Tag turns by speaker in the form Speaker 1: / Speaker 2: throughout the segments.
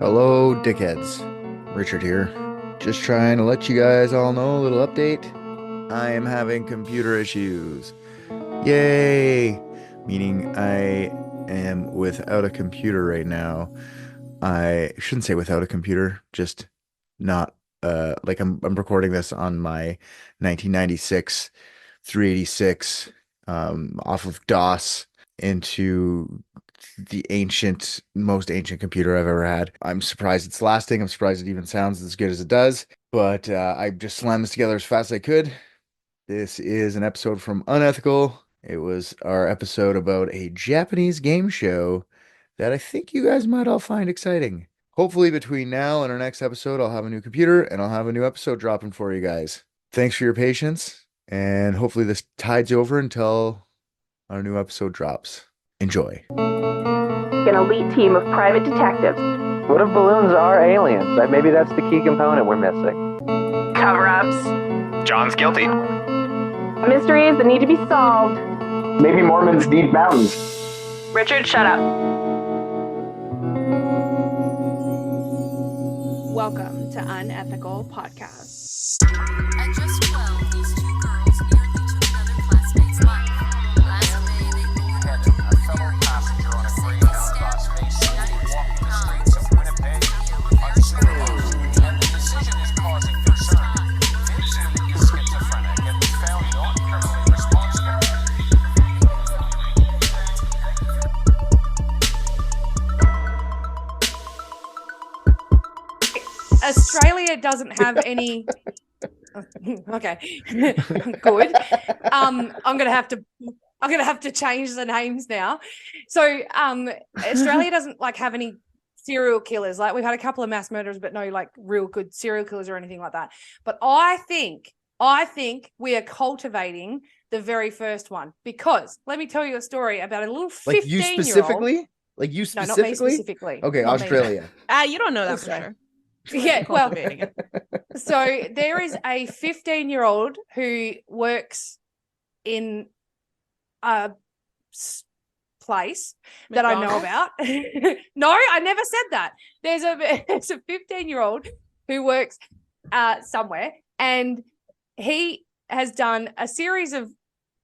Speaker 1: Hello, Dickheads. Richard here. Just trying to let you guys all know a little update. I am having computer issues. Yay! Meaning I am without a computer right now. I shouldn't say without a computer, just not like I'm recording this on my 1996 386 off of DOS into the most ancient computer I've ever had. I'm surprised it's lasting. I'm surprised it even sounds as good as it does. But I just slammed this together as fast as I could. This is an episode from Unethical. It was our episode about a Japanese game show that I think you guys might all find exciting. Hopefully, between now and our next episode, I'll have a new computer and I'll have a new episode dropping for you guys. Thanks for your patience, and hopefully, this tides over until our new episode drops. Enjoy.
Speaker 2: An elite team of private detectives.
Speaker 3: What if balloons are aliens? Maybe that's the key component we're missing.
Speaker 2: Cover-ups.
Speaker 4: John's guilty.
Speaker 2: Mysteries that need to be solved.
Speaker 5: Maybe Mormons need mountains.
Speaker 2: Richard, shut up.
Speaker 6: Welcome to Unethical Podcast.
Speaker 7: At just 12, these two girls nearly took another classmate's life. Last May, they boarded
Speaker 4: A fellow passenger on a Greyhound bus basically walking the streets of Winnipeg unsupervised, and the decision is causing concern. Vincent is schizophrenic and was found not criminally responsible.
Speaker 6: Australia doesn't have any. Okay, good. I'm gonna have to change the names now. So, Australia doesn't have any serial killers. Like, we've had a couple of mass murderers, but no real good serial killers or anything like that. But I think we are cultivating the very first one, because let me tell you a story about a little 15-year-old.
Speaker 1: Like you specifically? Like you
Speaker 6: No,
Speaker 1: specifically?
Speaker 6: not me specifically.
Speaker 1: Okay,
Speaker 6: Not me.
Speaker 1: Australia.
Speaker 8: You don't know that for
Speaker 6: Okay.
Speaker 8: sure.
Speaker 6: Yeah, well,
Speaker 8: Cultivating it.
Speaker 6: so there is a 15-year-old who works in a place that I know about. No, I never said that. There's a 15-year-old who works somewhere, and he has done a series of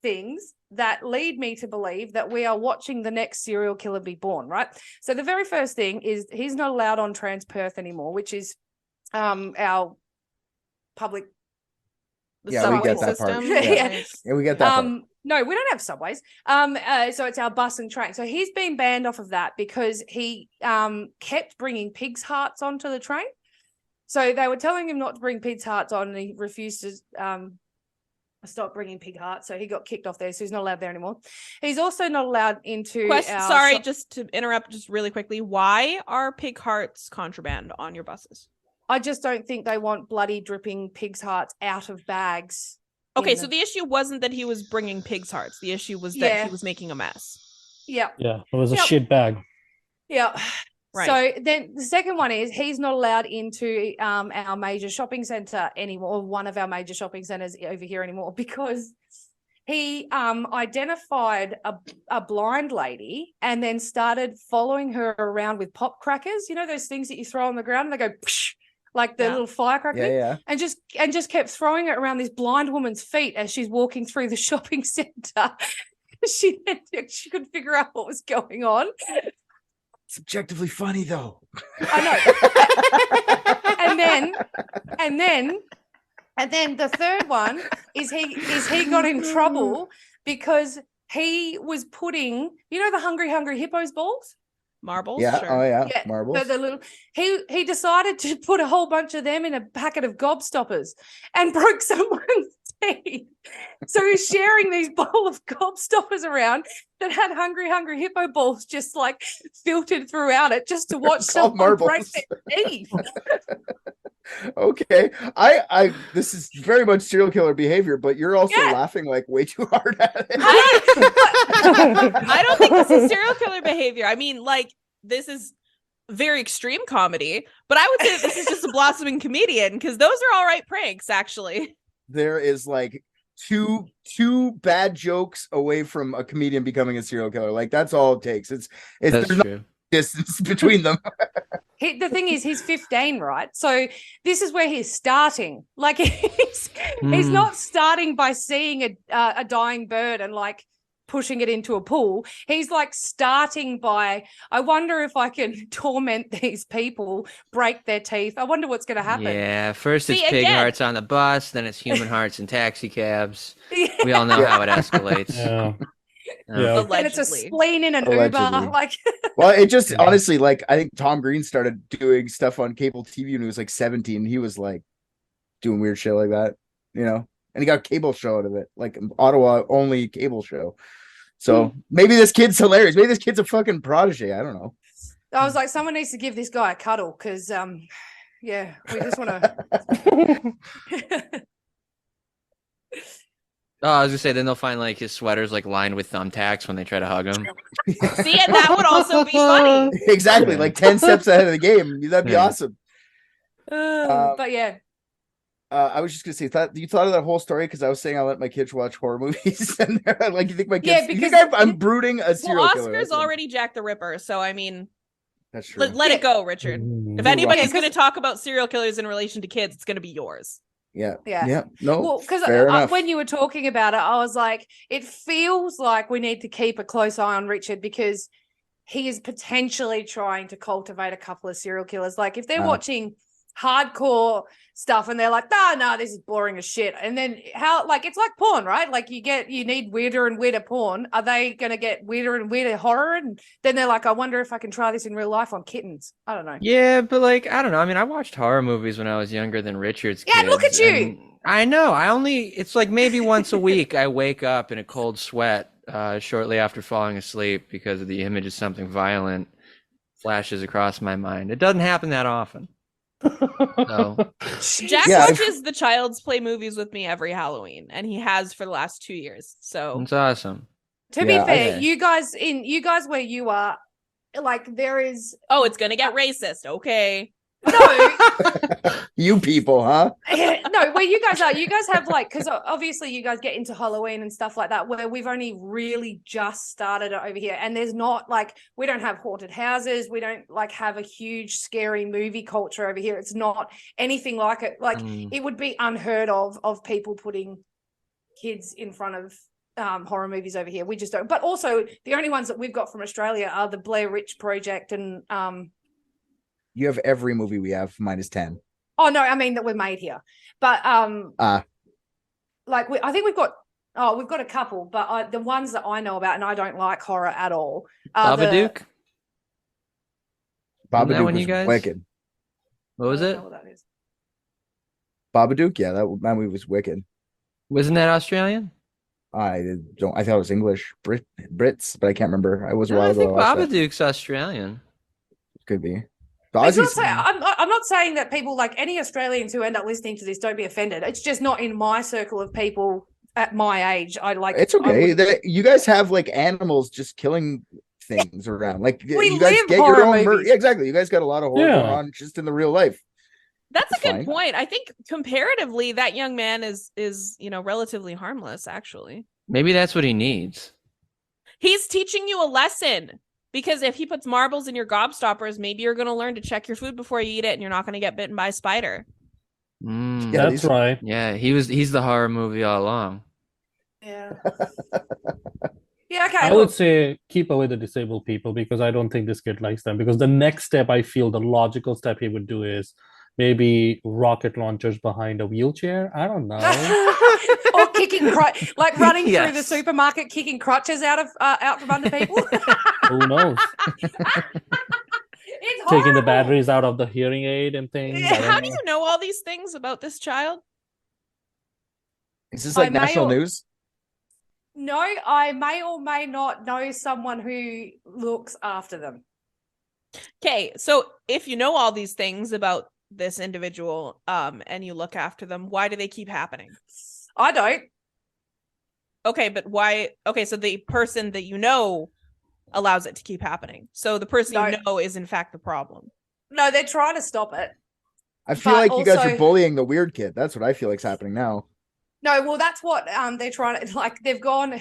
Speaker 6: things that lead me to believe that we are watching the next serial killer be born, right? So the very first thing is he's not allowed on Transperth anymore, which is our public
Speaker 1: Yeah, we
Speaker 6: subway
Speaker 1: get that part.
Speaker 6: system.
Speaker 1: Yeah. Yeah, we get that part.
Speaker 6: No, we don't have subways. So it's our bus and train. So he's been banned off of that because he kept bringing pig's hearts onto the train. So they were telling him not to bring pig's hearts on, and he refused to stop bringing pig hearts. So he got kicked off there. So he's not allowed there anymore. He's also not allowed into.
Speaker 8: Just to interrupt, just really quickly. Why are pig hearts contraband on your buses?
Speaker 6: I just don't think they want bloody dripping pig's hearts out of bags.
Speaker 8: Okay, so the issue wasn't that he was bringing pig's hearts. The issue was that he was making a mess.
Speaker 6: Yeah.
Speaker 9: Yeah, it was a shit bag.
Speaker 6: Yeah.
Speaker 8: Right.
Speaker 6: So then the second one is he's not allowed into our major shopping center anymore, or one of our major shopping centers over here anymore, because he identified a blind lady and then started following her around with pop crackers. You know those things that you throw on the ground and they go psh, like the little firecracker thing?
Speaker 1: Yeah.
Speaker 6: And just kept throwing it around this blind woman's feet as she's walking through the shopping center. She couldn't figure out what was going on.
Speaker 1: It's objectively funny though.
Speaker 6: I know. and then the third one is he got in trouble because he was putting, the hungry hippos balls.
Speaker 8: Marbles?
Speaker 1: Yeah.
Speaker 8: Sure.
Speaker 1: Oh yeah. Marbles.
Speaker 6: The little he decided to put a whole bunch of them in a packet of gobstoppers and broke someone's teeth. So he's sharing these bowl of gobstoppers around that had hungry hippo balls just filtered throughout it, just to watch someone break their teeth.
Speaker 1: Okay. I this is very much serial killer behavior, but you're also laughing way too hard at it.
Speaker 8: I don't think this is serial killer behavior. I mean, this is very extreme comedy, but I would say that this is just a blossoming comedian, because those are all right pranks, actually.
Speaker 1: There is two bad jokes away from a comedian becoming a serial killer. That's all it takes.
Speaker 10: That's true.
Speaker 1: distance between them.
Speaker 6: The thing is, he's 15, right? So this is where he's starting. Like he's not starting by seeing a dying bird and like pushing it into a pool. He's like starting by, I wonder if I can torment these people, break their teeth. I wonder what's going to happen.
Speaker 9: Yeah, first it's
Speaker 8: See,
Speaker 9: pig
Speaker 8: again-
Speaker 9: hearts on the bus, then it's human hearts in taxi cabs. We all know how it escalates.
Speaker 10: Yeah.
Speaker 9: Yeah.
Speaker 6: And it's a
Speaker 8: Allegedly.
Speaker 6: spleen in an
Speaker 1: Allegedly.
Speaker 6: Uber. Like,
Speaker 1: Well, it just honestly, like, I think Tom Green started doing stuff on cable TV when he was like 17. He was like doing weird shit like that, you know, and he got a cable show out of it, like Ottawa only cable show. So maybe this kid's hilarious. Maybe this kid's a fucking prodigy. I don't know.
Speaker 6: I was like, someone needs to give this guy a cuddle because, yeah, we just want to.
Speaker 9: Oh, I was gonna say, then they'll find like his sweaters like lined with thumbtacks when they try to hug him.
Speaker 8: See, and that would also be funny.
Speaker 1: Exactly, like 10 steps ahead of the game. That'd be
Speaker 9: Yeah.
Speaker 1: awesome.
Speaker 6: But yeah,
Speaker 1: I was just gonna say, you thought of that whole story because I was saying I let my kids watch horror movies, and they're like, you think my kids?
Speaker 6: Yeah,
Speaker 1: you think
Speaker 6: because-
Speaker 1: I'm brooding a serial
Speaker 8: Well,
Speaker 1: killer?
Speaker 8: Oscar's
Speaker 1: That's what-
Speaker 8: already Jack the Ripper, so I mean,
Speaker 1: That's true.
Speaker 8: let it go, Richard. If
Speaker 10: Yeah,
Speaker 8: anybody's
Speaker 6: because-
Speaker 8: going to talk about serial killers in relation to kids, it's going to be yours.
Speaker 1: Yeah.
Speaker 6: Yeah.
Speaker 1: No.
Speaker 6: well, because
Speaker 1: fair enough.
Speaker 6: when you were talking about it, I was like, it feels like we need to keep a close eye on Richard because he is potentially trying to cultivate a couple of serial killers. Like if they're watching hardcore stuff and they're like, no, this is boring as shit. And then how, like, it's like porn, right? Like you need weirder and weirder porn. Are they going to get weirder and weirder horror? And then they're like, I wonder if I can try this in real life on kittens. I don't know.
Speaker 9: Yeah, but like, I don't know. I mean, I watched horror movies when I was younger than Richard's
Speaker 6: Yeah, look
Speaker 9: kids,
Speaker 6: at you.
Speaker 9: and I know. It's like maybe once a week I wake up in a cold sweat shortly after falling asleep because of the image of something violent flashes across my mind. It doesn't happen that often. So,
Speaker 8: Jack
Speaker 1: Yeah,
Speaker 8: watches the Child's Play movies with me every Halloween, and he has for the last 2 years. So
Speaker 9: it's awesome.
Speaker 6: To be
Speaker 1: Yeah,
Speaker 6: fair,
Speaker 9: I-
Speaker 6: you guys where you are, like there is
Speaker 8: oh, it's going to get racist. Okay.
Speaker 6: no.
Speaker 1: You people, huh?
Speaker 6: No, where you guys are, you guys have like, because obviously you guys get into Halloween and stuff like that, where we've only really just started it over here. And there's not like, we don't have haunted houses. We don't like have a huge scary movie culture over here. It's not anything like it. Like it would be unheard of people putting kids in front of horror movies over here. We just don't. But also the only ones that we've got from Australia are the Blair Witch Project and
Speaker 1: You have every movie we have minus 10.
Speaker 6: oh no, I mean that we're made here. But like I think we've got a couple, but the ones that I know about and I don't like horror at all.
Speaker 9: Babadook? Isn't that
Speaker 1: Babadook
Speaker 9: one
Speaker 1: was
Speaker 9: you guys-
Speaker 1: wicked.
Speaker 9: What was it?
Speaker 1: Babadook, yeah, that movie was wicked.
Speaker 9: Wasn't that Australian?
Speaker 1: I thought it was English, Brits, but I can't remember. I was a
Speaker 9: No,
Speaker 1: while
Speaker 9: I
Speaker 1: ago.
Speaker 9: think
Speaker 1: I watched that.
Speaker 9: Babadook's Australian.
Speaker 1: Could be.
Speaker 6: It's not
Speaker 1: Ozzy's-
Speaker 6: say, I'm not saying that people like any Australians who end up listening to this don't be offended. It's just not in my circle of people at my age. I like
Speaker 1: It's
Speaker 6: I
Speaker 1: okay.
Speaker 6: wouldn't-
Speaker 1: You guys have like animals just killing things around. Like
Speaker 6: We
Speaker 1: you guys
Speaker 6: live
Speaker 1: get
Speaker 6: horror
Speaker 1: your own
Speaker 6: movies.
Speaker 1: Yeah, exactly. You guys got a lot of horror
Speaker 10: Yeah.
Speaker 1: going on just in the real life.
Speaker 8: That's a
Speaker 1: It's
Speaker 8: good
Speaker 1: fine.
Speaker 8: point. I think comparatively, that young man is relatively harmless. Actually,
Speaker 9: Maybe that's what he needs.
Speaker 8: he's teaching you a lesson because if he puts marbles in your gobstoppers, maybe you're going to learn to check your food before you eat it, and you're not going to get bitten by a spider.
Speaker 9: Mm.
Speaker 1: Yeah,
Speaker 10: That's right.
Speaker 9: Yeah, he's the horror movie all along.
Speaker 6: Yeah. Yeah, okay.
Speaker 10: I
Speaker 6: look,
Speaker 10: would say keep away the disabled people because I don't think this kid likes them. Because the next step, I feel the logical step he would do is maybe rocket launchers behind a wheelchair. I don't know.
Speaker 6: or kicking like running through the
Speaker 9: Yes.
Speaker 6: supermarket, kicking crutches out from under people.
Speaker 10: Who knows?
Speaker 6: It's
Speaker 10: Taking the
Speaker 6: horrible.
Speaker 10: batteries out of the hearing aid and things. I don't
Speaker 8: How do
Speaker 10: know.
Speaker 8: you know all these things about this child?
Speaker 1: Is this
Speaker 6: I
Speaker 1: like
Speaker 6: may
Speaker 1: national
Speaker 6: or-
Speaker 1: news?
Speaker 6: No, I may or may not know someone who looks after them.
Speaker 8: Okay, so if you know all these things about this individual, and you look after them, why do they keep happening?
Speaker 6: I don't.
Speaker 8: Okay, but why? Okay, so the person that you know allows it to keep happening. So the person
Speaker 6: No.
Speaker 8: you know is in fact the problem.
Speaker 6: No, they're trying to stop it.
Speaker 1: I feel
Speaker 6: But
Speaker 1: like you guys
Speaker 6: also-
Speaker 1: are bullying the weird kid. That's what I feel like's happening now.
Speaker 6: No, well, that's what they're trying to like. They've gone.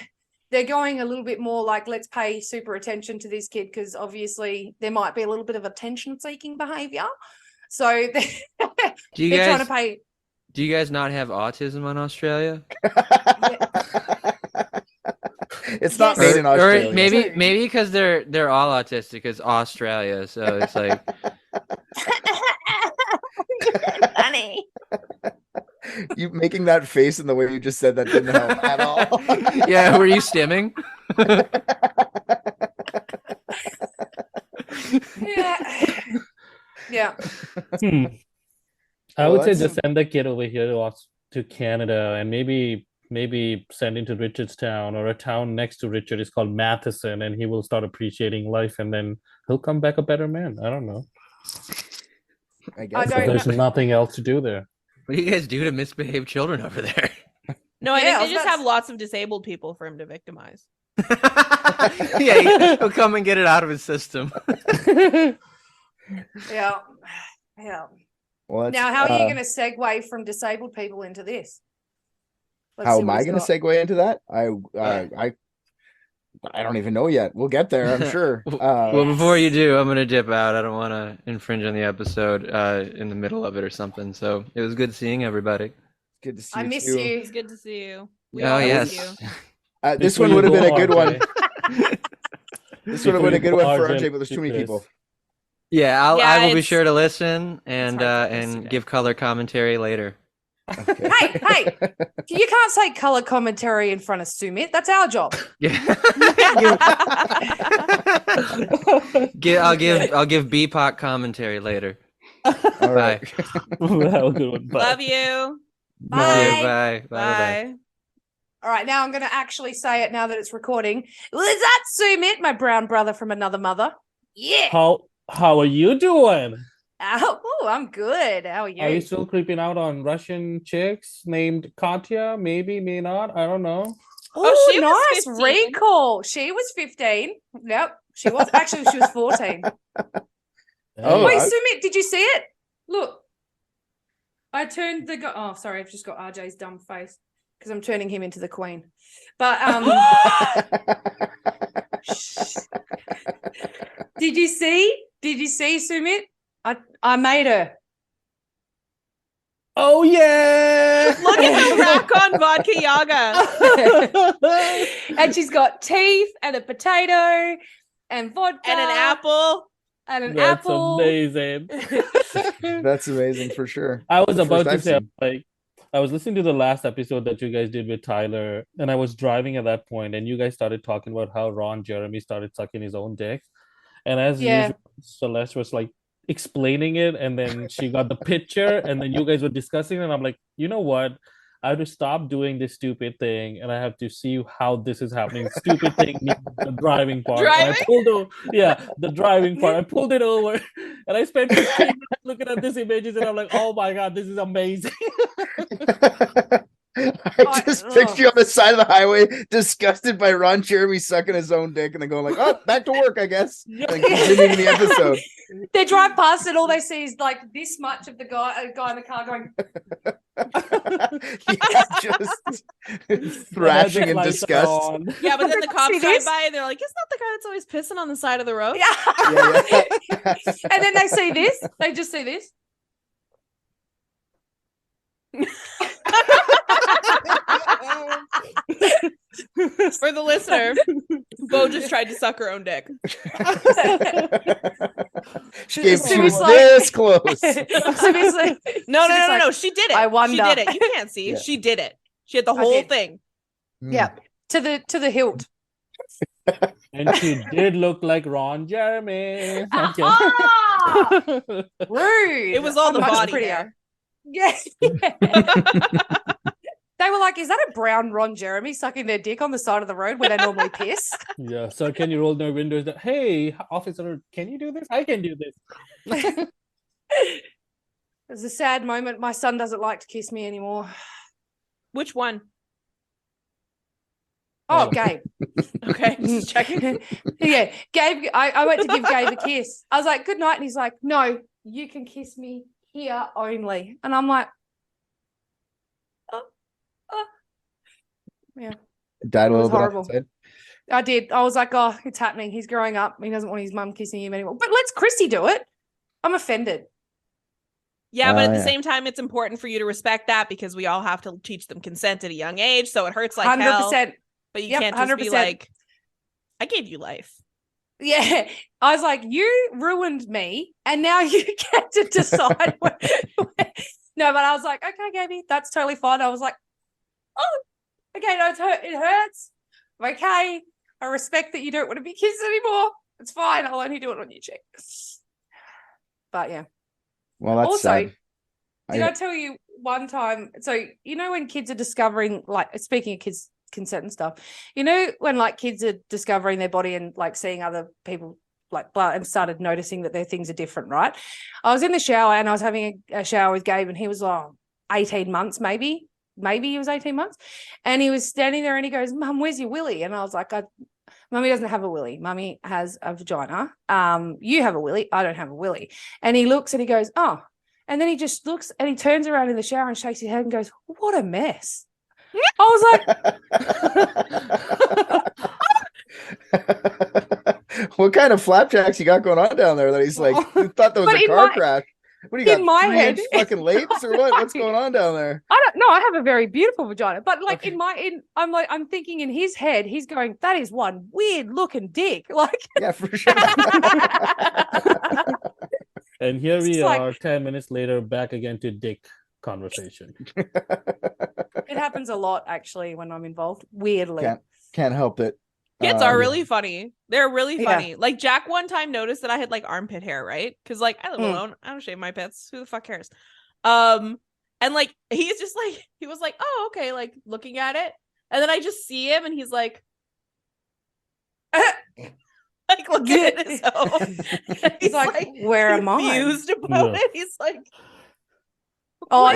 Speaker 6: they're going a little bit more like, let's pay super attention to this kid because obviously there might be a little bit of attention-seeking behavior. So they're trying to pay.
Speaker 9: Do you guys not have autism on Australia?
Speaker 1: It's not made in Australia.
Speaker 9: Or maybe because they're all autistic. It's Australia, so it's like.
Speaker 6: Funny.
Speaker 1: You making that face in the way you just said that didn't help at all.
Speaker 9: Yeah, were you stimming?
Speaker 6: Yeah.
Speaker 10: I would say just send the kid over here to Canada and maybe send him to Richardstown, or a town next to Richard is called Matheson, and he will start appreciating life, and then he'll come back a better man. I don't know.
Speaker 1: I guess
Speaker 10: there's nothing else to do there.
Speaker 9: What do you guys do to misbehave children over there?
Speaker 8: No, I think they just have lots of disabled people for him to victimize.
Speaker 9: Yeah, he'll come and get it out of his system.
Speaker 6: Yeah.
Speaker 1: Well,
Speaker 6: now, how are you going to segue from disabled people into this?
Speaker 1: How am I going to segue into that? I don't even know yet. We'll get there, I'm sure.
Speaker 9: Well, before you do, I'm going to dip out. I don't want to infringe on the episode in the middle of it or something. So it was good seeing everybody.
Speaker 1: Good to see you.
Speaker 6: I miss you.
Speaker 8: It's good to see you.
Speaker 9: Oh, yes.
Speaker 1: This one would have been a good one. This would have been a good one for RJ, but there's too many people.
Speaker 9: Yeah, I will be sure to listen and give color commentary later.
Speaker 1: Okay.
Speaker 6: Hey, you can't say color commentary in front of Sumit. That's our job.
Speaker 9: I'll give BPOC commentary later.
Speaker 1: All right.
Speaker 8: Love you.
Speaker 6: Bye.
Speaker 9: Bye.
Speaker 6: All right, now I'm going to actually say it now that it's recording. Well, is that Sumit, my brown brother from another mother? Yeah.
Speaker 10: How are you doing?
Speaker 6: Oh, I'm good. How are you?
Speaker 10: Are you still creeping out on Russian chicks named Katya? Maybe, may not. I don't know.
Speaker 6: Oh,
Speaker 8: she
Speaker 6: nice
Speaker 8: was 15.
Speaker 6: recall. She was 15. Yep, she was. Actually, she was 14.
Speaker 1: Oh,
Speaker 6: wait, Sumit, did you see it? Look. I turned the... Oh, sorry, I've just got RJ's dumb face because I'm turning him into the queen. But, Did you see, Sumit? I made her.
Speaker 10: Oh, yeah.
Speaker 8: Look at the rack on vodka yaga.
Speaker 6: And she's got teeth and a potato and vodka.
Speaker 8: And an apple.
Speaker 10: That's amazing.
Speaker 1: That's amazing for sure.
Speaker 10: I was about to say, I was listening to the last episode that you guys did with Tyler, and I was driving at that point, and you guys started talking about how Ron Jeremy started sucking his own dick. And as usual, Celeste was like explaining it, and then she got the picture, and then you guys were discussing it, and I'm like, you know what? I have to stop doing this stupid thing, and I have to see how this is happening. Stupid thing, the driving part. And I pulled over, the driving part. I pulled it over, and I spent 15 minutes looking at these images, and I'm like, oh my god, this is amazing.
Speaker 1: I just picture you on the side of the highway, disgusted by Ron Jeremy sucking his own dick, and then going like, "Oh, back to work, I guess." And continuing the episode.
Speaker 6: They drive past it, all they see is like this much of the guy in the car going.
Speaker 1: Just thrashing in disgust.
Speaker 8: Yeah, but then the cops drive by and they're like, "Isn't that the guy that's always pissing on the side of the road?"
Speaker 6: Yeah. And then they see this. They just see this.
Speaker 8: For the listener, Bo just tried to suck her own dick.
Speaker 1: She was this close.
Speaker 8: No. She did it.
Speaker 6: I wonder.
Speaker 8: She did it. You can't see. She did it. She had the whole thing.
Speaker 6: Yeah, to the hilt.
Speaker 10: And she did look like Ron Jeremy.
Speaker 6: Rude.
Speaker 8: It was all the body
Speaker 6: prettier.
Speaker 8: hair.
Speaker 6: Yeah. They were like, is that a brown Ron Jeremy sucking their dick on the side of the road where they normally piss?
Speaker 10: Yeah, so can you roll their windows? Hey, officer, can you do this? I can do this.
Speaker 6: It was a sad moment. My son doesn't like to kiss me anymore.
Speaker 8: Which one?
Speaker 6: Oh, Gabe.
Speaker 8: Okay, just checking.
Speaker 6: Yeah, Gabe, I went to give Gabe a kiss. I was like, good night. And he's like, no, you can kiss me here only. And I'm like, yeah.
Speaker 1: Died a
Speaker 6: It was
Speaker 1: little bit on
Speaker 6: horrible.
Speaker 1: the inside.
Speaker 6: I did. I was like, oh, it's happening. He's growing up. He doesn't want his mum kissing him anymore. But let's Christy do it. I'm offended.
Speaker 8: Yeah, but at the
Speaker 1: Yeah.
Speaker 8: same time, it's important for you to respect that because we all have to teach them consent at a young age. So it hurts like hell.
Speaker 6: 100%.
Speaker 8: But you
Speaker 6: Yep,
Speaker 8: can't just be
Speaker 6: 100%.
Speaker 8: like, I gave you life.
Speaker 6: Yeah. I was like, you ruined me, and now you get to decide. No, but I was like, okay, Gabby, that's totally fine. I was like, oh, okay, no, it hurts. Okay. I respect that you don't want to be kissed anymore. It's fine. I'll only do it on your cheek. But yeah.
Speaker 1: Well, that's
Speaker 6: Also,
Speaker 1: sad.
Speaker 6: did I tell you one time? So, you know, when kids are discovering, like, speaking of kids' consent and stuff, you know, when like kids are discovering their body and like seeing other people like blah and started noticing that their things are different, right? I was in the shower and I was having a shower with Gabe, and he was 18 months, maybe he was 18 months. And he was standing there and he goes, Mum, where's your willy? And I was like, Mummy doesn't have a willy. Mummy has a vagina. You have a willy. I don't have a willy. And he looks and he goes, oh. And then he just looks and he turns around in the shower and shakes his head and goes, what a mess. I was
Speaker 1: like, what kind of flapjacks you got going on down there that he's like, you thought that was a car crash? What do you got?
Speaker 6: In my head,
Speaker 1: fucking lapes or what? What's going on down there?
Speaker 6: I don't know. I have a very beautiful vagina, but like I'm thinking in his head, he's going, that is one weird looking dick. Like,
Speaker 1: yeah, for sure.
Speaker 10: And here we
Speaker 6: like,
Speaker 10: are 10 minutes later, back again to dick conversation.
Speaker 6: It happens a lot actually when I'm involved. Weirdly.
Speaker 1: Can't help it.
Speaker 8: Kids are really funny. They're really funny.
Speaker 6: Yeah.
Speaker 8: Like Jack one time noticed that I had like armpit hair, right? Because like I live alone. I don't shave my pits. Who the fuck cares? And like he's just like, he was like, oh, okay, like looking at it. And then I just see him and he's like like looking at his own.
Speaker 6: He's like, where am I?
Speaker 8: Confused about it. He's like,
Speaker 6: oh,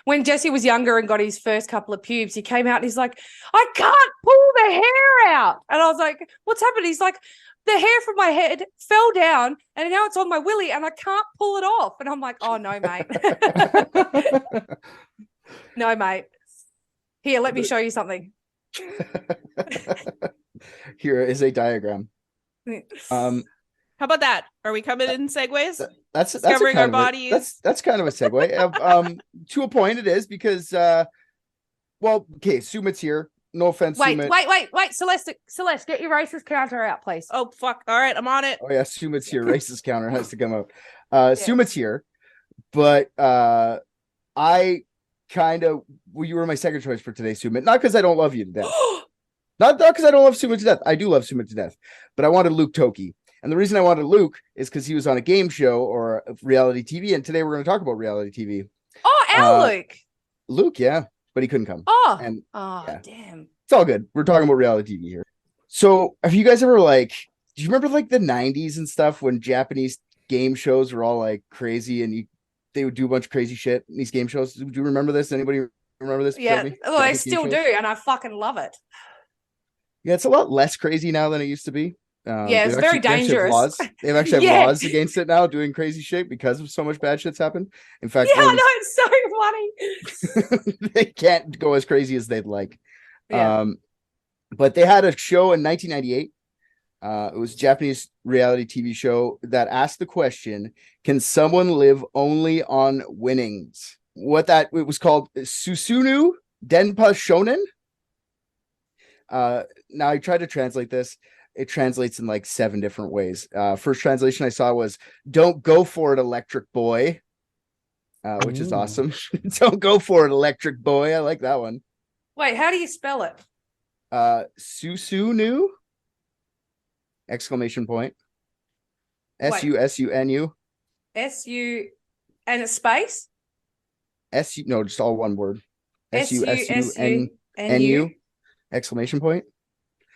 Speaker 6: when Jesse was younger and got his first couple of pubes, he came out and he's like, I can't pull the hair out. And I was like, what's happened? He's like, the hair from my head fell down and now it's on my willy and I can't pull it off. And I'm like, oh, no, mate. No, mate. Here, let me show you something.
Speaker 1: Here is a diagram.
Speaker 8: How about that? Are we coming in segues?
Speaker 1: That's
Speaker 8: discovering our bodies.
Speaker 1: That's kind of a segue. To a point, it is because, well, okay, Sumit's here. No offense, Sumit.
Speaker 6: Wait, Celeste, get your racist counter out, please.
Speaker 8: Oh fuck! All right, I'm on it.
Speaker 1: Oh yeah, Sumit's here. Racist counter has to come out. Sumit's here, but I kind of you were my second choice for today, Sumit. Not because I don't love you to death. Not because I don't love Sumit to death. I do love Sumit to death, but I wanted Luke Toki. And the reason I wanted Luke is because he was on a game show or reality TV. And today we're going to talk about reality TV.
Speaker 6: Oh, our Luke.
Speaker 1: Luke, yeah. But he couldn't come.
Speaker 6: Oh,
Speaker 1: and,
Speaker 6: yeah. Damn.
Speaker 1: It's all good. We're talking about reality TV here. So have you guys ever do you remember like the 90s and stuff when Japanese game shows were all like crazy and they would do a bunch of crazy shit in these game shows? Do you remember this? Anybody remember this?
Speaker 6: Yeah. Well, I still do. And I fucking love it.
Speaker 1: Yeah, it's a lot less crazy now than it used to be.
Speaker 6: Yeah, it's very dangerous.
Speaker 1: They actually have laws against it now, doing crazy shit because of so much bad shit's happened. In fact,
Speaker 6: yeah, I know, it's so funny.
Speaker 1: They can't go as crazy as they'd like.
Speaker 6: Yeah.
Speaker 1: But they had a show in 1998. It was a Japanese reality TV show that asked the question, can someone live only on winnings? It was called Susunu Denpa Shonen. Now I tried to translate this. It translates in like 7 different ways. First translation I saw was "Don't go for it, electric boy," which is awesome. Don't go for it, electric boy. I like that one.
Speaker 6: Wait, how do you spell it?
Speaker 1: Susunu! Exclamation point. SUSUNU.
Speaker 6: SU and a space?
Speaker 1: No, just all one word.
Speaker 6: SUSUNU.
Speaker 1: Exclamation point.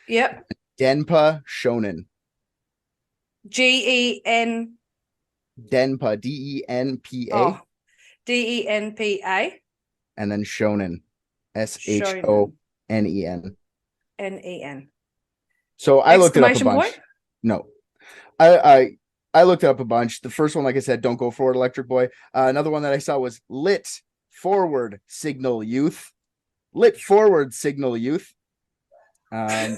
Speaker 6: Yep.
Speaker 1: Denpa Shonen.
Speaker 6: GEN.
Speaker 1: Denpa, DENPA.
Speaker 6: Oh, DENPA.
Speaker 1: And then Shonen. SHONEN.
Speaker 6: NEN.
Speaker 1: So I looked it up a bunch.
Speaker 6: Point?
Speaker 1: No. I looked it up a bunch. The first one, like I said, don't go for it, electric boy. Another one that I saw was lit forward signal youth. Lit forward signal youth. Um,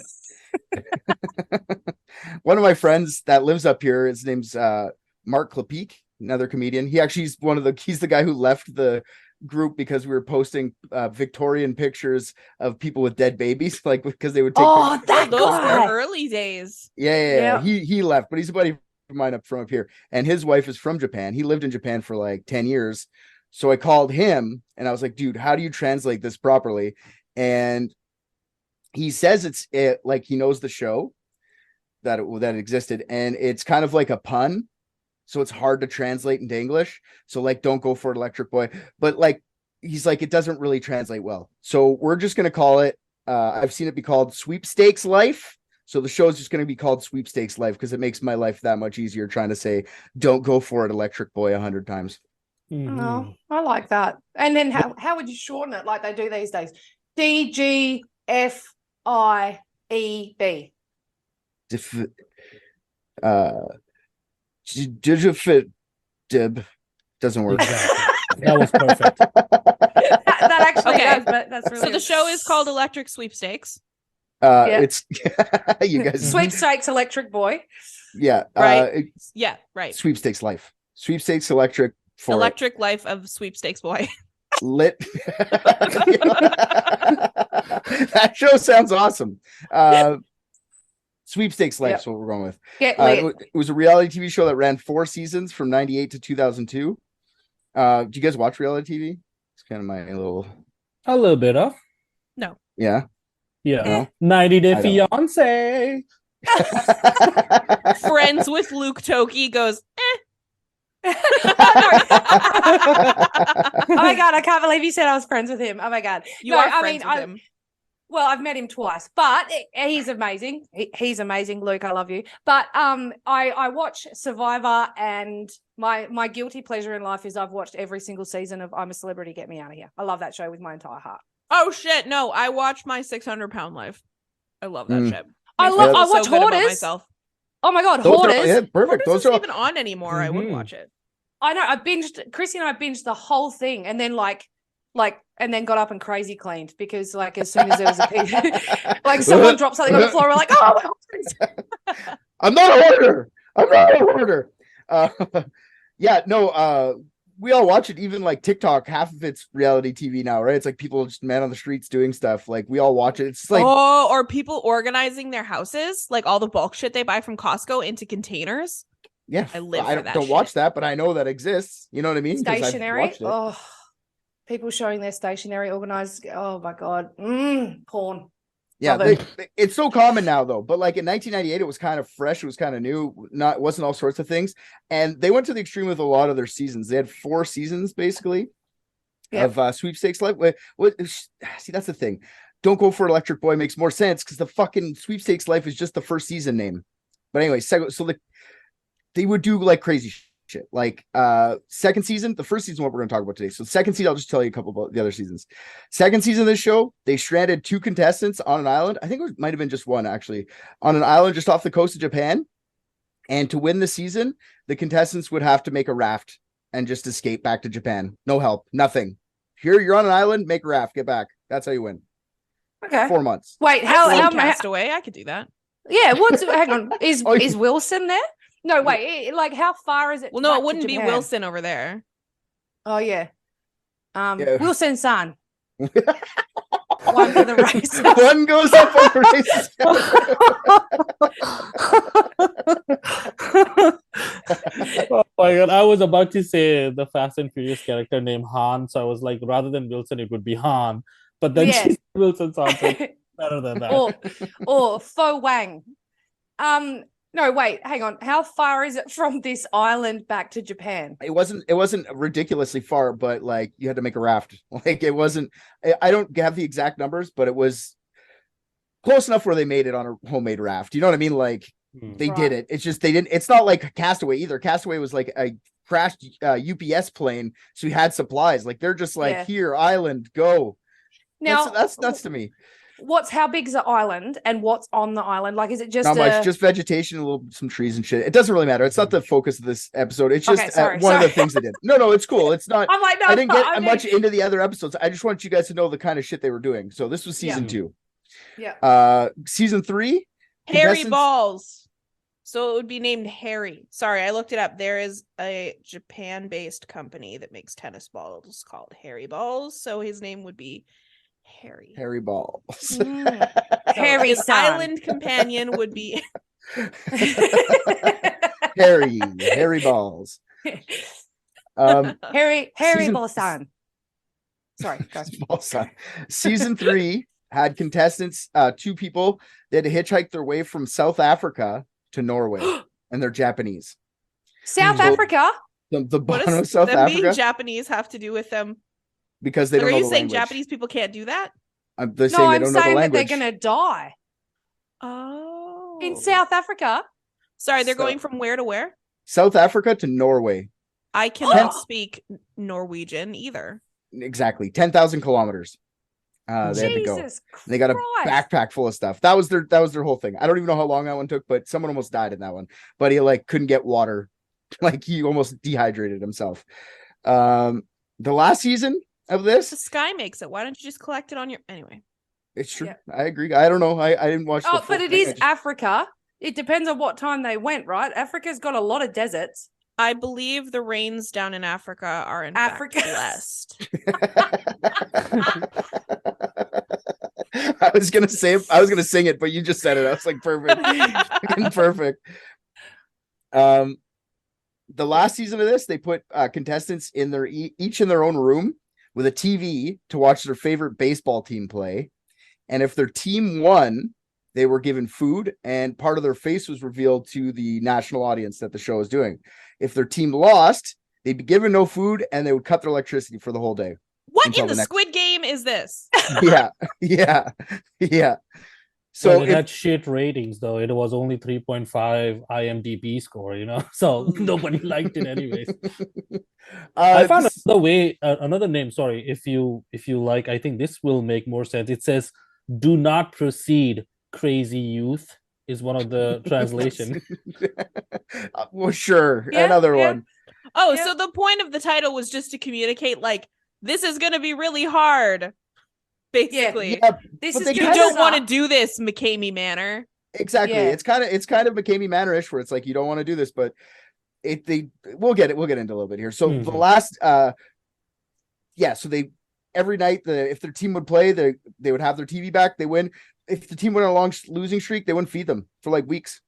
Speaker 1: one of my friends that lives up here, his name's Mark Klepeek, another comedian. He's the guy who left the group because we were posting Victorian pictures of people with dead babies, like because they would take
Speaker 6: that
Speaker 8: Those
Speaker 6: guy.
Speaker 8: were early days.
Speaker 1: Yeah. He left, but he's a buddy of mine up here, and his wife is from Japan. He lived in Japan for like 10 years. So I called him and I was like, dude, how do you translate this properly? And he says like he knows the show that it existed, and it's kind of like a pun, so it's hard to translate into English. So like, don't go for it, Electric Boy. But like, he's like, it doesn't really translate well. So we're just gonna call it. I've seen it be called Sweepstakes Life. So the show is just going to be called Sweepstakes Life because it makes my life that much easier trying to say, don't go for it, Electric Boy, 100 times.
Speaker 10: Mhm.
Speaker 6: Oh, I like that. And then how would you shorten it like they do these days? DGFIEB.
Speaker 1: Digifit Dib doesn't work.
Speaker 10: Exactly. That was perfect.
Speaker 6: that actually
Speaker 8: Okay.
Speaker 6: does, but that's really
Speaker 8: So the show is called Electric Sweepstakes.
Speaker 1: It's you guys.
Speaker 6: Sweepstakes Electric Boy.
Speaker 1: Yeah.
Speaker 8: Right. Yeah, right.
Speaker 1: Sweepstakes Life. Sweepstakes Electric for
Speaker 8: Electric Life of Sweepstakes Boy.
Speaker 1: lit. That show sounds awesome. Sweepstakes Life is what we're going with.
Speaker 6: Get lit.
Speaker 1: It was a reality TV show that ran 4 seasons from 98 to 2002. Do you guys watch reality TV? It's kind of my little.
Speaker 10: A little bit of.
Speaker 1: Yeah.
Speaker 10: Yeah. 90 Day
Speaker 1: I don't.
Speaker 10: Fiance.
Speaker 8: Friends with Luke Toki goes,
Speaker 6: Oh my god, I can't believe you said I was friends with him. Oh my god.
Speaker 8: you are friends with him.
Speaker 6: Well, I've met him twice, but he's amazing. He's amazing, Luke. I love you. But I watch Survivor, and my guilty pleasure in life is I've watched every single season of I'm a Celebrity, Get Me Out of Here. I love that show with my entire heart.
Speaker 8: Oh shit, no, I watched My 600-Pound Life. I love that shit.
Speaker 6: I
Speaker 8: Makes me feel
Speaker 6: watch
Speaker 8: so good about
Speaker 6: Hoarders.
Speaker 8: myself.
Speaker 6: Oh my god,
Speaker 1: Those are-
Speaker 6: Hoarders.
Speaker 1: yeah, perfect.
Speaker 8: Hoarders
Speaker 1: Those
Speaker 8: isn't
Speaker 1: are
Speaker 8: even on anymore. I would watch it.
Speaker 6: I know. Chrissy and I binged the whole thing, and then and then got up and crazy cleaned because like as soon as there was a piece, like someone dropped something on the floor, we're like, oh,
Speaker 1: I'm not a hoarder. I'm not a hoarder. Yeah, no. We all watch it. Even like TikTok, half of it's reality TV now, right? It's like people just man on the streets doing stuff. Like we all watch it. It's like
Speaker 8: or people organizing their houses, like all the bulk shit they buy from Costco into containers.
Speaker 1: yeah.
Speaker 8: I live for that
Speaker 1: don't
Speaker 8: shit.
Speaker 1: watch that, but I know that exists. You know what I mean? 'Cause I've
Speaker 6: stationery.
Speaker 1: watched it.
Speaker 6: Oh, people showing their stationery organized. Oh my god, porn.
Speaker 1: Yeah,
Speaker 6: Love
Speaker 1: it's so common now though. But like in 1998, it was kind of fresh. It was kind of new. Wasn't all sorts of things. And they went to the extreme with a lot of their seasons. They had 4 seasons basically of Sweepstakes Life. See, that's the thing. Don't go for Electric Boy makes more sense because the fucking Sweepstakes Life is just the first season name. But anyway, so they would do like crazy shit. Like second season, the first season, what we're going to talk about today. So second season, I'll just tell you a couple about the other seasons. Second season of this show, they stranded 2 contestants on an island. I think it might have been just one actually, on an island just off the coast of Japan. And to win the season, the contestants would have to make a raft and just escape back to Japan. No help, nothing. Here, you're on an island, make a raft, get back. That's how you win.
Speaker 6: Okay.
Speaker 1: 4 months.
Speaker 6: Wait,
Speaker 8: I've
Speaker 6: how
Speaker 8: seen Castaway? I could do that.
Speaker 6: Yeah, hang on. Is Wilson there? No, wait. Like, how far is it?
Speaker 8: Well, no,
Speaker 6: back
Speaker 8: it
Speaker 6: to
Speaker 8: wouldn't be
Speaker 6: Japan?
Speaker 8: Wilson over there.
Speaker 6: Oh yeah.
Speaker 1: Yeah.
Speaker 6: Wilson's son. One for the race.
Speaker 1: One goes up on the races.
Speaker 10: Oh my god, I was about to say the Fast and Furious character named Han, so I was like, rather than Wilson, it would be Han. But then
Speaker 6: Yeah.
Speaker 10: Wilson sounds like better than that.
Speaker 6: or Fo Wang. No, wait, hang on. How far is it from this island back to Japan?
Speaker 1: It wasn't ridiculously far, but like you had to make a raft. Like it wasn't. I don't have the exact numbers, but it was close enough where they made it on a homemade raft. You know what I mean? Like they did it. It's just they didn't. It's not like Castaway either. Castaway was like a crashed UPS plane, so we had supplies. Like they're just like here, island, go.
Speaker 6: Now
Speaker 1: that's nuts to me.
Speaker 6: How big's the island and what's on the island? Like, is it just
Speaker 1: not much, just vegetation, some trees and shit. It doesn't really matter. It's not the focus of this episode. It's just one of the things they did. No, it's cool. It's not.
Speaker 6: I'm like, no,
Speaker 1: I didn't get much into the other episodes. I just want you guys to know the kind of shit they were doing. So this was season 2.
Speaker 6: Yeah.
Speaker 1: Season 3.
Speaker 8: Harry
Speaker 1: contestants-
Speaker 8: Balls. So it would be named Harry. Sorry, I looked it up. There is a Japan-based company that makes tennis balls called Harry Balls. So his name would be Harry.
Speaker 1: Harry Balls.
Speaker 8: So
Speaker 6: Harry
Speaker 8: his
Speaker 6: son.
Speaker 8: island companion would be
Speaker 1: Harry Balls.
Speaker 6: Harry
Speaker 1: season-
Speaker 6: Balsan. Sorry, go.
Speaker 1: Balsan. Season 3 had contestants, 2 people that had to hitchhike their way from South Africa to Norway, and they're Japanese.
Speaker 6: South
Speaker 1: So-
Speaker 6: Africa?
Speaker 1: The
Speaker 8: what
Speaker 1: bottom of
Speaker 8: does
Speaker 1: South
Speaker 8: them being
Speaker 1: Africa,
Speaker 8: Japanese have to do with them?
Speaker 1: because they
Speaker 8: Like,
Speaker 1: don't
Speaker 8: are
Speaker 1: know
Speaker 8: you
Speaker 1: the
Speaker 8: saying
Speaker 1: language.
Speaker 8: Japanese people can't do that?
Speaker 1: They're
Speaker 6: No,
Speaker 1: saying they
Speaker 6: I'm
Speaker 1: don't know the
Speaker 6: saying that
Speaker 1: language.
Speaker 6: they're going to die
Speaker 8: Oh.
Speaker 6: in South Africa.
Speaker 8: Sorry, they're
Speaker 1: So-
Speaker 8: going from where to where?
Speaker 1: South Africa to Norway.
Speaker 8: I cannot speak Norwegian either.
Speaker 1: Exactly. 10,000 kilometers. They had to go.
Speaker 6: Jesus Christ.
Speaker 1: They got a backpack full of stuff. That was their whole thing. I don't even know how long that one took, but someone almost died in that one. But he couldn't get water. He almost dehydrated himself. The last season of
Speaker 8: The
Speaker 1: this,
Speaker 8: sky makes it. Why don't you just collect it on your anyway?
Speaker 1: it's true.
Speaker 6: Yeah.
Speaker 1: I agree. I don't know. I didn't watch the
Speaker 6: Oh,
Speaker 1: full
Speaker 6: but it
Speaker 1: thing.
Speaker 6: is Africa. It depends on what time they went, right? Africa's got a lot of deserts.
Speaker 8: I believe the rains down in Africa are in
Speaker 6: Africa.
Speaker 8: fact blessed.
Speaker 1: I was gonna sing it, but you just said it. I was like, perfect. Fucking perfect. The last season of this, they put contestants in their each in their own room with a TV to watch their favorite baseball team play. And if their team won, they were given food, and part of their face was revealed to the national audience that the show was doing. If their team lost, they'd be given no food, and they would cut their electricity for the whole day.
Speaker 8: What
Speaker 1: Until
Speaker 8: in the
Speaker 1: the next-
Speaker 8: Squid Game is this?
Speaker 1: Yeah.
Speaker 10: So
Speaker 1: So
Speaker 10: it had shit ratings though. It was only 3.5 IMDb score, so nobody liked it anyways. I found another name. Sorry, if you like, I think this will make more sense. It says, "Do not proceed, crazy youth," is one of the translation.
Speaker 1: Well, sure.
Speaker 6: Yeah,
Speaker 1: Another
Speaker 6: yeah.
Speaker 1: one.
Speaker 8: Oh,
Speaker 6: Yeah.
Speaker 8: so the point of the title was just to communicate this is going to be really hard. Basically.
Speaker 1: Yeah,
Speaker 6: This
Speaker 1: But
Speaker 6: is
Speaker 1: they
Speaker 8: You
Speaker 1: kinda
Speaker 8: don't want to do this, McCamey Manor.
Speaker 1: exactly.
Speaker 6: Yeah.
Speaker 1: It's kind of McCamey Manor-ish, where it's like you don't want to do this, but we'll get into a little bit here. So the last so they every night if their team would play, they would have their TV back, they win. If the team went on a long losing streak, they wouldn't feed them for weeks.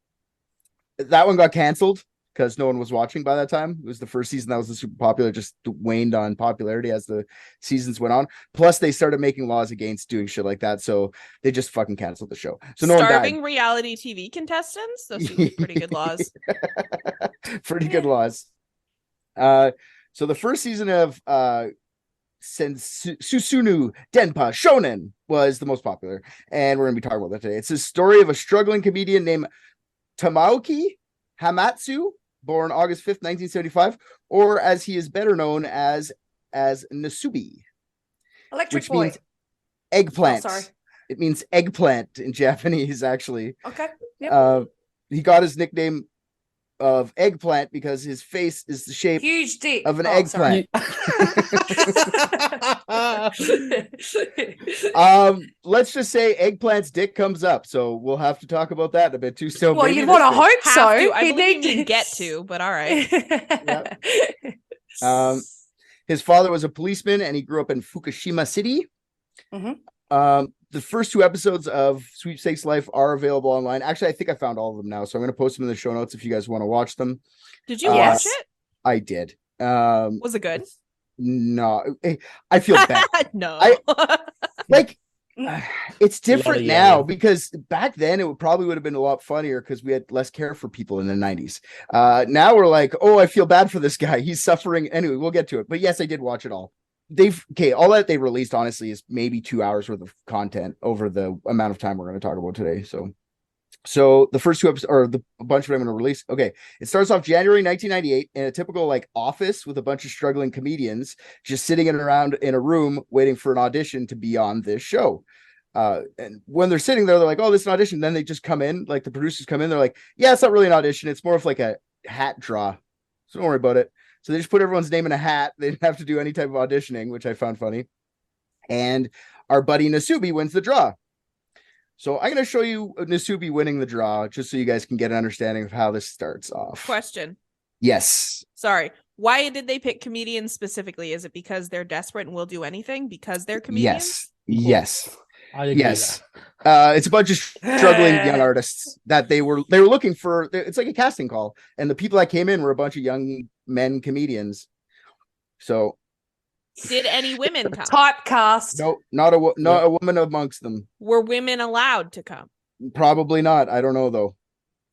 Speaker 1: That one got canceled because no one was watching by that time. It was the first season that was super popular, just waned on popularity as the seasons went on. Plus, they started making laws against doing shit like that, so they just fucking canceled the show. So no
Speaker 8: Starving
Speaker 1: one
Speaker 8: reality TV contestants? Those seem like pretty good laws.
Speaker 1: died. Pretty good laws. So the first season of Susunu Denpa Shonen was the most popular, and we're gonna be talking about that today. It's a story of a struggling comedian named Tamaoki Hamatsu, born August 5th, 1975, or as he is better known as Nasubi,
Speaker 6: Electric
Speaker 1: which
Speaker 6: Boy.
Speaker 1: means eggplant.
Speaker 6: Oh, sorry.
Speaker 1: It means eggplant in Japanese, actually.
Speaker 6: Okay. Yep.
Speaker 1: He got his nickname of eggplant because his face is the shape
Speaker 6: Huge dick.
Speaker 1: of an
Speaker 6: Oh, sorry.
Speaker 1: eggplant. Let's just say eggplant's dick comes up, so we'll have to talk about that a bit too. So
Speaker 6: Well,
Speaker 1: maybe
Speaker 6: you'd
Speaker 1: this
Speaker 6: want to
Speaker 1: thing-
Speaker 6: hope so.
Speaker 8: Have to. I
Speaker 6: He'd
Speaker 8: believe
Speaker 6: need
Speaker 8: you mean
Speaker 6: to-
Speaker 8: get to, but all right.
Speaker 1: His father was a policeman, and he grew up in Fukushima City.
Speaker 6: Mhm.
Speaker 1: The first 2 episodes of Sweepstakes Life are available online. Actually, I think I found all of them now, so I'm going to post them in the show notes if you guys want to watch them.
Speaker 8: Did you
Speaker 1: Yes.
Speaker 8: watch it?
Speaker 1: I did.
Speaker 8: Was it good?
Speaker 1: No, I feel bad.
Speaker 8: No.
Speaker 1: It's different
Speaker 10: of
Speaker 1: now
Speaker 10: yelling.
Speaker 1: because back then it probably would have been a lot funnier because we had less care for people in the 90s. Now we're like, oh, I feel bad for this guy. He's suffering. Anyway, we'll get to it. But yes, I did watch it all. All that they released honestly is maybe 2 hours worth of content over the amount of time we're going to talk about today. So the first 2 episodes, or a bunch of them, I'm going to release. Okay, it starts off January 1998 in a typical office with a bunch of struggling comedians just sitting around in a room waiting for an audition to be on this show. And when they're sitting there, they're like, "Oh, this is an audition." Then they just come in, the producers come in. They're like, "Yeah, it's not really an audition. It's more of a hat draw. So don't worry about it." So they just put everyone's name in a hat. They didn't have to do any type of auditioning, which I found funny. And our buddy Nasubi wins the draw. So I'm going to show you Nasubi winning the draw, just so you guys can get an understanding of how this starts off.
Speaker 8: Question.
Speaker 1: Yes.
Speaker 8: Sorry. Why did they pick comedians specifically? Is it because they're desperate and will do anything because they're comedians?
Speaker 1: Yes.
Speaker 10: I agree.
Speaker 1: Yes. It's a bunch of struggling young artists that they were looking for. It's like a casting call, and the people that came in were a bunch of young men comedians. So,
Speaker 8: did any women come?
Speaker 6: Typecast.
Speaker 1: no, not a woman amongst them.
Speaker 8: Were women allowed to come?
Speaker 1: Probably not. I don't know though.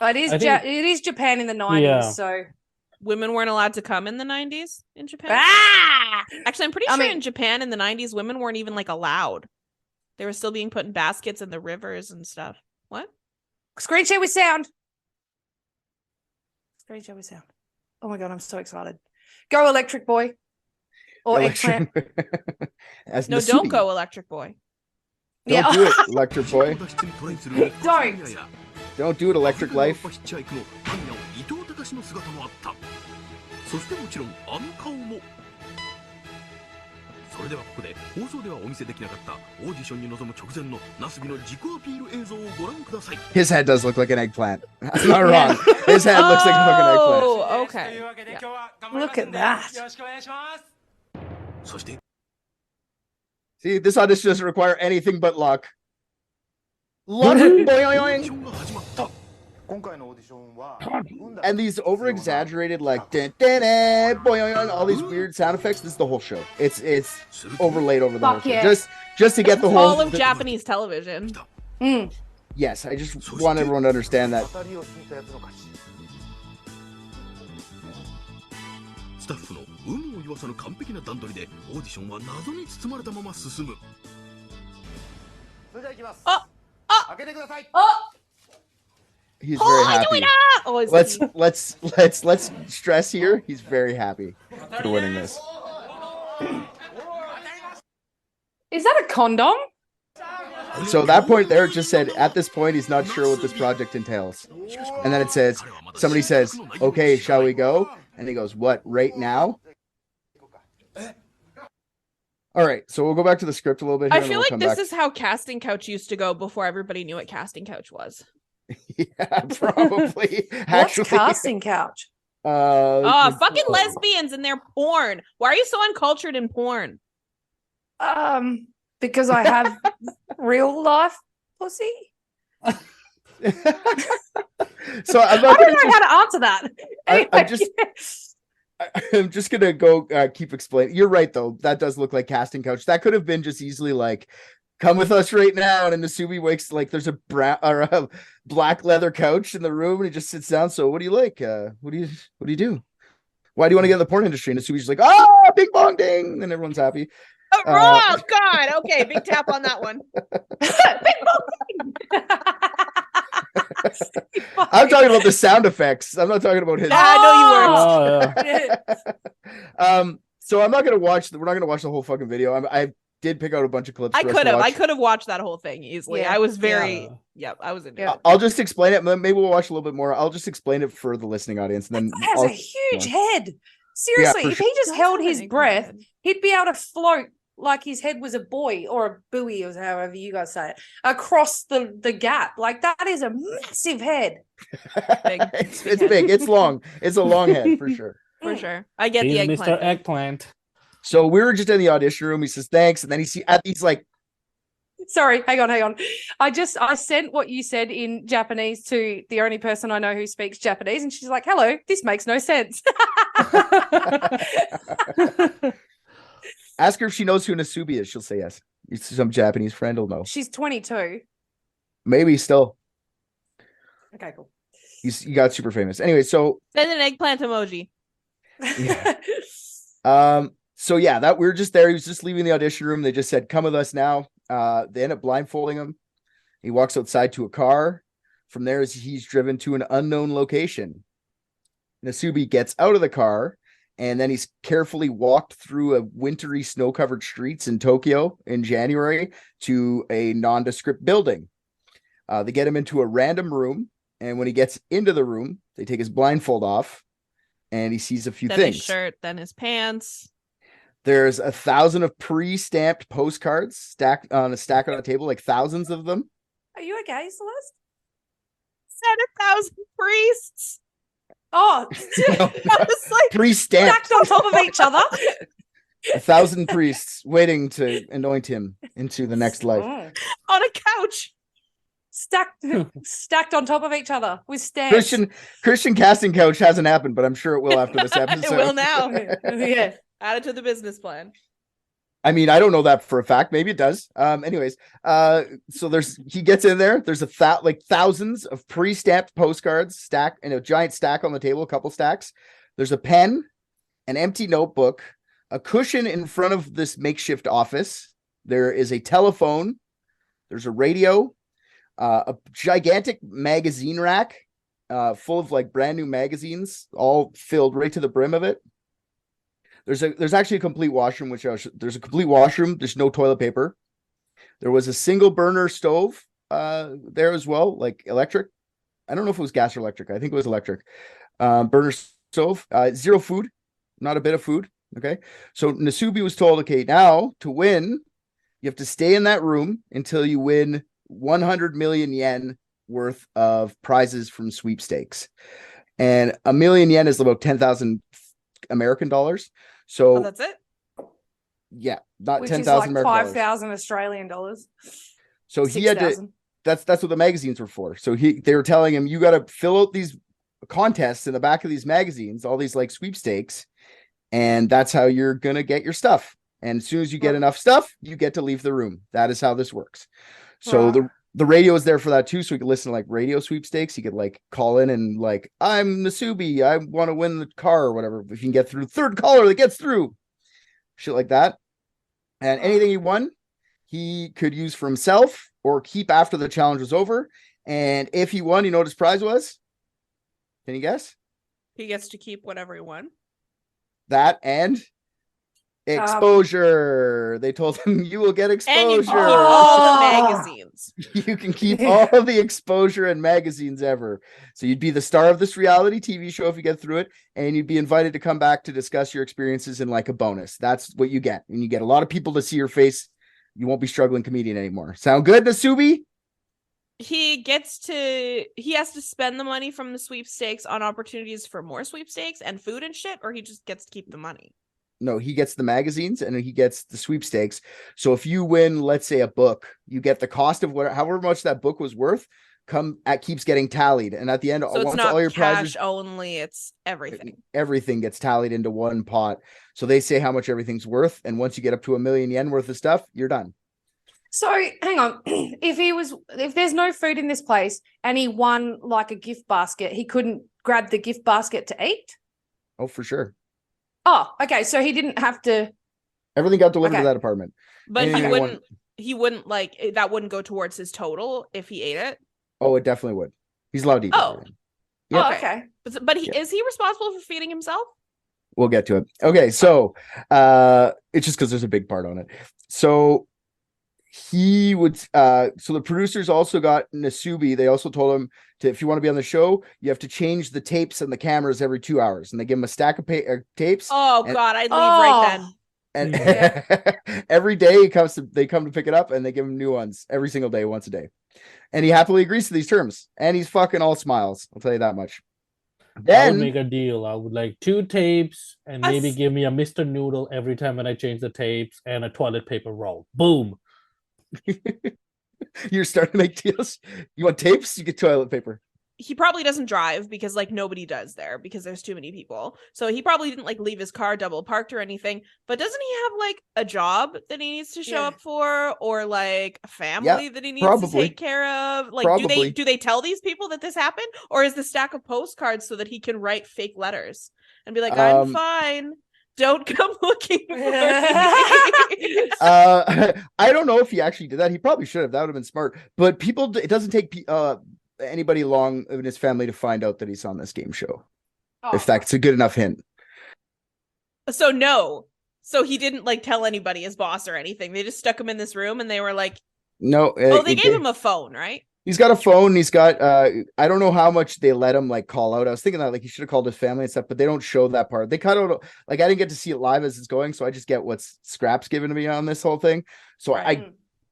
Speaker 6: But it is Japan in the 90s,
Speaker 10: Yeah.
Speaker 6: so
Speaker 8: Women weren't allowed to come in the 90s in Japan? Actually, I'm pretty sure in Japan in the 90s, women weren't even like allowed. They were still being put in baskets in the rivers and stuff. What?
Speaker 6: Screen share with sound. Screen share with sound. Oh my god, I'm so excited. Go Electric Boy. Or Eggplant.
Speaker 8: No, don't go Electric Boy.
Speaker 1: Don't do it, Electric Boy.
Speaker 6: Don't.
Speaker 1: Don't do it, Electric Life.
Speaker 11: そしてもちろんあの顔もそれではここで放送ではお見せできなかったオーディションに臨む直前のナスビの自己アピール映像をご覧ください
Speaker 1: His head does look like an eggplant. I'm not wrong. His head looks like a fucking eggplant.
Speaker 8: Oh, okay.
Speaker 6: Yeah. Look at that.
Speaker 1: See, this audition doesn't require anything but luck. Luck. Boing. And these over-exaggerated, like, dun, dun, dun, boing, all these weird sound effects. This is the whole show. It's overlaid over the whole show. Just to get the whole.
Speaker 8: All of Japanese television.
Speaker 1: Yes, I just want everyone to understand that.
Speaker 11: スタッフの有無を言わさぬ完璧な段取りでオーディションは謎に包まれたまま進む。それではいきます。開けてください。
Speaker 1: He's very happy. Let's stress here. He's very happy for winning this.
Speaker 6: Is that a condom?
Speaker 1: So that point there just said at this point he's not sure what this project entails. And then it says somebody says, "Okay, shall we go?" And he goes, "What, right now?" All right, so we'll go back to the script a little bit here.
Speaker 8: I feel like this is how Casting Couch used to go before everybody knew what Casting Couch was.
Speaker 1: Yeah, probably.
Speaker 6: What's Casting Couch?
Speaker 8: Fucking lesbians and their porn. Why are you so uncultured in porn?
Speaker 6: Because I have real life pussy.
Speaker 1: So I
Speaker 6: don't know how to answer that. Anyway,
Speaker 1: I'm just gonna go keep explaining. You're right though. That does look like Casting Couch. That could have been just easily like, "Come with us right now." And Nasubi wakes like there's a black leather couch in the room, and he just sits down. So what do you like? What do you do? Why do you want to get in the porn industry? And Nasubi's like, "Ah, bing bong ding," and everyone's happy.
Speaker 8: Oh God! Okay, big tap on that one. Bing bong ding.
Speaker 1: I'm talking about the sound effects. I'm not talking about his.
Speaker 8: I know you
Speaker 1: weren't. So I'm not gonna watch. We're not gonna watch the whole fucking video. I did pick out a bunch of clips.
Speaker 8: I could have watched that whole thing easily.
Speaker 6: Yeah.
Speaker 8: I was very. Yep, I was into it.
Speaker 1: I'll just explain it. Maybe we'll watch a little bit more. I'll just explain it for the listening audience, and then
Speaker 6: he has a huge head. Seriously, if he just held his breath, he'd be able to float like his head was a buoy or a buoy, or however you guys say it, across the gap. Like, that is a massive head.
Speaker 1: It's big. It's long. It's a long head for sure.
Speaker 8: For sure. I get the eggplant.
Speaker 10: Mr. Eggplant.
Speaker 1: So we were just in the audition room. He says thanks, and then he's like,
Speaker 6: sorry, hang on. I sent what you said in Japanese to the only person I know who speaks Japanese, and she's like, "Hello, this makes no sense."
Speaker 1: Ask her if she knows who Nasubi is. She'll say yes. Some Japanese friend will know.
Speaker 6: She's 22.
Speaker 1: Maybe still.
Speaker 6: Okay, cool.
Speaker 1: He got super famous. Anyway, so
Speaker 8: send an eggplant emoji.
Speaker 1: Yeah. So yeah, that we were just there. He was just leaving the audition room. They just said, "Come with us now." They end up blindfolding him. He walks outside to a car. From there, he's driven to an unknown location. Nasubi gets out of the car, and then he's carefully walked through a wintry snow-covered streets in Tokyo in January to a nondescript building. They get him into a random room, and when he gets into the room, they take his blindfold off, and he sees a few
Speaker 8: then
Speaker 1: things.
Speaker 8: His shirt, then his pants.
Speaker 1: There's 1,000 of pre-stamped postcards stacked on a table, like thousands of them.
Speaker 6: Are you okay, Celeste?
Speaker 8: Said 1,000 priests.
Speaker 6: Oh,
Speaker 8: I was like,
Speaker 1: Priest stamped.
Speaker 6: stacked on top of each other.
Speaker 1: 1,000 priests waiting to anoint him into the next life.
Speaker 8: on a couch.
Speaker 6: Stacked on top of each other with stairs.
Speaker 1: Christian casting couch hasn't happened, but I'm sure it will after this episode.
Speaker 8: It will now.
Speaker 6: Yeah.
Speaker 8: Add it to the business plan.
Speaker 1: I mean, I don't know that for a fact. Maybe it does. Anyways, so he gets in there. There's thousands of pre-stamped postcards stacked in a giant stack on the table, a couple stacks. There's a pen, an empty notebook, a cushion in front of this makeshift office. There is a telephone. There's a radio, a gigantic magazine rack, full of like brand new magazines, all filled right to the brim of it. There's actually a complete washroom, there's a complete washroom. There's no toilet paper. There was a single burner stove there as well, like electric. I don't know if it was gas or electric. I think it was electric. Burner stove, zero food, not a bit of food. Okay. So Nasubi was told, okay, now to win, you have to stay in that room until you win 100 million yen worth of prizes from sweepstakes. And a million yen is about 10,000 American dollars. So
Speaker 8: that's it.
Speaker 1: Yeah, not
Speaker 6: Which
Speaker 1: 10,000
Speaker 6: is like
Speaker 1: American
Speaker 6: 5,000 Australian dollars.
Speaker 1: So he had to. That's what the magazines were for. So they were telling him, you got to fill out these contests in the back of these magazines, all these like sweepstakes, and that's how you're gonna get your stuff. And as soon as you get enough stuff, you get to leave the room. That is how this works. So the radio is there for that too, so you can listen to like radio sweepstakes. You could like call in and like, I'm Nasubi, I want to win the car or whatever. If you can get through, third caller that gets through, shit like that. And anything he won, he could use for himself or keep after the challenge was over. And if he won, you know what his prize was? Can you guess?
Speaker 8: He gets to keep whatever he won.
Speaker 1: That and exposure. They told him you will get exposure.
Speaker 8: And you can keep all the magazines.
Speaker 1: You can keep all the exposure and magazines ever. So you'd be the star of this reality TV show if you get through it, and you'd be invited to come back to discuss your experiences in like a bonus. That's what you get. And you get a lot of people to see your face. You won't be struggling comedian anymore. Sound good, Nasubi?
Speaker 8: He has to spend the money from the sweepstakes on opportunities for more sweepstakes and food and shit, or he just gets to keep the money?
Speaker 1: No, he gets the magazines and he gets the sweepstakes. So if you win, let's say a book, you get the cost of however much that book was worth keeps getting tallied. And at the end,
Speaker 8: so it's not all your prizes only, it's everything.
Speaker 1: Everything gets tallied into one pot. So they say how much everything's worth. And once you get up to 1 million yen worth of stuff, you're done.
Speaker 6: So hang on, if there's no food in this place and he won like a gift basket, he couldn't grab the gift basket to eat?
Speaker 1: Oh, for sure.
Speaker 6: Oh, okay. So he didn't have to.
Speaker 1: Everything got delivered to that apartment.
Speaker 8: But he wouldn't like that wouldn't go towards his total if he ate it.
Speaker 1: Oh, it definitely would. He's allowed to eat.
Speaker 8: Oh,
Speaker 1: yeah.
Speaker 8: Oh, okay. But is he responsible for feeding himself?
Speaker 1: We'll get to it. Okay, so it's just because there's a big part on it. So he would so the producers also got Nasubi. They also told him if you want to be on the show, you have to change the tapes and the cameras every 2 hours, and they give him a stack of tapes.
Speaker 8: Oh God, I'd leave right then.
Speaker 1: And every day they come to pick it up, and they give him new ones every single day, once a day. And he happily agrees to these terms, and he's fucking all smiles. I'll tell you that much. Then
Speaker 10: I would make a deal. I would like 2 tapes and maybe give me a Mr. Noodle every time when I change the tapes and a toilet paper roll. Boom.
Speaker 1: You're starting to make deals. You want tapes? You get toilet paper.
Speaker 8: He probably doesn't drive because like nobody does there because there's too many people. So he probably didn't like leave his car double parked or anything. But doesn't he have like a job that he needs to show up for, or like a family that he needs to take care of? Like, do they tell these people that this happened, or is the stack of postcards so that he can write fake letters and be like, I'm fine. Don't come looking for me.
Speaker 1: I don't know if he actually did that. He probably should have. That would have been smart. But it doesn't take anybody long in his family to find out that he's on this game show. If that's a good enough hint.
Speaker 8: So he didn't like tell anybody, his boss or anything. They just stuck him in this room and they were like,
Speaker 1: no.
Speaker 8: They gave him a phone, right?
Speaker 1: He's got a phone. He's got, I don't know how much they let him like call out. I was thinking that like he should have called his family and stuff, but they don't show that part. They cut out, like, I didn't get to see it live as it's going. So I just get what's scraps given to me on this whole thing. So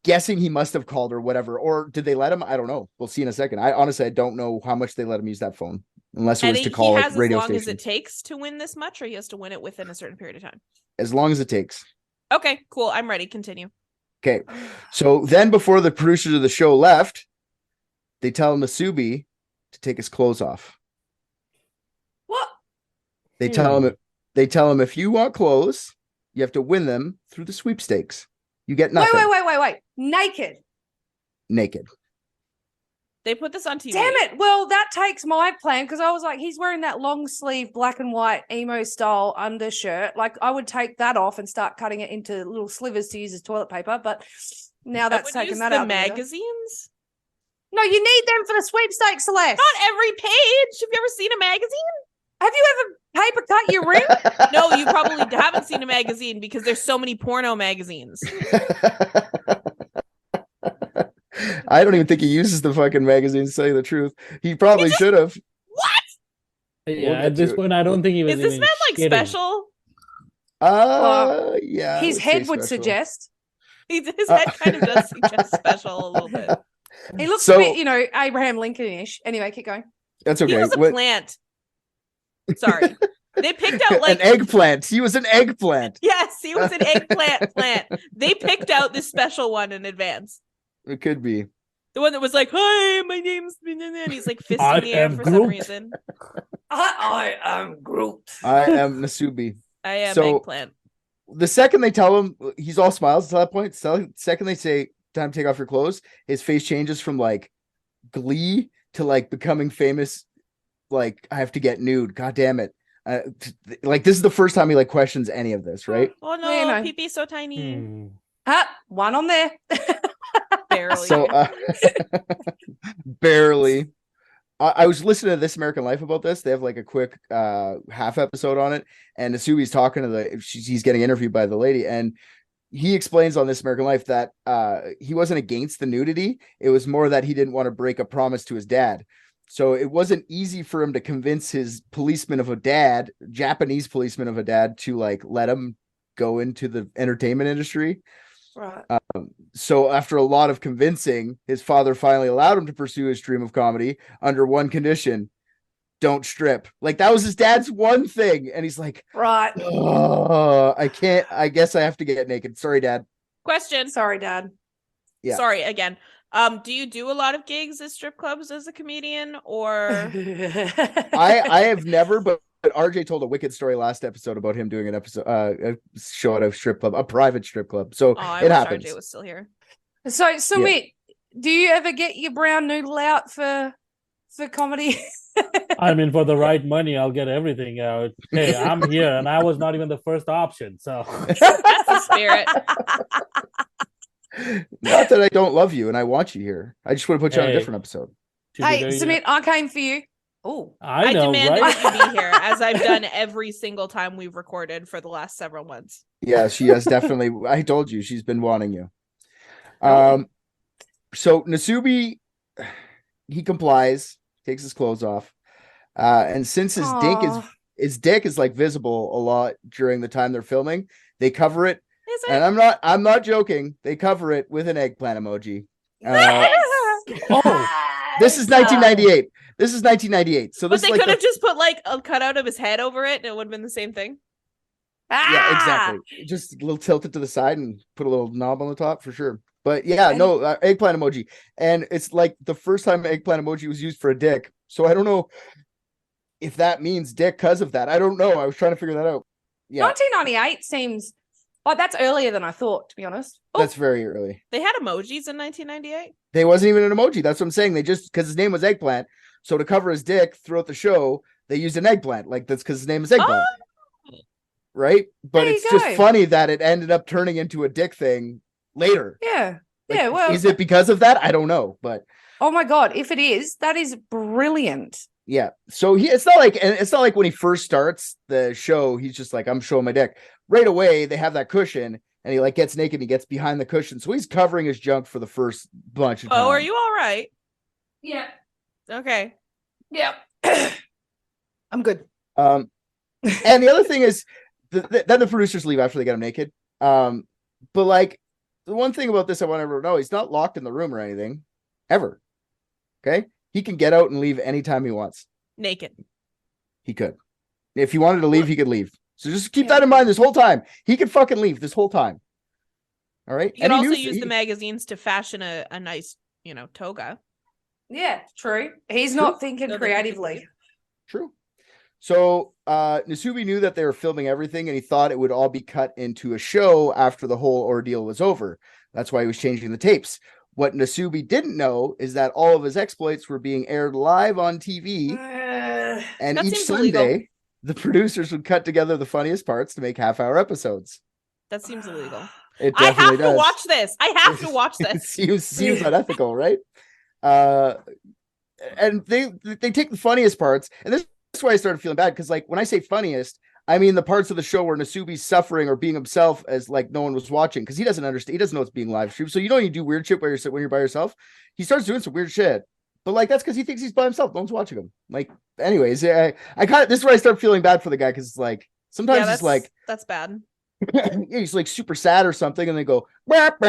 Speaker 1: guessing he must have called or whatever. Or did they let him? I don't know. We'll see in a second. I honestly don't know how much they let him use that phone, unless it was to call
Speaker 8: he
Speaker 1: like
Speaker 8: has
Speaker 1: radio
Speaker 8: as long
Speaker 1: stations.
Speaker 8: as it takes to win this much, or he has to win it within a certain period of time.
Speaker 1: As long as it takes.
Speaker 8: Okay, cool. I'm ready. Continue.
Speaker 1: Okay. So then before the producers of the show left, they tell Nasubi to take his clothes off.
Speaker 6: What?
Speaker 1: They tell him if you want clothes, you have to win them through the sweepstakes. You get nothing.
Speaker 6: Wait.
Speaker 1: Naked.
Speaker 8: They put this on TV.
Speaker 6: Damn it. Well, that takes my plan because I was like, he's wearing that long sleeve black and white emo style undershirt. Like, I would take that off and start cutting it into little slivers to use as toilet paper. But now that's taken that out.
Speaker 8: The magazines?
Speaker 6: No, you need them for the sweepstakes, Celeste.
Speaker 8: Not every page. Have you ever seen a magazine?
Speaker 6: Have you ever paper cut your rim?
Speaker 8: No, you probably haven't seen a magazine because there's so many porno magazines.
Speaker 1: I don't even think he uses the fucking magazine, to tell you the truth. He probably should have.
Speaker 8: What?
Speaker 10: Yeah, at this point, I don't think he was.
Speaker 8: Is this
Speaker 10: even
Speaker 8: man like
Speaker 10: kidding.
Speaker 8: special?
Speaker 1: Yeah.
Speaker 6: His head would suggest.
Speaker 8: His head kind of does suggest special a little bit.
Speaker 6: He looks a bit, Abraham Lincoln-ish. Anyway, keep going.
Speaker 1: That's okay.
Speaker 8: He was a plant. Sorry. They picked out like
Speaker 1: an eggplant. He was an eggplant.
Speaker 8: Yes, he was an eggplant plant. They picked out this special one in advance.
Speaker 1: It could be.
Speaker 8: The one that was like, "Hi, my name's," and he's like fisting the air for some reason.
Speaker 6: I am Groot.
Speaker 1: I am Nasubi.
Speaker 8: I am eggplant.
Speaker 1: The second they tell him, he's all smiles to that point. So second they say, time to take off your clothes, his face changes from like glee to like becoming famous. Like, I have to get nude. God damn it. Like, this is the first time he like questions any of this, right?
Speaker 8: Oh no, pee-pee so tiny.
Speaker 6: One on there.
Speaker 8: Barely.
Speaker 1: So, barely. I was listening to This American Life about this. They have like a quick half episode on it, and Nasubi's talking to he's getting interviewed by the lady, and he explains on This American Life that he wasn't against the nudity. It was more that he didn't want to break a promise to his dad. So it wasn't easy for him to convince his policeman of a dad, Japanese policeman of a dad, to like let him go into the entertainment industry.
Speaker 6: Right.
Speaker 1: So after a lot of convincing, his father finally allowed him to pursue his dream of comedy under one condition: don't strip. Like, that was his dad's one thing. And he's like,
Speaker 6: right.
Speaker 1: Oh, I can't. I guess I have to get naked. Sorry, Dad.
Speaker 8: Question.
Speaker 6: Sorry, Dad.
Speaker 1: Yeah.
Speaker 8: Sorry again. Do you do a lot of gigs at strip clubs as a comedian, or?
Speaker 1: I have never, but RJ told a wicked story last episode about him doing a show at a strip club, a private strip club. So it happens.
Speaker 8: RJ was still here.
Speaker 6: So wait, do you ever get your brown noodle out for comedy?
Speaker 10: I mean, for the right money, I'll get everything out. Hey, I'm here, and I was not even the first option. So
Speaker 8: that's the spirit.
Speaker 1: Not that I don't love you and I want you here. I just want to put you on a different episode.
Speaker 6: Hey, Sumit, I came for you. Oh,
Speaker 10: I know,
Speaker 8: demanded
Speaker 10: right?
Speaker 8: that you be here, as I've done every single time we've recorded for the last several months.
Speaker 1: Yeah, she has definitely. I told you she's been wanting you. So Nasubi, he complies, takes his clothes off, and since his dick is like visible a lot during the time they're filming, they cover it.
Speaker 8: Is it?
Speaker 1: And I'm not joking. They cover it with an eggplant emoji. This is 1998. This is 1998. So
Speaker 8: but
Speaker 1: this
Speaker 8: they
Speaker 1: is like
Speaker 8: could have just put like a cutout of his head over it, and it would have been the same thing.
Speaker 1: Yeah, exactly. Just a little tilted to the side and put a little knob on the top for sure. But yeah, no, eggplant emoji. And it's like the first time eggplant emoji was used for a dick. So I don't know if that means dick because of that. I don't know. I was trying to figure that out. Yeah.
Speaker 6: 1998 seems... Oh, that's earlier than I thought, to be honest.
Speaker 1: That's very early.
Speaker 8: They had emojis in 1998?
Speaker 1: They wasn't even an emoji. That's what I'm saying. They just, because his name was Eggplant, so to cover his dick throughout the show, they used an eggplant. Like, that's because his name is Eggplant.
Speaker 8: Oh.
Speaker 1: Right? But
Speaker 6: There
Speaker 1: it's
Speaker 6: you
Speaker 1: just
Speaker 6: go.
Speaker 1: funny that it ended up turning into a dick thing later.
Speaker 6: Yeah.
Speaker 1: Like,
Speaker 6: Yeah, well...
Speaker 1: is it because of that? I don't know, but...
Speaker 6: Oh my God, if it is, that is brilliant.
Speaker 1: Yeah. So it's not like when he first starts the show, he's just like, I'm showing my dick. Right away, they have that cushion, and he like gets naked and he gets behind the cushion. So he's covering his junk for the first bunch of time.
Speaker 8: Oh, are you all right?
Speaker 6: Yeah.
Speaker 8: Okay.
Speaker 6: Yeah. I'm good.
Speaker 1: And the other thing is, then the producers leave after they get him naked. But like, the one thing about this I want everyone to know, he's not locked in the room or anything, ever. Okay? He can get out and leave anytime he wants.
Speaker 8: Naked.
Speaker 1: He could. If he wanted to leave, he could leave. So just keep that in mind this whole time. He could fucking leave this whole time. All right?
Speaker 8: You could also use the magazines to fashion a nice, toga.
Speaker 6: Yeah, true. He's not thinking creatively.
Speaker 1: True. So Nasubi knew that they were filming everything, and he thought it would all be cut into a show after the whole ordeal was over. That's why he was changing the tapes. What Nasubi didn't know is that all of his exploits were being aired live on TV, and each Sunday, illegal. The producers would cut together the funniest parts to make half-hour episodes.
Speaker 8: That seems illegal.
Speaker 1: It
Speaker 8: I
Speaker 1: definitely
Speaker 8: have
Speaker 1: does.
Speaker 8: to watch this. I have to watch this.
Speaker 1: It seems unethical, right? And they take the funniest parts, and this is why I started feeling bad, because like when I say funniest, I mean the parts of the show where Nasubi's suffering or being himself as like no one was watching, because he doesn't understand. He doesn't know it's being live streamed. So you do weird shit when you're by yourself. He starts doing some weird shit, but like that's because he thinks he's by himself. No one's watching him. Like, anyways, I kind of this is where I start feeling bad for the guy, because it's like sometimes it's like
Speaker 8: that's bad.
Speaker 1: He's like super sad or something, and they go bah, bah,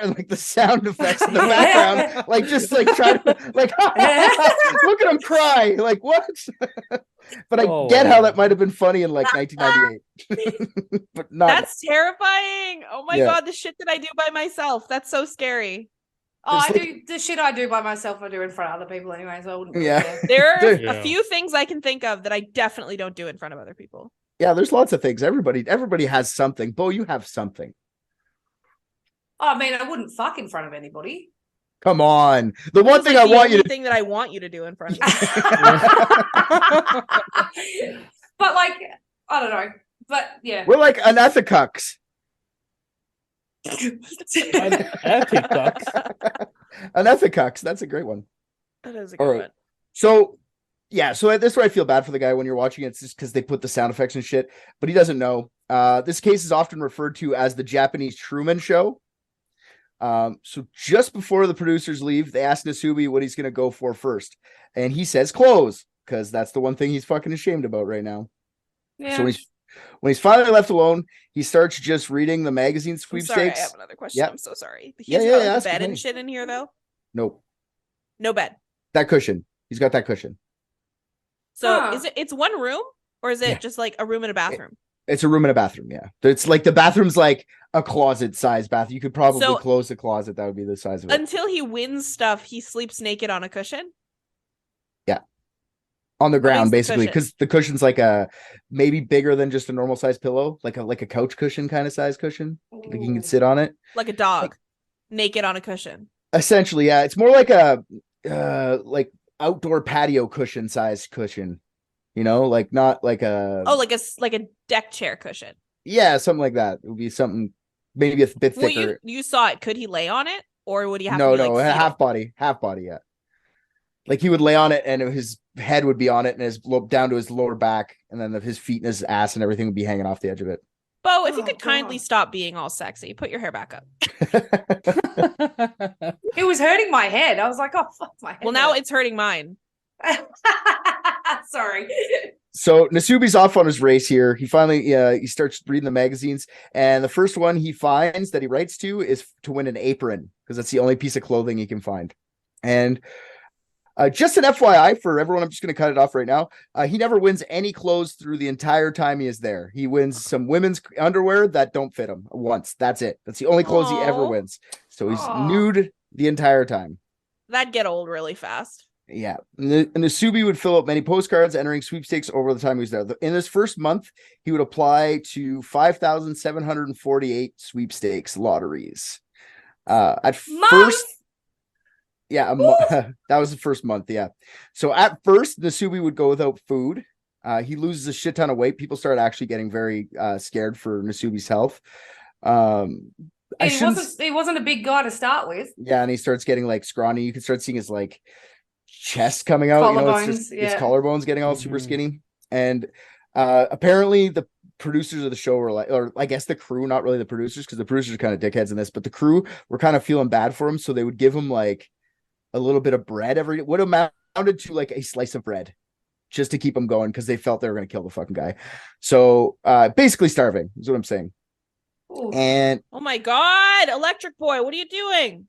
Speaker 1: and like the sound effects in the background, like just like try to like look at him cry, like what? But I get how that might have been funny in like 1998, but not.
Speaker 8: That's terrifying. Oh my god, the shit that I do by myself. That's so scary.
Speaker 6: Oh, I do the shit I do by myself. I do in front of other people anyway, so I wouldn't.
Speaker 8: There are a few things I can think of that I definitely don't do in front of other people.
Speaker 1: Yeah, there's lots of things. Everybody has something. Bo, you have something.
Speaker 6: I mean, I wouldn't fuck in front of anybody.
Speaker 1: Come on. The one thing I want you to
Speaker 8: thing that I want you to do in front of me.
Speaker 6: But like, I don't know. But yeah.
Speaker 1: We're like unethicucks. Unethicucks. That's a great one.
Speaker 8: That is a good one.
Speaker 1: So yeah, so this is where I feel bad for the guy when you're watching it. It's just because they put the sound effects and shit, but he doesn't know. This case is often referred to as the Japanese Truman Show. So just before the producers leave, they ask Nasubi what he's going to go for first. And he says clothes, because that's the one thing he's fucking ashamed about right now. Yeah. So when he's finally left alone, he starts just reading the magazine sweepstakes.
Speaker 8: I'm sorry, I have another question. Yep. I'm so sorry. He has the bed and shit in here, though?
Speaker 1: Nope.
Speaker 8: No bed.
Speaker 1: That cushion. He's got that cushion.
Speaker 8: So it's one room, or is it just like a room and a bathroom?
Speaker 1: It's a room and a bathroom, yeah. It's like the bathroom's like a closet size bath. You could probably close the closet. That would be the size of it.
Speaker 8: Until he wins stuff, he sleeps naked on a cushion?
Speaker 1: Yeah. On the ground, basically, because the cushion's like maybe bigger than just a normal size pillow, like a couch cushion kind of size cushion. Like you can sit on it.
Speaker 8: Like a dog, naked on a cushion.
Speaker 1: Essentially, yeah. It's more like a outdoor patio cushion size cushion, like not like a
Speaker 8: like a deck chair cushion.
Speaker 1: Yeah, something like that. It would be something maybe a bit thicker.
Speaker 8: Well, you saw it. Could he lay on it, or would he have
Speaker 1: half body, yeah. Like he would lay on it, and his head would be on it, and his down to his lower back, and then his feet and his ass and everything would be hanging off the edge of it.
Speaker 8: Bo, if you could kindly stop being all sexy, put your hair back up.
Speaker 6: It was hurting my head. I was like, oh, fuck my head.
Speaker 8: Well, now it's hurting mine.
Speaker 6: Sorry.
Speaker 1: So Nasubi's off on his race here. He finally he starts reading the magazines, and the first one he finds that he writes to is to win an apron, because that's the only piece of clothing he can find. And just an FYI for everyone, I'm just going to cut it off right now. He never wins any clothes through the entire time he is there. He wins some women's underwear that don't fit him once. That's it. That's the only clothes he ever wins. So he's nude the entire time.
Speaker 8: That'd get old really fast.
Speaker 1: Yeah. Nasubi would fill out many postcards, entering sweepstakes over the time he was there. In his first month, he would apply to 5,748 sweepstakes lotteries. First... Yeah, that was the first month. Yeah. So at first, Nasubi would go without food. He loses a shit ton of weight. People start actually getting very scared for Nasubi's health.
Speaker 6: He wasn't a big guy to start with.
Speaker 1: Yeah, and he starts getting like scrawny. You can start seeing his like chest coming out. His collarbones getting all super skinny. And apparently the producers of the show were like, or I guess the crew, not really the producers, because the producers are kind of dickheads in this, but the crew were kind of feeling bad for him. So they would give him like a little bit of bread what amounted to like a slice of bread just to keep him going, because they felt they were going to kill the fucking guy. So basically starving is what I'm saying.
Speaker 6: Ooh.
Speaker 1: And
Speaker 8: Oh my God, Electric Boy, what are you doing?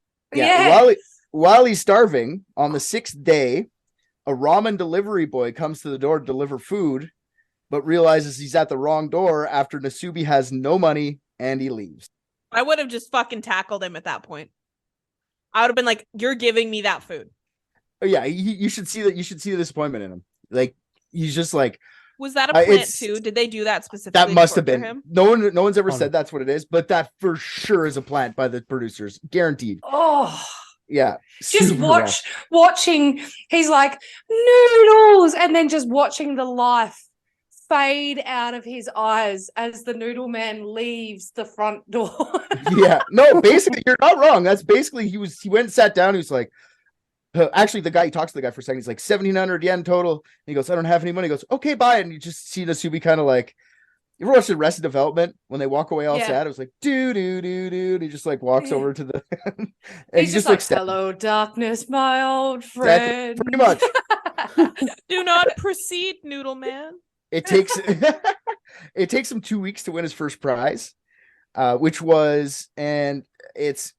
Speaker 1: while he's starving, on the 6th day, a ramen delivery boy comes to the door to deliver food, but realizes he's at the wrong door after Nasubi has no money and he leaves.
Speaker 8: I would have just fucking tackled him at that point. I would have been like, "You're giving me that food."
Speaker 1: Oh, yeah, you should see that. You should see the disappointment in him. Like, he's just like,
Speaker 8: was that a plant too? Did they do that specifically?
Speaker 1: That must have been
Speaker 8: him?
Speaker 1: No one's ever said that's what it is, but that for sure is a plant by the producers, guaranteed.
Speaker 6: Oh
Speaker 1: yeah,
Speaker 6: just watching. He's like noodles, and then just watching the life fade out of his eyes as the noodle man leaves the front door.
Speaker 1: Yeah, no, basically you're not wrong. That's basically he went and sat down. He was like, actually, he talks to the guy for a second. He's like 1,700 yen total. And he goes, I don't have any money. He goes, okay, bye. And you just see Nasubi kind of like, you ever watched Arrested Development when they walk away all sad? It was like, do. He just like walks over to the, and
Speaker 6: he's just like, hello, darkness, my old friend.
Speaker 1: Pretty much.
Speaker 8: Do not proceed, noodle man.
Speaker 1: It takes him 2 weeks to win his first prize, which was, and it's,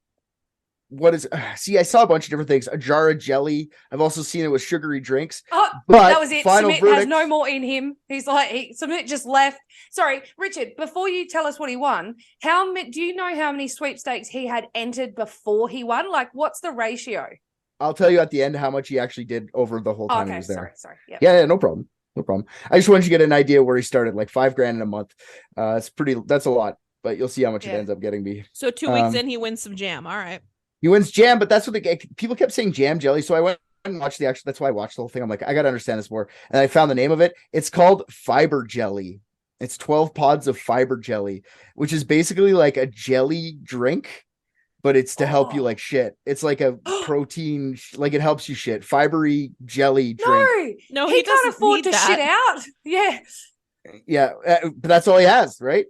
Speaker 1: what is, see, I saw a bunch of different things. A jar of jelly. I've also seen it with sugary drinks.
Speaker 6: Oh,
Speaker 1: but
Speaker 6: that was it. Submit has no more in him. He's like, Submit just left. Sorry, Richard, before you tell us what he won, do you know how many sweepstakes he had entered before he won? Like, what's the ratio?
Speaker 1: I'll tell you at the end how much he actually did over the whole time he was there.
Speaker 6: Sorry. Yep.
Speaker 1: Yeah, no problem. I just wanted you to get an idea where he started, like $5,000 in a month. That's a lot, but you'll see how much it ends up getting me.
Speaker 8: So 2 weeks in, he wins some jam. All right.
Speaker 1: He wins jam, but that's what people kept saying, jam jelly. So I went and watched that's why I watched the whole thing. I'm like, I got to understand this more. And I found the name of it. It's called fiber jelly. It's 12 pods of fiber jelly, which is basically like a jelly drink, but it's to help you like shit. It's like a protein, like it helps you shit. Fibery jelly drink.
Speaker 6: No, he can't afford to shit out. Yeah.
Speaker 1: Yeah, but that's all he has, right?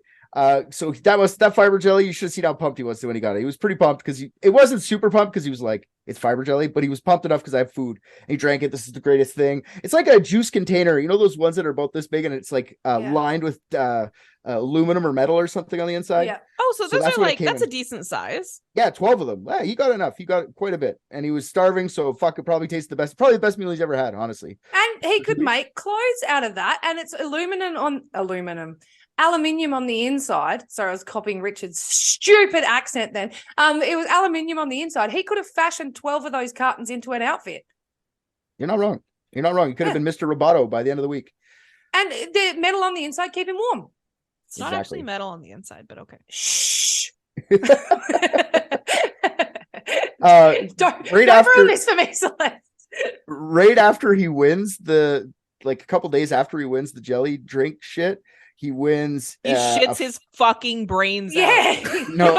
Speaker 1: So that fiber jelly, you should have seen how pumped he was when he got it. He was pretty pumped because it wasn't super pumped because he was like, it's fiber jelly, but he was pumped enough because I have food. And he drank it. This is the greatest thing. It's like a juice container. You know those ones that are about this big and it's like lined with aluminum or metal or something on the inside?
Speaker 8: Yeah. Oh, so those are like, that's a decent size.
Speaker 1: Yeah, 12 of them. Yeah, he got enough. He got quite a bit. And he was starving, so it probably tastes the best. Probably the best meal he's ever had, honestly.
Speaker 6: And he could make clothes out of that. And it's aluminium on the inside. Sorry, I was copying Richard's stupid accent then. It was aluminium on the inside. He could have fashioned 12 of those cartons into an outfit.
Speaker 1: You're not wrong. He could have been Mr. Roboto by the end of the week.
Speaker 6: And the metal on the inside keep him warm.
Speaker 8: It's not actually metal on the inside, but okay.
Speaker 6: Shh.
Speaker 1: Don't
Speaker 6: ruin this for me, Celeste.
Speaker 1: Right after he wins a couple days after he wins the jelly drink shit, he wins.
Speaker 8: He shits his fucking brains
Speaker 6: out.
Speaker 1: No.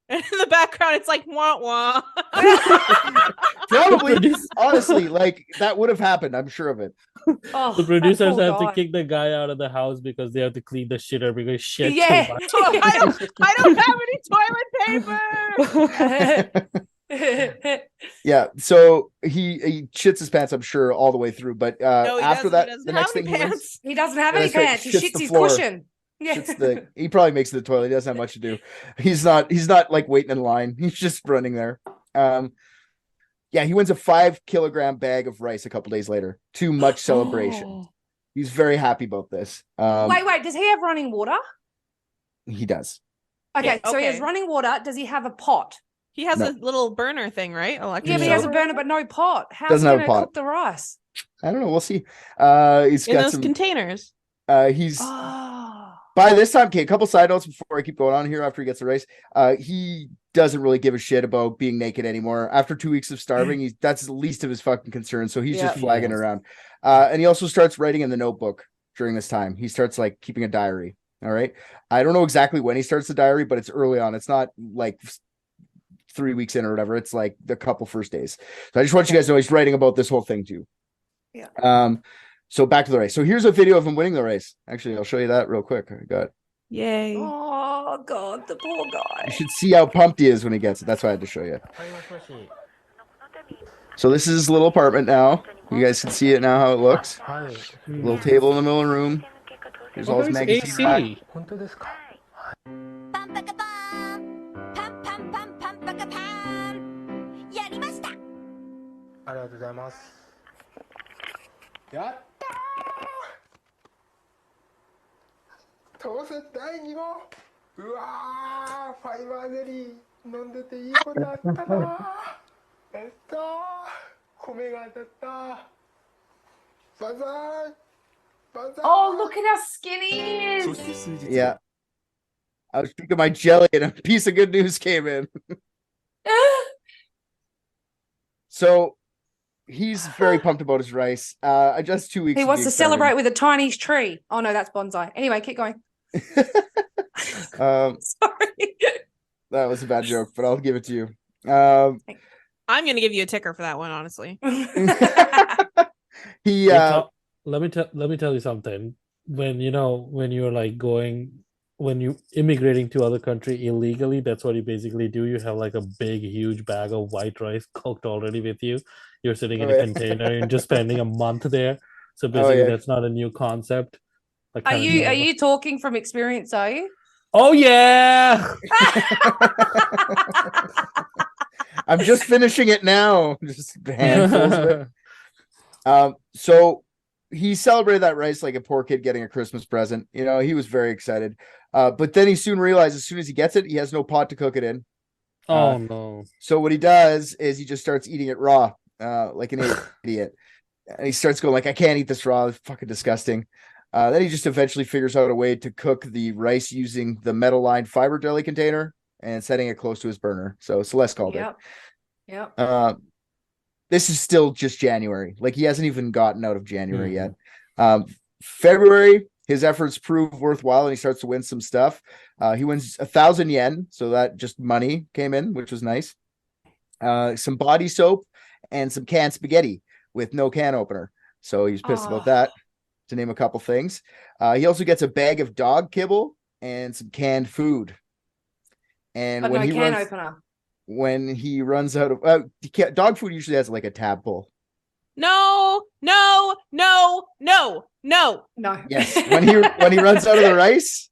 Speaker 8: And in the background, it's like wah wah.
Speaker 1: Probably, honestly, like that would have happened. I'm sure of it.
Speaker 10: Oh, the producers have to kick the guy out of the house because they have to clean the shitter because shit.
Speaker 6: Yeah.
Speaker 8: I don't have any toilet paper.
Speaker 1: Yeah, so he shits his pants, I'm sure, all the way through. But after that, the next thing
Speaker 6: he doesn't have any pants. He shits his cushion. Yeah.
Speaker 1: He probably makes it to the toilet. He doesn't have much to do. He's not like waiting in line. He's just running there. He wins a 5-kilogram bag of rice a couple days later. Too much celebration. He's very happy about this.
Speaker 6: Wait, does he have running water?
Speaker 1: He does.
Speaker 6: Okay, so he has running water. Does he have a pot?
Speaker 8: He has a little burner thing, right?
Speaker 6: But he has a burner, but no pot. How's he going to cook the rice?
Speaker 1: I don't know. We'll see. He's
Speaker 8: in
Speaker 1: got
Speaker 8: those
Speaker 1: some
Speaker 8: containers.
Speaker 1: By this time, okay, a couple side notes before I keep going on here after he gets the rice. He doesn't really give a shit about being naked anymore. After 2 weeks of starving, that's the least of his fucking concerns. So he's just flagging around. And he also starts writing in the notebook during this time. He starts like keeping a diary. All right. I don't know exactly when he starts the diary, but it's early on. It's not like 3 weeks in or whatever. It's like the couple first days. So I just want you guys to know he's writing about this whole thing too.
Speaker 6: Yeah.
Speaker 1: So back to the race. So here's a video of him winning the race. Actually, I'll show you that real quick. I got.
Speaker 8: Yay.
Speaker 6: Oh God, the poor guy.
Speaker 1: You should see how pumped he is when he gets it. That's why I had to show you. So this is his little apartment now. You guys can see it now how it looks. Little table in the middle of the room. There's all his
Speaker 10: It's
Speaker 1: magazine rack.
Speaker 10: AC.
Speaker 7: パンパカパーンパンパンパンパンパカパーンやりました
Speaker 12: ありがとうございます。やったー当選第2号うわーファイバーゼリー飲んでていいことあったな米が当たったバザー
Speaker 6: Oh, look at how skinny he is.
Speaker 1: Yeah. I was drinking my jelly and a piece of good news came in. So he's very pumped about his rice. Just 2 weeks.
Speaker 6: He wants to celebrate with a tiny tree. Oh no, that's bonsai. Anyway, keep going. Sorry.
Speaker 1: That was a bad joke, but I'll give it to you.
Speaker 8: I'm gonna give you a ticker for that one, honestly.
Speaker 1: He
Speaker 10: let me tell you something. When you're like when you immigrating to other country illegally, that's what you basically do. You have like a big huge bag of white rice cooked already with you. You're sitting in a container and just spending a month there. So basically that's not a new concept.
Speaker 6: Are you talking from experience, are you?
Speaker 10: Oh yeah.
Speaker 1: I'm just finishing it now. Just handfuls of it. So he celebrated that rice like a poor kid getting a Christmas present. He was very excited. But then he soon realized as soon as he gets it, he has no pot to cook it in.
Speaker 10: Oh no.
Speaker 1: So what he does is he just starts eating it raw, like an idiot. And he starts going like, I can't eat this raw. It's fucking disgusting. Then he just eventually figures out a way to cook the rice using the metal lined fiber deli container and setting it close to his burner. So Celeste called it.
Speaker 6: Yep.
Speaker 1: This is still just January. Like he hasn't even gotten out of January yet. February, his efforts prove worthwhile and he starts to win some stuff. He wins 1,000 yen. So that just money came in, which was nice. Some body soap and some canned spaghetti with no can opener. So he's pissed about that, to name a couple things. He also gets a bag of dog kibble and some canned food. And
Speaker 6: but
Speaker 1: when
Speaker 6: no can opener.
Speaker 1: When he runs out of dog food usually has like a tab pull.
Speaker 8: No.
Speaker 1: Yes. When he runs out of the rice,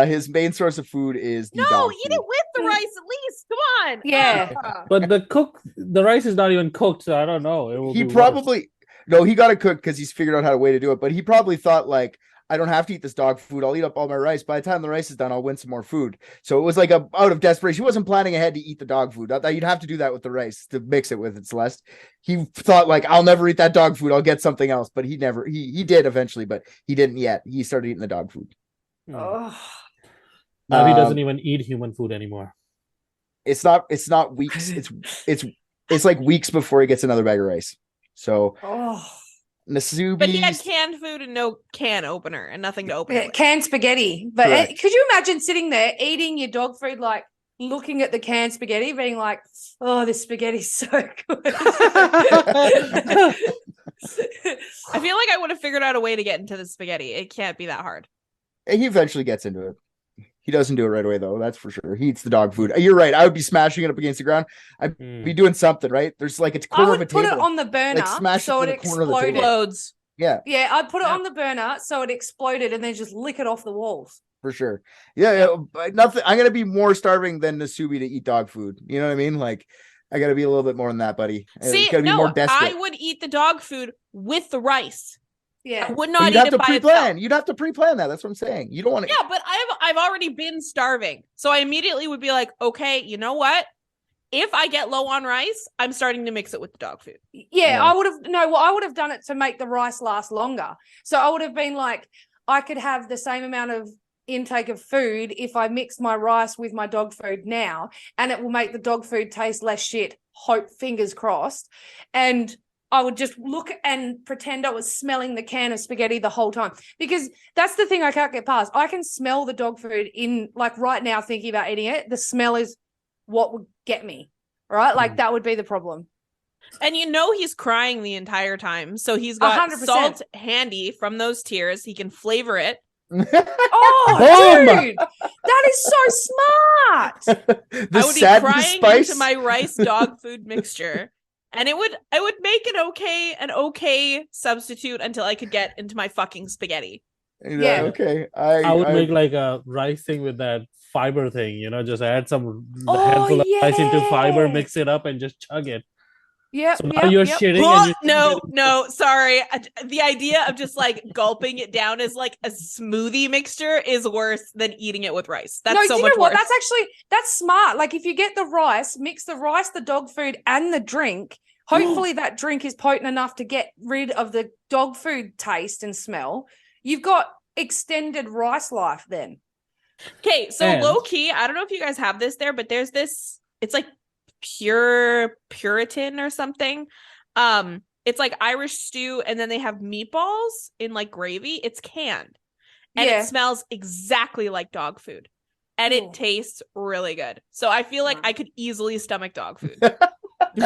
Speaker 1: his main source of food is the dog
Speaker 8: eat
Speaker 1: food.
Speaker 8: it with the rice at least. Come on.
Speaker 6: Yeah.
Speaker 10: But the rice is not even cooked, so I don't know.
Speaker 1: He probably he got it cooked because he's figured out how to way to do it. But he probably thought like, I don't have to eat this dog food. I'll eat up all my rice. By the time the rice is done, I'll win some more food. So it was like out of desperation. He wasn't planning ahead to eat the dog food. You'd have to do that with the rice to mix it with it, Celeste. He thought like, I'll never eat that dog food. I'll get something else. But he did eventually, but he didn't yet. He started eating the dog food.
Speaker 10: Now he doesn't even eat human food anymore.
Speaker 1: It's not weeks. It's like weeks before he gets another bag of rice. So Nasubi.
Speaker 8: But he had canned food and no can opener and nothing to open it with.
Speaker 6: Canned spaghetti. But could you imagine sitting there eating your dog food, like looking at the canned spaghetti, being like, oh, this spaghetti's so good.
Speaker 8: I feel like I would have figured out a way to get into the spaghetti. It can't be that hard.
Speaker 1: He eventually gets into it. He doesn't do it right away, though. That's for sure. He eats the dog food. You're right. I would be smashing it up against the ground. I'd be doing something, right? There's like a corner of a table.
Speaker 6: I would put it on the burner so it exploded.
Speaker 1: Yeah.
Speaker 6: Yeah, I'd put it on the burner so it exploded and then just lick it off the walls.
Speaker 1: For sure. Yeah. Nothing. I'm going to be more starving than Nasubi to eat dog food. You know what I mean? Like, I got to be a little bit more than that, buddy.
Speaker 8: See,
Speaker 1: be more desperate.
Speaker 8: I would eat the dog food with the rice.
Speaker 6: Yeah,
Speaker 8: I would not eat it by itself.
Speaker 1: You'd have to pre-plan that. That's what I'm saying. You don't want to.
Speaker 8: Yeah, but I've already been starving, so I immediately would be like, okay, you know what? If I get low on rice, I'm starting to mix it with the dog food.
Speaker 6: Yeah, I would have done it to make the rice last longer. So I would have been like, I could have the same amount of intake of food if I mix my rice with my dog food now, and it will make the dog food taste less shit. Hope, fingers crossed, and I would just look and pretend I was smelling the can of spaghetti the whole time, because that's the thing I can't get past. I can smell the dog food in, like, right now thinking about eating it. The smell is what would get me, right? Like that would be the problem.
Speaker 8: And he's crying the entire time. So he's got
Speaker 6: 100%.
Speaker 8: Salt handy from those tears. He can flavor it.
Speaker 6: Oh, dude, that is so smart.
Speaker 8: I would be crying into my rice dog food mixture. And I would make an okay substitute until I could get into my fucking spaghetti.
Speaker 6: Yeah.
Speaker 1: Okay.
Speaker 10: I would make like a rice thing with that fiber thing, just add some handful of rice into fiber, mix it up, and just chug it.
Speaker 6: Yeah.
Speaker 10: So now you're shitting. And
Speaker 8: No, sorry. The idea of just like gulping it down as like a smoothie mixture is worse than eating it with rice. That's so
Speaker 6: you
Speaker 8: much
Speaker 6: know what?
Speaker 8: worse.
Speaker 6: That's smart. Like if you get the rice, mix the rice, the dog food, and the drink. Hopefully that drink is potent enough to get rid of the dog food taste and smell. You've got extended rice life then.
Speaker 8: Okay, so low key, I don't know if you guys have this there, but there's this. It's like Puritan or something. It's like Irish stew, and then they have meatballs in like gravy. It's canned, and it smells exactly like dog food, and it tastes really good. So I feel like I could easily stomach dog food. We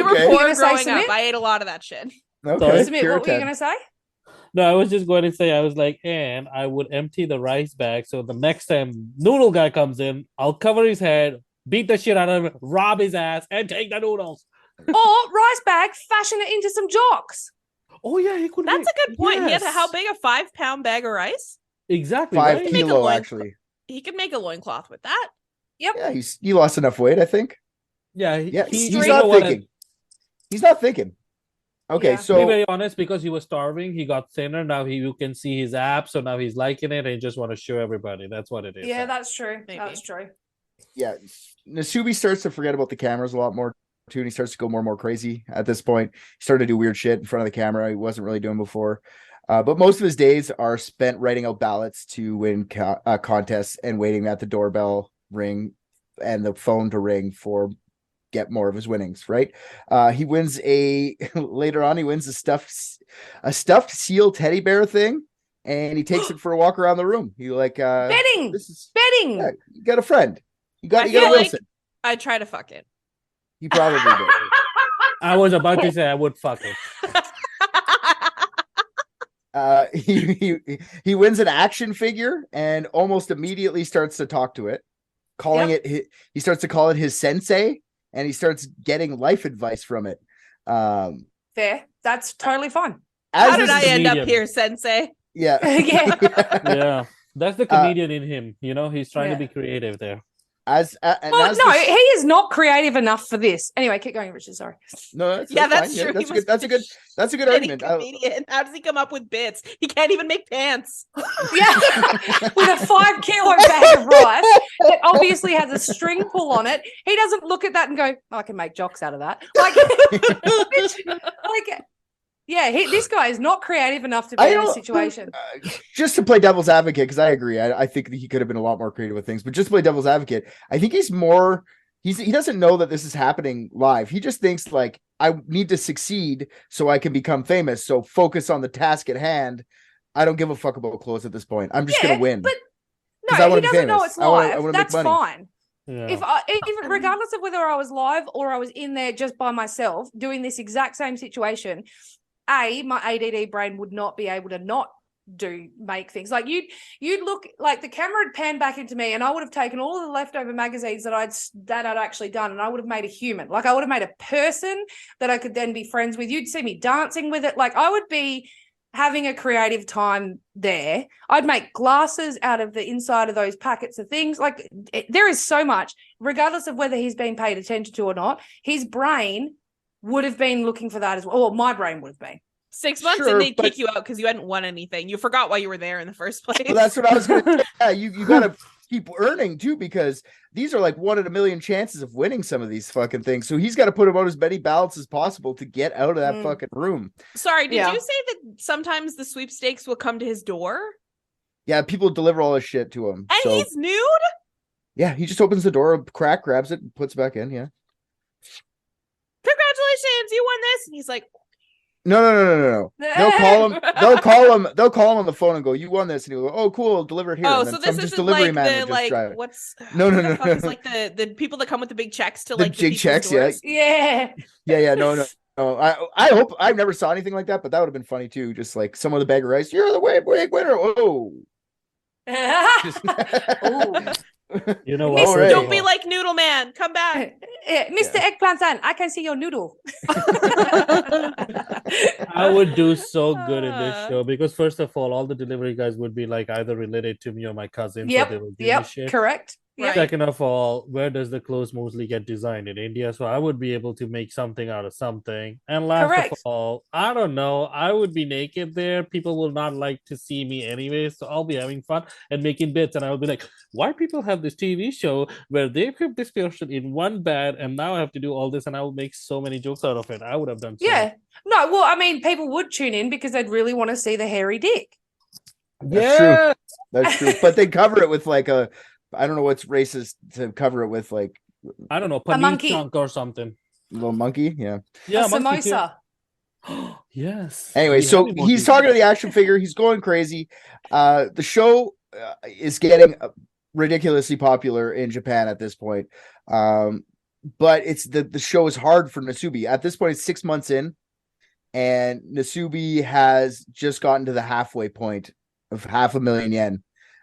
Speaker 8: were poor growing up. I ate a lot of that shit.
Speaker 6: Okay. Smith, what were you gonna say?
Speaker 10: No, I was just going to say, I was like, and I would empty the rice bag. So the next time noodle guy comes in, I'll cover his head, beat the shit out of him, rob his ass, and take the noodles.
Speaker 6: Or rice bag, fashion it into some jocks.
Speaker 10: Oh, yeah, he could.
Speaker 8: That's a good point. Yes. He had how big a 5-pound bag of rice?
Speaker 10: Exactly.
Speaker 1: 5 kilo, actually.
Speaker 8: He could make a loincloth with that.
Speaker 6: Yep.
Speaker 1: Yeah, he lost enough weight, I think.
Speaker 10: Yeah,
Speaker 1: he's not thinking. He's not thinking. Okay, so
Speaker 10: to be very honest, because he was starving, he got thinner. Now you can see his abs, so now he's liking it and he just want to show everybody. That's what it is.
Speaker 6: Yeah, that's true. Maybe. That's true.
Speaker 1: Yeah, Nasubi starts to forget about the cameras a lot more too, and he starts to go more and more crazy at this point. He started to do weird shit in front of the camera he wasn't really doing before. But most of his days are spent writing out ballots to win contests and waiting at the doorbell ring and the phone to ring for get more of his winnings, right? He wins later on he wins a stuffed seal teddy bear thing, and he takes it for a walk around the room. He like
Speaker 6: betting.
Speaker 1: Yeah, you got a friend. You got Wilson.
Speaker 8: I'd try to fuck it.
Speaker 1: He probably did.
Speaker 10: I was about to say I would fuck
Speaker 1: it. He wins an action figure and almost immediately starts to talk to it, calling it he starts to call it his sensei. And he starts getting life advice from it.
Speaker 6: Fair. That's totally fine.
Speaker 8: How did I end up here, Sensei?
Speaker 1: Yeah.
Speaker 10: Yeah. That's the comedian in him. He's trying to be creative there.
Speaker 6: He is not creative enough for this. Anyway, keep going, Richard. Sorry.
Speaker 1: No,
Speaker 8: that's true.
Speaker 1: Yeah, that's a good argument.
Speaker 8: Comedian. How does he come up with bits? He can't even make pants.
Speaker 6: Yeah, with a 5 kilo bag of rice that obviously has a string pull on it. He doesn't look at that and go, "I can make jocks out of that." This guy is not creative enough to be in this situation.
Speaker 1: Just to play devil's advocate, because I agree. I think that he could have been a lot more creative with things, but just to play devil's advocate, I think he doesn't know that this is happening live. He just thinks like, I need to succeed so I can become famous. So focus on the task at hand. I don't give a fuck about clothes at this point. I'm just going to win.
Speaker 6: But no, he doesn't know it's live. That's fine.
Speaker 10: Yeah.
Speaker 6: Even regardless of whether I was live or I was in there just by myself doing this exact same situation, my ADD brain would not be able to not make things like you'd look like the camera would pan back into me and I would have taken all of the leftover magazines that I'd actually done and I would have made a human. Like I would have made a person that I could then be friends with. You'd see me dancing with it. Like I would be having a creative time there. I'd make glasses out of the inside of those packets of things. Like there is so much, regardless of whether he's been paid attention to or not, his brain would have been looking for that as well. Or my brain would have been.
Speaker 8: 6 months and they'd kick you out because you hadn't won anything. You forgot why you were there in the first place.
Speaker 1: Well, that's what I was going to say. Yeah, you got to keep earning too, because these are like 1 in a million chances of winning some of these fucking things. So he's got to put about as many ballots as possible to get out of that fucking room.
Speaker 8: Sorry, did you say that sometimes the sweepstakes will come to his door?
Speaker 1: Yeah, people deliver all this shit to him.
Speaker 8: And he's nude?
Speaker 1: Yeah, he just opens the door, a crack, grabs it, and puts it back in. Yeah.
Speaker 8: Congratulations, you won this. And he's like,
Speaker 1: No. They'll call him on the phone and go, "You won this," and he'll go, "Oh, cool, deliver it here."
Speaker 8: Oh,
Speaker 1: and
Speaker 8: so this isn't like what's
Speaker 1: no.
Speaker 8: It's like the people that come with the big checks to like
Speaker 1: the big checks,
Speaker 8: doors.
Speaker 6: Yeah.
Speaker 1: No. I hope I've never saw anything like that, but that would have been funny too. Just like some of the bag of rice, you're the big winner. Oh.
Speaker 10: You know
Speaker 6: Miss-
Speaker 10: what?
Speaker 1: Right.
Speaker 8: Don't be like Noodle Man. Come back.
Speaker 6: Mr. Eggplant-san, I can see your noodle.
Speaker 10: I would do so good in this
Speaker 8: Uh.
Speaker 10: show because first of all the delivery guys would be like either related to me or my cousin. So they would give me
Speaker 6: Yep.
Speaker 10: shit.
Speaker 6: Correct. Yep.
Speaker 10: Second of all, where does the clothes mostly get designed? In India? So I would be able to make something out of something. And last
Speaker 6: Correct.
Speaker 10: of all, I don't know, I would be naked there. People will not like to see me anyway. So I'll be having fun and making bits. And I'll be like, why people have this TV show where they put this person in one bed and now I have to do all this, and I will make so many jokes out of it. I would have done so.
Speaker 6: Yeah. No, well, I mean, people would tune in because they'd really want to see the hairy dick.
Speaker 1: That's true. That's true. But they cover it with like a, I don't know what's racist to cover it with, like
Speaker 10: I don't know,
Speaker 6: A
Speaker 10: paneer
Speaker 6: monkey.
Speaker 10: chunk or something.
Speaker 1: little monkey. Yeah.
Speaker 10: Yeah,
Speaker 6: a
Speaker 10: monkey too.
Speaker 6: samosa.
Speaker 10: Yes.
Speaker 1: Anyway,
Speaker 10: We
Speaker 1: so
Speaker 10: have
Speaker 1: he's
Speaker 10: emojis.
Speaker 1: talking to the action figure. He's going crazy. The show is getting ridiculously popular in Japan at this point. But it's the show is hard for Nasubi. At this point, it's 6 months in, and Nasubi has just gotten to the halfway point of 500,000 yen.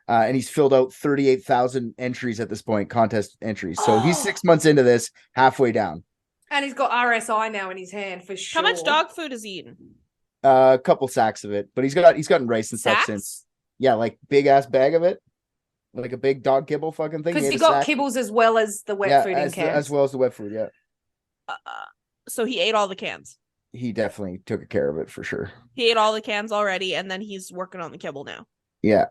Speaker 1: And he's filled out 38,000 entries at this point, contest entries. So he's 6 months into this, halfway down.
Speaker 6: And he's got RSI now in his hand for sure.
Speaker 8: How much dog food is he eating?
Speaker 1: A couple sacks of it, but he's gotten rice and stuff
Speaker 8: Sacks?
Speaker 1: since. Yeah, like big ass bag of it, like a big dog kibble fucking thing.
Speaker 6: Because
Speaker 1: He
Speaker 6: he
Speaker 1: ate a
Speaker 6: got
Speaker 1: sack.
Speaker 6: kibbles as well as the wet food in cans.
Speaker 1: as well as the wet food. Yeah,
Speaker 8: So he ate all the cans.
Speaker 1: he definitely took care of it for sure.
Speaker 8: He ate all the cans already, and then he's working on the kibble now.
Speaker 1: Yeah.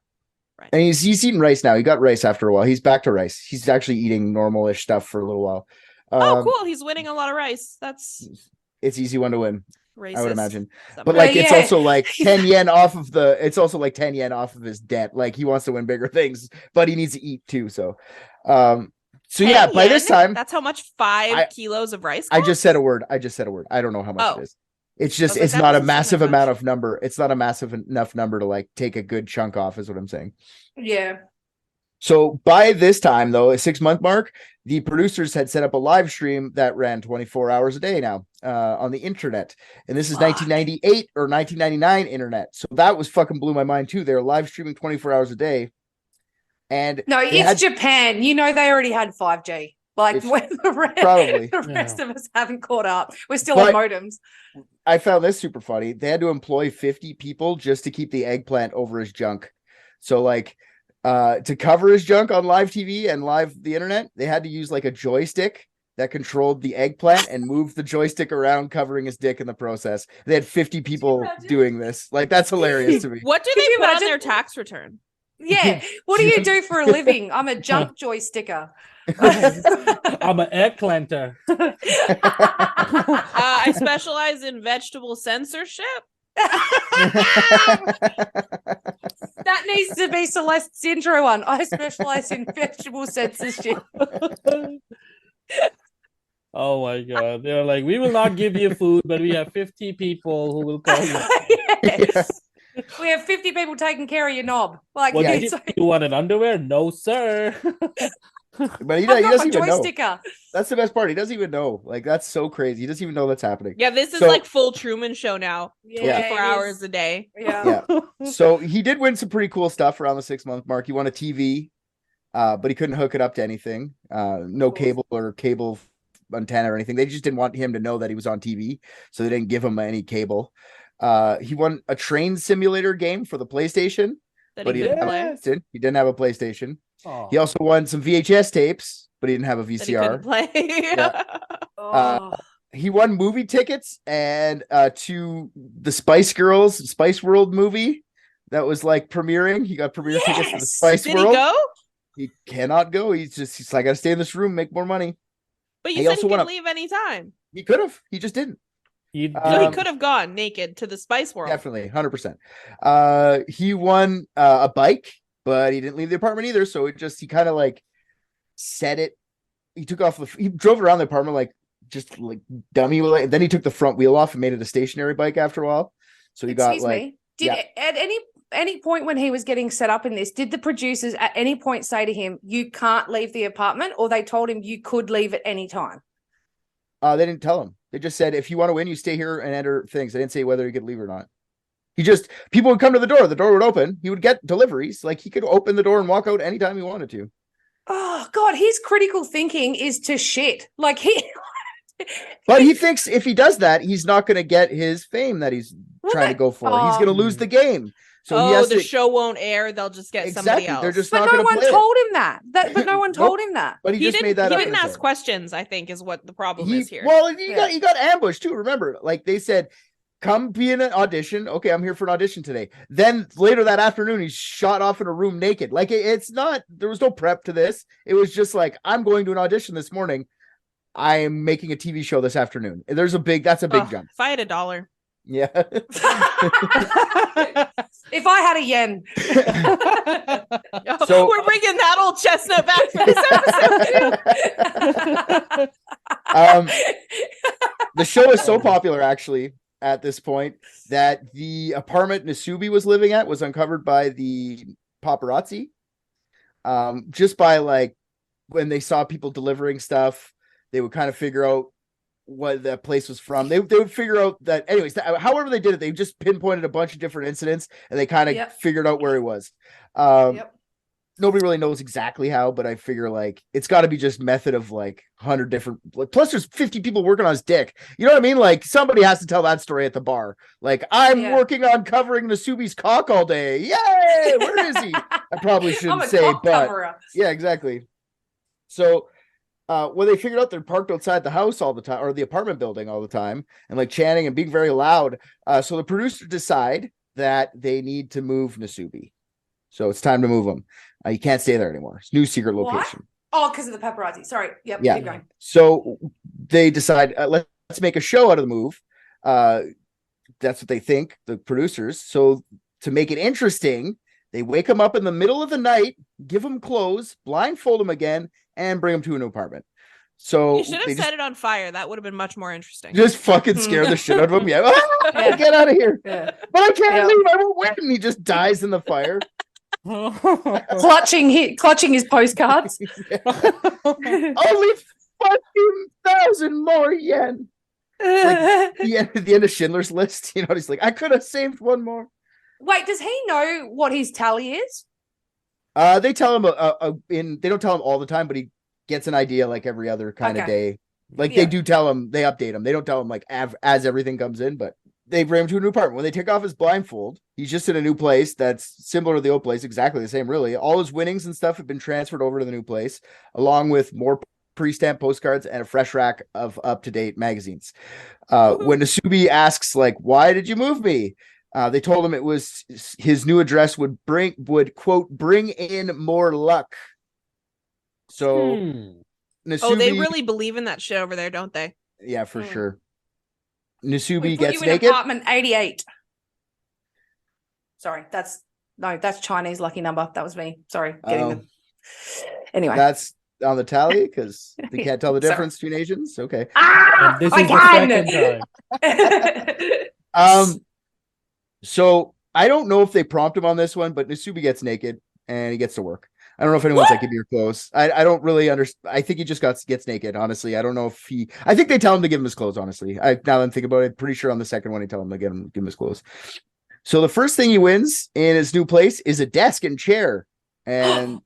Speaker 8: Right.
Speaker 1: And he's eating rice now. He got rice after a while. He's back to rice. He's actually eating normal-ish stuff for a little while.
Speaker 8: Oh, cool. He's winning a lot of rice. That's
Speaker 1: It's easy one to win,
Speaker 8: racist.
Speaker 1: I would imagine.
Speaker 8: Somewhere.
Speaker 1: But like,
Speaker 6: Yeah,
Speaker 1: it's
Speaker 6: yeah.
Speaker 1: also like 10 yen off of the. It's also like 10 yen off of his debt. Like he wants to win bigger things, but he needs to eat too. So, yeah.
Speaker 8: 10
Speaker 1: By this
Speaker 8: yen?
Speaker 1: time,
Speaker 8: That's how much 5 kilos of rice
Speaker 1: I
Speaker 8: costs?
Speaker 1: just said a word. I don't know how much
Speaker 8: Oh.
Speaker 1: it is. It's just,
Speaker 8: I was like,
Speaker 1: it's
Speaker 8: that
Speaker 1: not a
Speaker 8: doesn't sound
Speaker 1: massive
Speaker 8: that
Speaker 1: amount
Speaker 8: much.
Speaker 1: of number. It's not a massive enough number to like take a good chunk off, is what I'm saying.
Speaker 6: Yeah.
Speaker 1: So by this time, though, a 6-month mark, the producers had set up a live stream that ran 24 hours a day now on the internet. And this is 1998 or 1999 internet. So that was fucking blew my mind too. They were live streaming 24 hours a day. And
Speaker 6: No,
Speaker 1: they
Speaker 6: it's
Speaker 1: had-
Speaker 6: Japan. You know, they already had 5G. Like
Speaker 1: It's-
Speaker 6: when
Speaker 1: probably.
Speaker 6: the rest of us haven't caught up. We're still
Speaker 1: But-
Speaker 6: on modems.
Speaker 1: I found this super funny. They had to employ 50 people just to keep the eggplant over his junk. So like to cover his junk on live TV and the internet, they had to use like a joystick that controlled the eggplant and moved the joystick around, covering his dick in the process. They had 50 people doing this. Like that's hilarious to me.
Speaker 8: What do
Speaker 6: Could
Speaker 8: they
Speaker 6: you
Speaker 8: put on
Speaker 6: imagine?
Speaker 8: their tax return?
Speaker 6: Yeah. What do you do for a living? I'm a junk joysticker.
Speaker 10: I'm an eggplanter.
Speaker 8: I specialize in vegetable censorship.
Speaker 6: That needs to be Celeste's intro one. I specialize in vegetable censorship.
Speaker 10: Oh my god. They're like, we will not give you food, but we have 50 people who will call you.
Speaker 6: Yes. We have 50 people taking care of your knob. Like,
Speaker 10: What,
Speaker 6: it's
Speaker 10: you want an underwear? No, sir.
Speaker 1: But he
Speaker 6: I've got
Speaker 1: doesn't
Speaker 6: my
Speaker 1: even know.
Speaker 6: joysticker.
Speaker 1: That's the best part. He doesn't even know. Like that's so crazy. He doesn't even know that's happening.
Speaker 8: Yeah, this is
Speaker 1: So-
Speaker 8: like full Truman Show now.
Speaker 6: Yeah,
Speaker 8: 24
Speaker 6: it
Speaker 8: hours
Speaker 6: is.
Speaker 8: a day.
Speaker 6: Yeah.
Speaker 1: So he did win some pretty cool stuff around the 6-month mark. He won a TV, but he couldn't hook it up to anything. No cable or cable antenna or anything. They just didn't want him to know that he was on TV, so they didn't give him any cable. He won a train simulator game for the PlayStation,
Speaker 8: That
Speaker 1: but
Speaker 8: he
Speaker 1: he
Speaker 8: couldn't
Speaker 1: didn't,
Speaker 8: play.
Speaker 1: he didn't have a PlayStation.
Speaker 10: Oh.
Speaker 1: He also won some VHS tapes, but he didn't have a
Speaker 8: That he couldn't
Speaker 1: VCR.
Speaker 8: play.
Speaker 1: Yeah.
Speaker 6: Oh.
Speaker 1: He won movie tickets and to the Spice Girls Spice World movie that was like premiering. He got premiere tickets to the
Speaker 6: Yes!
Speaker 1: Spice
Speaker 8: Did
Speaker 1: World.
Speaker 8: he go?
Speaker 1: He cannot go. He's like, I gotta stay in this room, make more money.
Speaker 8: But
Speaker 1: He
Speaker 8: you said
Speaker 1: also
Speaker 8: he
Speaker 1: won
Speaker 8: could
Speaker 1: a-
Speaker 8: leave anytime.
Speaker 1: He could have. He just didn't.
Speaker 10: You
Speaker 8: So he
Speaker 1: Um,
Speaker 8: could have gone naked to the Spice World.
Speaker 1: Definitely, 100%. He won a bike, but he didn't leave the apartment either. So he kind of like set it. He took off he drove around the apartment like just like dummy. Then he took the front wheel off and made it a stationary bike after a while. So he got
Speaker 6: Excuse
Speaker 1: like
Speaker 6: me. Did
Speaker 1: yeah.
Speaker 6: at any point when he was getting set up in this, did the producers at any point say to him, "You can't leave the apartment," or they told him you could leave at any time?
Speaker 1: They didn't tell him. They just said, if you want to win, you stay here and enter things. They didn't say whether he could leave or not. People would come to the door. The door would open. He would get deliveries. Like he could open the door and walk out anytime he wanted to.
Speaker 6: Oh God, his critical thinking is to shit. Like
Speaker 1: But he thinks if he does that, he's not going to get his fame that he's trying to go for. He's going to lose the game. So he has
Speaker 8: the
Speaker 1: to...
Speaker 8: show won't air. They'll just get somebody else.
Speaker 1: They're just
Speaker 6: but
Speaker 1: not
Speaker 6: no one
Speaker 1: play
Speaker 6: told him that. But no one told
Speaker 1: Nope.
Speaker 6: him that.
Speaker 1: But he just made that
Speaker 8: He
Speaker 1: up.
Speaker 8: didn't ask questions, I think, is what the problem is here.
Speaker 1: Well, he got ambushed too. Remember, like they said, come be in an audition. Okay, I'm here for an audition today. Then later that afternoon, he's shot off in a room naked. Like it's not, there was no prep to this. It was just like, I'm going to an audition this morning. I am making a TV show this afternoon. That's a big jump.
Speaker 8: If I had $1.
Speaker 1: Yeah.
Speaker 6: If I had a yen.
Speaker 1: So
Speaker 8: we're bringing that old chestnut back for this episode.
Speaker 1: The show is so popular, actually, at this point, that the apartment Nasubi was living at was uncovered by the paparazzi. Just by like when they saw people delivering stuff, they would kind of figure out what that place was from. They would figure out that, anyways, however they did it, they just pinpointed a bunch of different incidents and they kind of figured out where he was. Nobody really knows exactly how, but I figure like it's got to be just method of like 100 different, like, plus there's 50 people working on his dick. You know what I mean? Like somebody has to tell that story at the bar. Like I'm working on covering Nasubi's cock all day. Yay! Where is he? I probably shouldn't say, but yeah, exactly. So when they figured out they're parked outside the house all the time, or the apartment building all the time, and like chanting and being very loud. So the producers decide that they need to move Nasubi. So it's time to move him. You can't stay there anymore. It's new secret location.
Speaker 6: Oh, because of the paparazzi. Sorry. Yep.
Speaker 1: Yeah.
Speaker 6: Keep going.
Speaker 1: So they decide, let's make a show out of the move. That's what they think, the producers. So to make it interesting, they wake him up in the middle of the night, give him clothes, blindfold him again, and bring him to an apartment. So
Speaker 8: you should have set it on fire. That would have been much more interesting.
Speaker 1: Just fucking scare the shit out of him. Yeah. Get out of here. Yeah. But I can't leave. I won't win. He just dies in the fire.
Speaker 6: clutching his postcards.
Speaker 1: Only 14,000 more yen. Like the end of Schindler's List. You know, he's like, I could have saved one more.
Speaker 6: Wait, does he know what his tally is?
Speaker 1: They tell him they don't tell him all the time, but he gets an idea like every other kind of day. Like they do tell him, they update him. They don't tell him like as everything comes in, but they bring him to a new apartment. When they take off his blindfold, he's just in a new place that's similar to the old place, exactly the same, really. All his winnings and stuff have been transferred over to the new place, along with more pre-stamped postcards and a fresh rack of up-to-date magazines. When Nasubi asks, like, why did you move me? They told him it was his new address would quote, bring in more luck. So Nasubi,
Speaker 8: they really believe in that shit over there, don't they?
Speaker 1: Yeah, for sure. Nasubi
Speaker 6: gets
Speaker 1: naked.
Speaker 6: In apartment 88. Sorry, that's Chinese lucky number. That was me. Sorry, getting them. Anyway,
Speaker 1: that's on the tally because they can't tell the difference between Asians. Okay.
Speaker 10: This is the second time.
Speaker 1: So I don't know if they prompt him on this one, but Nasubi gets naked and he gets to work. I don't know if anyone's like, give me your clothes. I don't really understand. I think he just gets naked, honestly. I don't know if I think they tell him to give him his clothes, honestly. Now that I'm thinking about it, pretty sure on the second one, they tell him to give him his clothes. So the first thing he wins in his new place is a desk and chair. And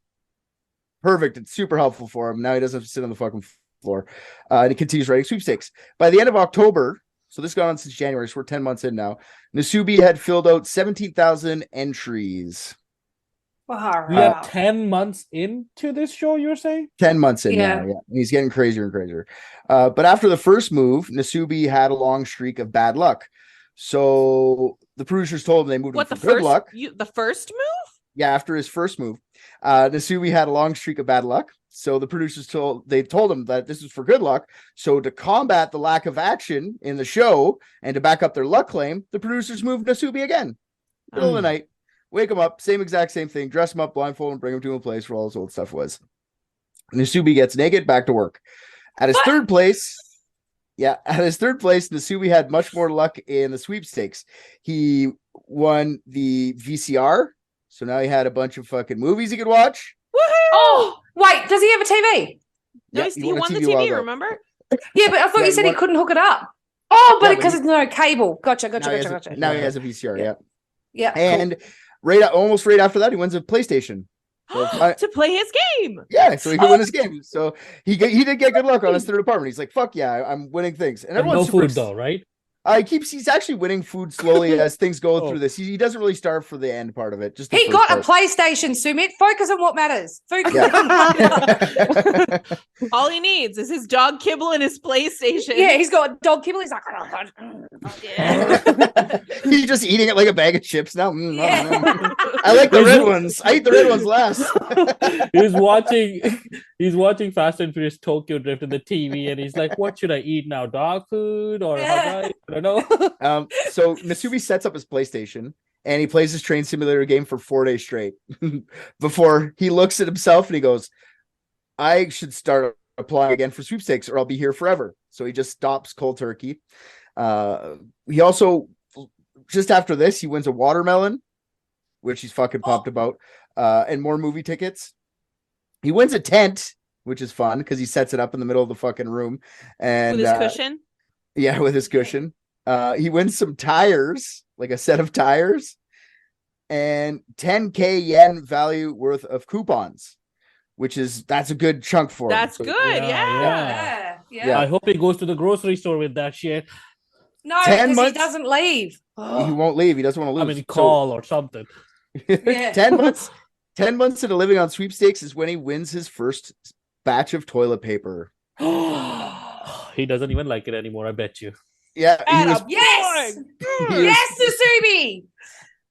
Speaker 1: perfect. It's super helpful for him. Now he doesn't have to sit on the fucking floor. And he continues writing sweepstakes. By the end of October, so this has gone on since January, so we're 10 months in now, Nasubi had filled out 17,000 entries.
Speaker 6: Wow.
Speaker 10: We are 10 months into this show, you're saying?
Speaker 1: 10 months in now, yeah. He's getting crazier and crazier. But after the first move, Nasubi had a long streak of bad luck. So the producers told him they moved him for good luck.
Speaker 8: The first move?
Speaker 1: Yeah, after his first move. Nasubi had a long streak of bad luck. So the producers told him that this was for good luck. So to combat the lack of action in the show and to back up their luck claim, the producers moved Nasubi again. Middle of the night. Wake him up, same thing, dress him up, blindfold, and bring him to a place where all his old stuff was. Nasubi gets naked, back to work. At his third place, Nasubi had much more luck in the sweepstakes. He won the VCR, so now he had a bunch of fucking movies he could watch.
Speaker 6: Woohoo! Oh, wait, does he have a TV?
Speaker 8: No, he won the TV, remember?
Speaker 6: Yeah, but I thought you said he couldn't hook it up. Oh, but because it's no cable. Gotcha.
Speaker 1: Now he has a VCR, yeah.
Speaker 6: Yeah.
Speaker 1: And almost right after that, he wins a PlayStation. So
Speaker 8: to play his game.
Speaker 1: Yeah, so he could win his game. So he did get good luck on his third apartment. He's like, "Fuck yeah, I'm winning things." And
Speaker 10: And
Speaker 1: everyone's
Speaker 10: no
Speaker 1: super
Speaker 10: food though, right?
Speaker 1: he's actually winning food slowly as things go through this. He doesn't really starve for the end part of it. Just the
Speaker 6: He
Speaker 1: first
Speaker 6: got
Speaker 1: part.
Speaker 6: a PlayStation, Sumit. Focus on what matters. Focus
Speaker 1: Yeah.
Speaker 8: All he needs is his dog kibble and his PlayStation.
Speaker 6: Yeah, he's got a dog kibble. He's like, oh, God.
Speaker 1: He's just eating it like a bag of chips now.
Speaker 6: Yeah.
Speaker 1: I like the red ones. I eat the red ones last.
Speaker 10: He's watching Fast and Furious Tokyo Drift on the TV, and he's like, "What should I eat now? Dog food or I don't know."
Speaker 1: So Nasubi sets up his PlayStation and he plays his train simulator game for 4 days straight before he looks at himself and he goes, "I should start applying again for sweepstakes or I'll be here forever." So he just stops cold turkey. He also, just after this, he wins a watermelon, which he's fucking pumped about, and more movie tickets. He wins a tent, which is fun because he sets it up in the middle of the fucking room. And
Speaker 8: with his cushion?
Speaker 1: Yeah, with his cushion. He wins some tires, like a set of tires, and 10K yen value worth of coupons, that's a good chunk for him.
Speaker 8: That's good,
Speaker 6: Yeah.
Speaker 10: I hope he goes to the grocery store with that shit.
Speaker 6: No,
Speaker 1: 10
Speaker 6: because he
Speaker 1: months?
Speaker 6: doesn't leave.
Speaker 1: He won't leave. He doesn't want to lose.
Speaker 10: I mean, call or something.
Speaker 6: Yeah.
Speaker 1: 10 months. 10 months into living on sweepstakes is when he wins his first batch of toilet paper.
Speaker 10: He doesn't even like it anymore, I bet you.
Speaker 1: Yeah.
Speaker 6: Yes! Yes, Nasubi!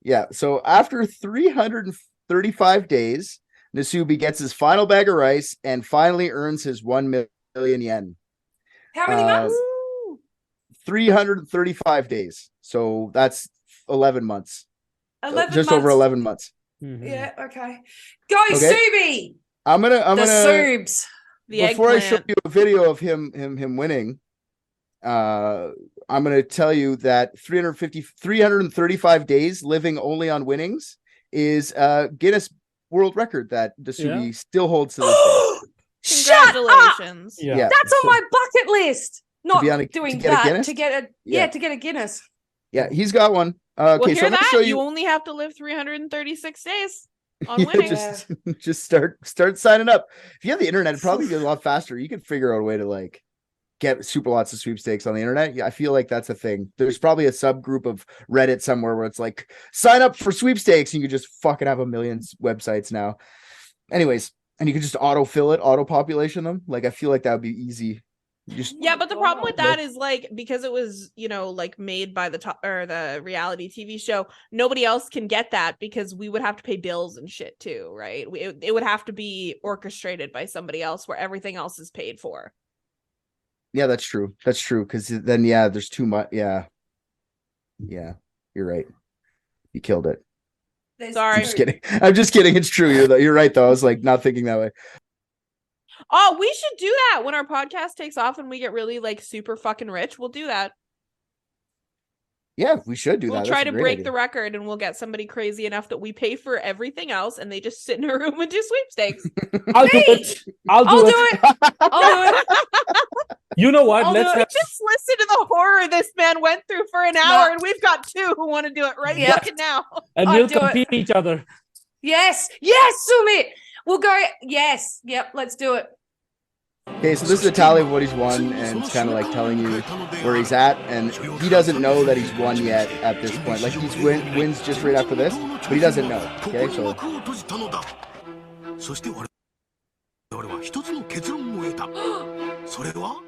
Speaker 1: Yeah. So after 335 days, Nasubi gets his final bag of rice and finally earns his 1 million yen.
Speaker 6: How many months?
Speaker 1: 335 days. So that's 11 months.
Speaker 6: 11
Speaker 1: Just
Speaker 6: months.
Speaker 1: over 11 months.
Speaker 6: Yeah, okay. Go,
Speaker 1: Okay.
Speaker 6: Subi!
Speaker 1: I'm gonna
Speaker 6: the Subs.
Speaker 1: before I show you a video of him winning, I'm gonna tell you that 335 days living only on winnings is a Guinness World Record that Nasubi still holds to this day.
Speaker 6: Shut up!
Speaker 8: Congratulations.
Speaker 1: Yeah.
Speaker 6: That's on my bucket list. Not
Speaker 1: be on a-
Speaker 6: doing
Speaker 1: to get a
Speaker 6: that
Speaker 1: Guinness?
Speaker 6: to get a to get a Guinness.
Speaker 1: Yeah, he's got one.
Speaker 8: Well,
Speaker 1: Okay,
Speaker 8: hear
Speaker 1: so I'm gonna
Speaker 8: that?
Speaker 1: show
Speaker 8: You
Speaker 1: you.
Speaker 8: only have to live 336 days on
Speaker 1: Yeah,
Speaker 8: winning.
Speaker 1: just start signing up. If you have the internet, it'd probably be a lot faster. You could figure out a way to like get super lots of sweepstakes on the internet. Yeah, I feel like that's a thing. There's probably a subgroup of Reddit somewhere where it's like sign up for sweepstakes and you could just fucking have a million websites now. Anyways, and you could just auto population them. Like I feel like that would be easy.
Speaker 8: Yeah, but the problem with that is like because it was, like made by the reality TV show, nobody else can get that because we would have to pay bills and shit too, right? It would have to be orchestrated by somebody else where everything else is paid for.
Speaker 1: Yeah, that's true. That's true. Because then, there's too much. Yeah, you're right. You killed it.
Speaker 8: Sorry.
Speaker 1: I'm just kidding. I'm just kidding. It's true. You're right though. I was like not thinking that way.
Speaker 8: Oh, we should do that when our podcast takes off and we get really like super fucking rich. We'll do that.
Speaker 1: Yeah, we should do
Speaker 8: We'll
Speaker 1: that.
Speaker 8: try
Speaker 1: That's a
Speaker 8: to
Speaker 1: great
Speaker 8: break
Speaker 1: idea.
Speaker 8: the record and we'll get somebody crazy enough that we pay for everything else and they just sit in a room and do sweepstakes.
Speaker 10: I'll do it. I'll do it.
Speaker 6: I'll do it.
Speaker 10: You know what?
Speaker 8: Just listen to the horror this man went through for an hour, and we've got two who want to do it right fucking now.
Speaker 10: And
Speaker 6: I'll
Speaker 10: we'll
Speaker 6: do it.
Speaker 10: compete each other.
Speaker 6: Yes, Sumit. We'll go. Yes, yep. Let's do it.
Speaker 1: Okay, so this is a tally of what he's won, and it's kind of like telling you where he's at, and he doesn't know that he's won yet at this point. Like he's wins just right after this, but he doesn't know. Okay, so
Speaker 11: そして我々は一つの結論を得た。それは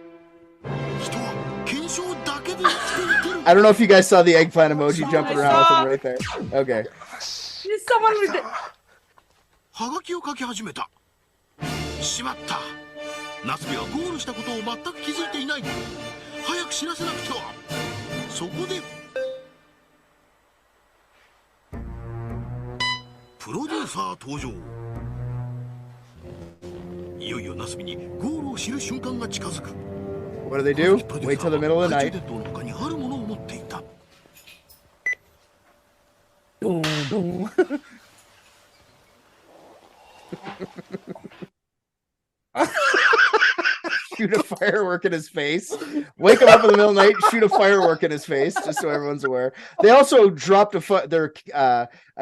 Speaker 11: 人は検証だけで生きていける。
Speaker 1: I don't know if you guys saw the eggplant emoji jumping around with him right there. Okay.
Speaker 6: Someone with it.
Speaker 11: はがきを書き始めた。しまった。夏美はゴールしたことを全く気づいていない。早く知らせなくては。そこでプロデューサー登場。いよいよ夏美にゴールを知る瞬間が近づく。
Speaker 1: What do they do? Wait till the middle of the night.
Speaker 11: 懐中電灯の他にあるものを持っていた。
Speaker 1: What shoot a firework in his face. Wake him up in the middle of the night, shoot a firework in his face, just so everyone's aware. They also dropped I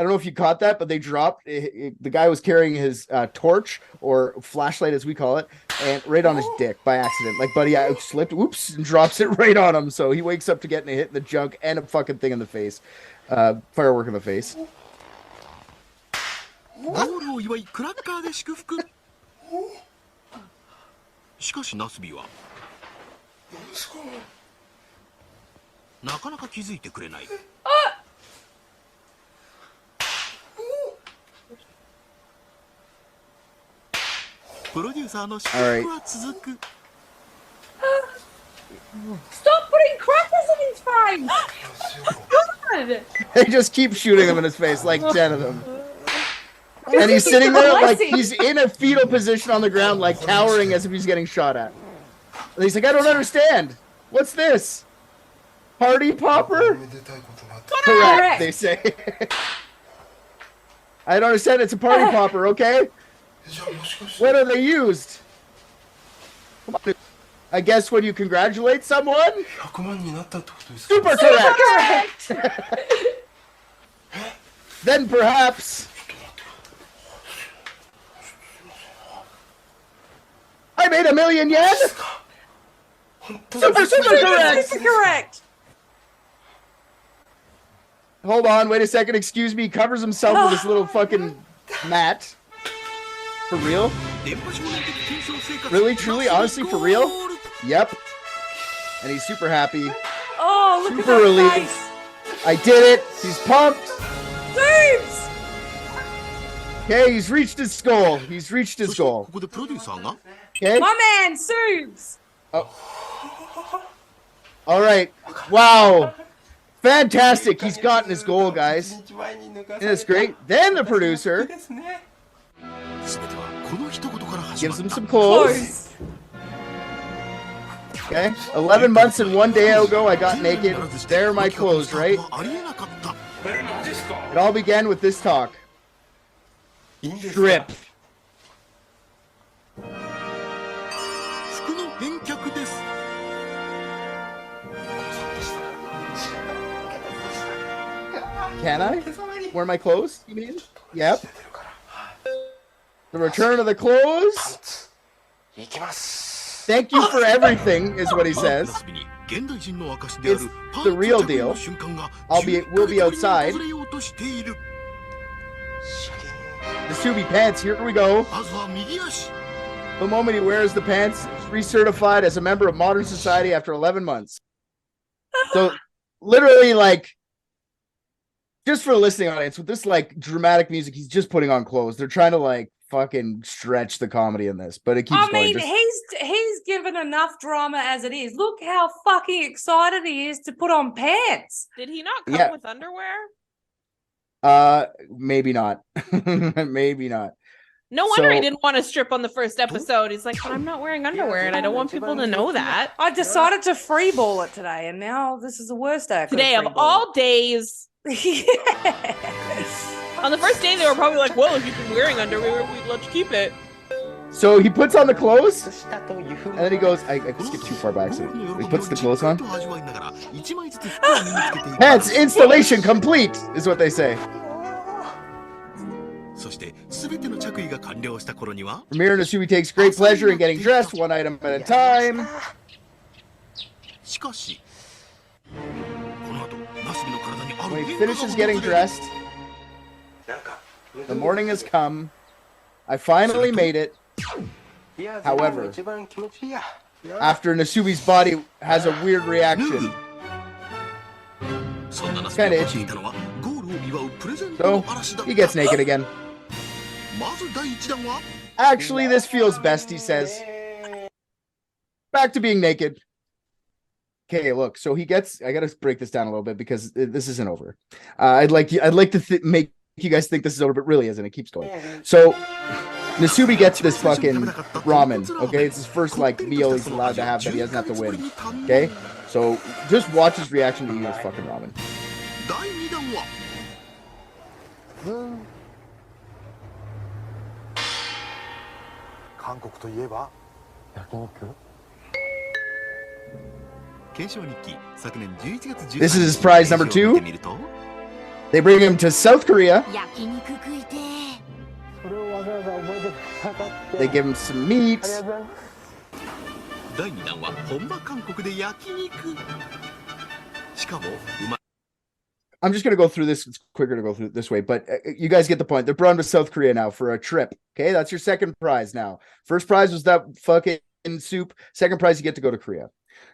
Speaker 1: don't know if you caught that, but they dropped the guy was carrying his torch or flashlight, as we call it, and right on his dick by accident. Like, buddy, I slipped, whoops, and drops it right on him. So he wakes up to getting a hit in the junk and a fucking thing in the face, firework in the face.
Speaker 11: ゴールを祝いクラッカーで祝福。しかしナスビはなかなか気づいてくれない。プロデューサーの祝福は続く。
Speaker 6: Stop putting crackers in his face! God!
Speaker 1: They just keep shooting him in his face, like 10 of them. And he's sitting there like he's in a fetal position on the ground, like cowering as if he's getting shot at. And he's like, I don't understand. What's this? Party popper? Correct, they say. I don't understand. It's a party popper, okay? When are they used? Come on. I guess when you congratulate someone? Super correct! Then perhaps... I made 1,000,000 yen? Super correct!
Speaker 6: Super correct!
Speaker 1: Hold on, wait a second, excuse me. He covers himself with this little fucking mat. For real? Really, truly, honestly, for real? Yep. And he's super happy.
Speaker 6: Oh, look
Speaker 1: super
Speaker 6: at that
Speaker 1: relieved.
Speaker 6: face!
Speaker 1: I did it! He's pumped!
Speaker 6: Boobs!
Speaker 1: Okay, he's reached his goal. He's reached his goal. Okay?
Speaker 6: My man, Soobs!
Speaker 1: Oh. All right. Wow. Fantastic. He's gotten his goal, guys. And it's great. Then the producer gives him some clothes. Okay. 11 months and 1 day ago, I got naked. There are my clothes, right? It all began with this talk. Strip. Can I wear my clothes, you mean? Yep. The return of the clothes. Thank you for everything, is what he says. It's the real deal. We'll be outside. The Subi pants, here we go. The moment he wears the pants, he's recertified as a member of modern society after 11 months. So, literally, like, just for the listening audience, with this, like, dramatic music, he's just putting on clothes. They're trying to, like, fucking stretch the comedy in this, but it keeps going.
Speaker 6: He's given enough drama as it is. Look how fucking excited he is to put on pants.
Speaker 8: Did he not come with underwear?
Speaker 1: Maybe not. Maybe not.
Speaker 8: No wonder he didn't want to strip on the first episode. He's like, but I'm not wearing underwear, and I don't want people to know that.
Speaker 6: I decided to freeball it today, and now this is the worst day.
Speaker 8: Today of all days. On the first day, they were probably like, well, if you've been wearing underwear, we'd let you keep it.
Speaker 1: So he puts on the clothes, and then he goes, I skipped too far by accident. He puts the clothes on. Pants installation complete, is what they say. Ramir Nasubi takes great pleasure in getting dressed, one item at a time. When he finishes getting dressed, the morning has come. I finally made it. However, after Nasubi's body has a weird reaction, it's kind of itchy. So, he gets naked again. Actually, this feels best, he says. Back to being naked. Okay, look. So he gets. I gotta break this down a little bit because this isn't over. I'd like to make you guys think this is over, but really isn't. It keeps going. So Nasubi gets this fucking ramen. Okay, it's his first like meal he's allowed to have that he doesn't have to win. Okay, so just watch his reaction to eating this fucking ramen.
Speaker 12: 韓国といえば焼肉
Speaker 1: This is prize number 2. They bring him to South Korea. They give him some meat. I'm just going to go through this. It's quicker to go through this way, but you guys get the point. They're brought him to South Korea now for a trip. Okay, that's your second prize now. First prize was that fucking soup. Second prize, you get to go to Korea.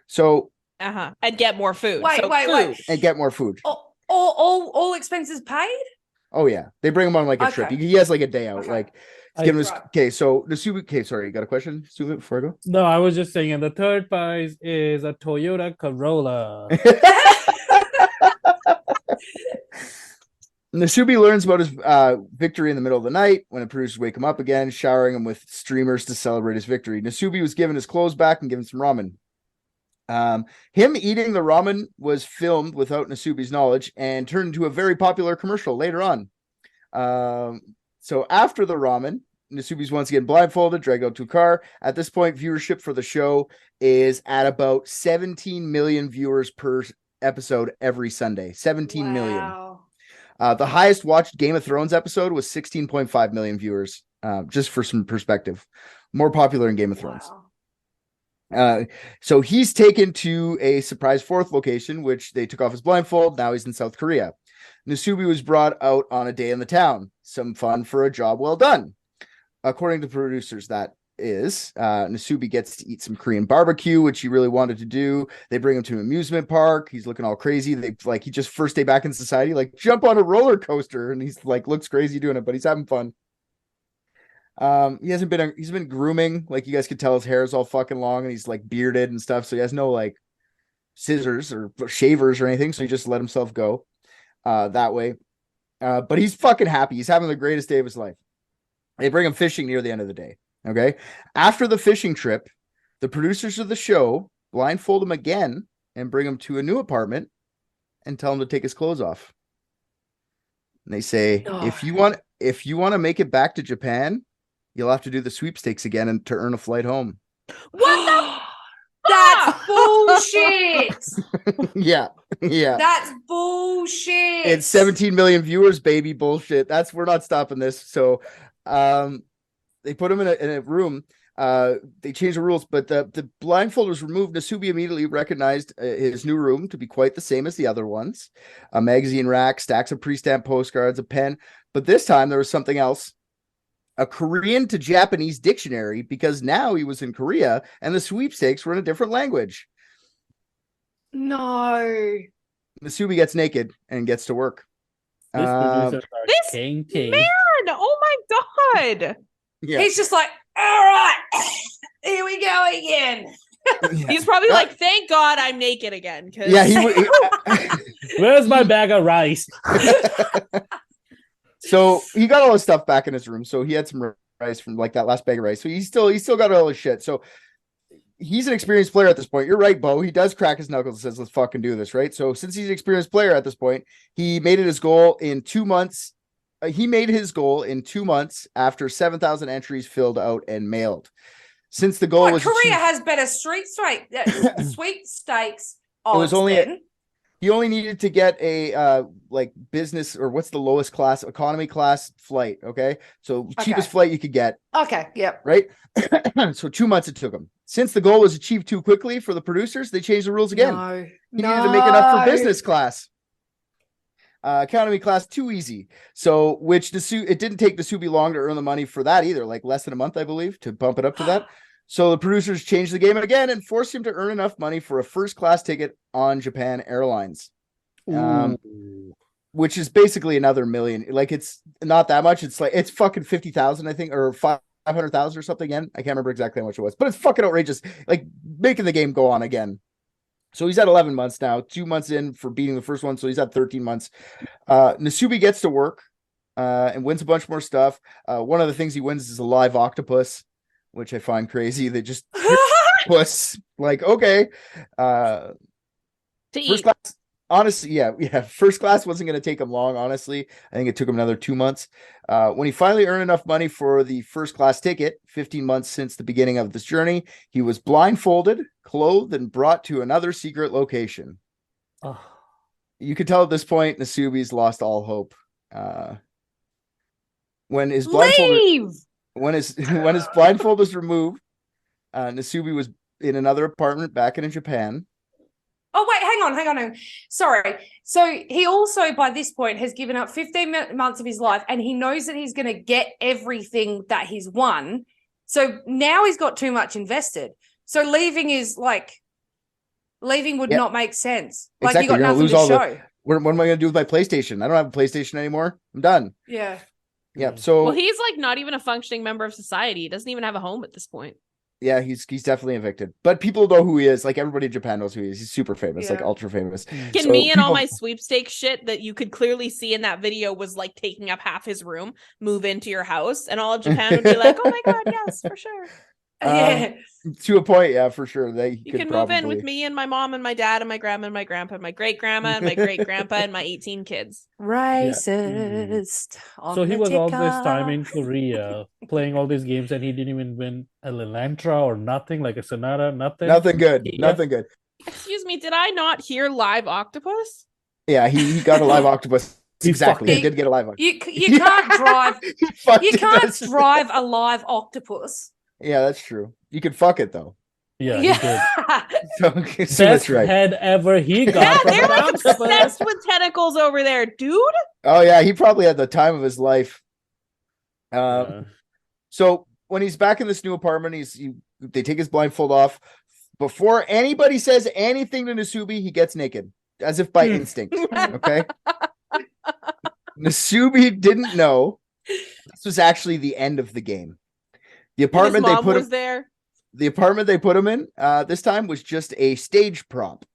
Speaker 1: So,
Speaker 8: and get more food.
Speaker 6: Wait.
Speaker 1: And get more food.
Speaker 6: All expenses paid?
Speaker 1: Oh yeah, they bring him on like a trip. He has like a day out. Like, okay. So Nasubi. Okay, sorry, you got a question, Nasubi, before I go?
Speaker 10: No, I was just saying. And the third prize is a Toyota Corolla.
Speaker 1: Nasubi learns about his victory in the middle of the night when the producers wake him up again, showering him with streamers to celebrate his victory. Nasubi was given his clothes back and given some ramen. Him eating the ramen was filmed without Nasubi's knowledge and turned into a very popular commercial later on. So after the ramen, Nasubi's once again blindfolded, dragged out to a car. At this point, viewership for the show is at about 17 million viewers per episode every Sunday. 17 million. The highest watched Game of Thrones episode was 16.5 million viewers, just for some perspective. More popular in Game of Thrones. So he's taken to a surprise fourth location, which they took off his blindfold. Now he's in South Korea. Nasubi was brought out on a day in the town. Some fun for a job well done. According to producers, that is, Nasubi gets to eat some Korean barbecue, which he really wanted to do. They bring him to an amusement park. He's looking all crazy. He just first day back in society, like jump on a roller coaster, and he's like looks crazy doing it, but he's having fun. He's been grooming, like you guys could tell his hair is all fucking long and he's like bearded and stuff, so he has no like scissors or shavers or anything, so he just let himself go that way. But he's fucking happy. He's having the greatest day of his life. They bring him fishing near the end of the day. Okay. After the fishing trip, the producers of the show blindfold him again and bring him to a new apartment and tell him to take his clothes off. And they say, if you want to make it back to Japan, you'll have to do the sweepstakes again and to earn a flight home.
Speaker 8: What the?
Speaker 6: That's bullshit.
Speaker 1: Yeah.
Speaker 6: That's bullshit.
Speaker 1: It's 17 million viewers, baby. Bullshit. We're not stopping this. So, they put him in a room. They changed the rules, but the blindfold was removed. Nasubi immediately recognized his new room to be quite the same as the other ones. A magazine rack, stacks of pre-stamped postcards, a pen. But this time there was something else. A Korean to Japanese dictionary, because now he was in Korea and the sweepstakes were in a different language.
Speaker 6: No.
Speaker 1: Nasubi gets naked and gets to work.
Speaker 10: This
Speaker 8: man, oh my god.
Speaker 1: Yeah.
Speaker 6: He's just like, all right, here we go again.
Speaker 8: He's probably like, thank God I'm naked again.
Speaker 1: Yeah,
Speaker 10: where's my bag of rice?
Speaker 1: So he got all his stuff back in his room. So he had some rice from like that last bag of rice. So he still got all his shit. So he's an experienced player at this point. You're right, Bo. He does crack his knuckles and says, let's fucking do this, right? So since he's an experienced player at this point, he made it his goal in 2 months. He made his goal in 2 months after 7,000 entries filled out and mailed. Since the goal was
Speaker 6: Korea has better sweepstakes.
Speaker 1: It was only he only needed to get a like business, or what's the lowest class, economy class flight. Okay, so cheapest flight you could get.
Speaker 6: Okay, yep.
Speaker 1: Right. So 2 months it took him. Since the goal was achieved too quickly for the producers, they changed the rules again. He needed to make enough for business class. Economy class too easy. So it didn't take Nasubi long to earn the money for that either, like less than a month, I believe, to bump it up to that. So the producers changed the game again and forced him to earn enough money for a first class ticket on Japan Airlines. Which is basically another million. Like, it's not that much. It's like, it's fucking 50,000, I think, or 500,000 or something again. I can't remember exactly how much it was, but it's fucking outrageous. Like, making the game go on again. So he's at 11 months now, 2 months in for beating the first one. So he's at 13 months. Nasubi gets to work and wins a bunch more stuff. One of the things he wins is a live octopus, which I find crazy. They just puss, like, okay. honestly, yeah. First class wasn't going to take him long, honestly. I think it took him another 2 months. When he finally earned enough money for the first class ticket, 15 months since the beginning of this journey, he was blindfolded, clothed, and brought to another secret location.
Speaker 10: Oh.
Speaker 1: You could tell at this point, Nasubi's lost all hope. When his blindfold was removed, Nasubi was in another apartment back in Japan.
Speaker 6: Oh, wait, hang on. Sorry. So he also, by this point, has given up 15 months of his life, and he knows that he's going to get everything that he's won. So now he's got too much invested. So leaving would not make sense. Like,
Speaker 1: exactly.
Speaker 6: you got
Speaker 1: You're
Speaker 6: nothing
Speaker 1: lose
Speaker 6: to
Speaker 1: all
Speaker 6: show.
Speaker 1: What am I going to do with my PlayStation? I don't have a PlayStation anymore. I'm done.
Speaker 6: Yeah.
Speaker 1: Yeah. So
Speaker 8: Well, he's like not even a functioning member of society. He doesn't even have a home at this point.
Speaker 1: yeah, he's definitely evicted. But people know who he is. Like, everybody in Japan knows who he is. He's super famous, like
Speaker 6: Yeah.
Speaker 1: ultra famous.
Speaker 8: Can
Speaker 1: So
Speaker 8: me and all
Speaker 1: people-
Speaker 8: my sweepstakes shit that you could clearly see in that video was like taking up half his room, move into your house, and all of Japan would be like, "Oh my god, yes, for sure."
Speaker 6: Yeah.
Speaker 1: To a point, yeah, for sure.
Speaker 8: You can move in with me and my mom and my dad and my grandma and my grandpa and my great grandma and my great grandpa and my 18 kids.
Speaker 6: Racist.
Speaker 10: So he was all this time in Korea playing all these games, and he didn't even win a Elantra or nothing, like a Sonata, nothing.
Speaker 1: Nothing good.
Speaker 10: Yeah.
Speaker 1: Nothing good.
Speaker 8: Excuse me, did I not hear live octopus?
Speaker 1: Yeah, he got a live octopus. Exactly. He did get a live octopus.
Speaker 6: You can't drive.
Speaker 1: Fucked
Speaker 6: You
Speaker 1: it,
Speaker 6: can't
Speaker 1: that's-
Speaker 6: drive a live octopus.
Speaker 1: Yeah, that's true. You could fuck it though.
Speaker 10: Yeah, he did.
Speaker 1: So
Speaker 10: Best
Speaker 1: that's right.
Speaker 10: head ever he got.
Speaker 8: Yeah,
Speaker 10: from
Speaker 8: they're
Speaker 10: an
Speaker 8: like
Speaker 10: octopus.
Speaker 8: obsessed with tentacles over there, dude.
Speaker 1: Oh yeah, he probably had the time of his life.
Speaker 10: Yeah.
Speaker 1: So when he's back in this new apartment, they take his blindfold off. Before anybody says anything to Nasubi, he gets naked, as if by instinct. Okay. Nasubi didn't know this was actually the end of the game. The apartment
Speaker 8: His
Speaker 1: they
Speaker 8: mom
Speaker 1: put
Speaker 8: was
Speaker 1: him,
Speaker 8: there.
Speaker 1: the apartment they put him in this time was just a stage prop.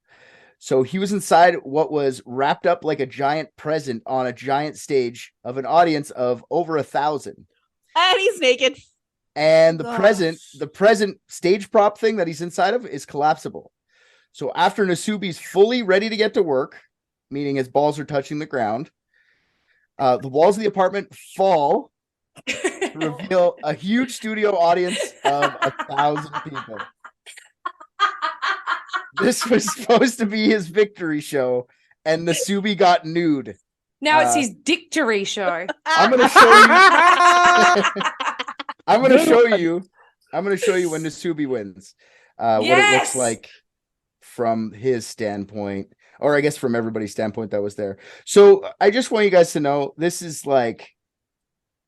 Speaker 1: So he was inside what was wrapped up like a giant present on a giant stage of an audience of over 1,000.
Speaker 8: And he's naked.
Speaker 1: And the present stage prop thing that he's inside of is collapsible. So after Nasubi's fully ready to get to work, meaning his balls are touching the ground, the walls of the apartment fall to reveal a huge studio audience of 1,000 people. This was supposed to be his victory show, and Nasubi got nude.
Speaker 6: Now it's his dictory show.
Speaker 1: I'm gonna show you. I'm gonna show you when Nasubi wins. What it looks like from his standpoint, or I guess from everybody's standpoint that was there. So I just want you guys to know this is like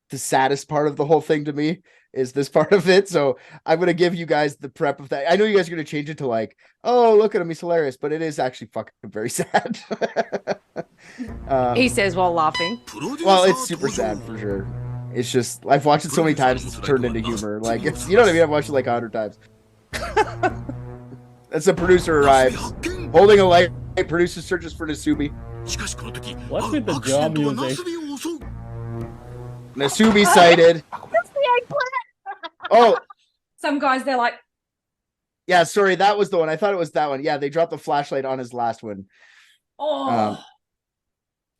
Speaker 1: the saddest part of the whole thing to me is this part of it. So I'm gonna give you guys the prep of that. I know you guys are gonna change it to like, oh, look at him, he's hilarious, but it is actually fucking very sad.
Speaker 6: He says while laughing.
Speaker 1: Well, it's super sad for sure. It's just I've watched it so many times it's turned into humor. Like it's, you know what I mean? I've watched it like 100 times. As the producer arrives, holding a light, producer searches for Nasubi.
Speaker 10: What's with the jaw music?
Speaker 1: Nasubi sighted. Oh,
Speaker 6: Some guys, they're like,
Speaker 1: yeah, sorry, that was the one. I thought it was that one. Yeah, they dropped the flashlight on his last one.
Speaker 6: oh.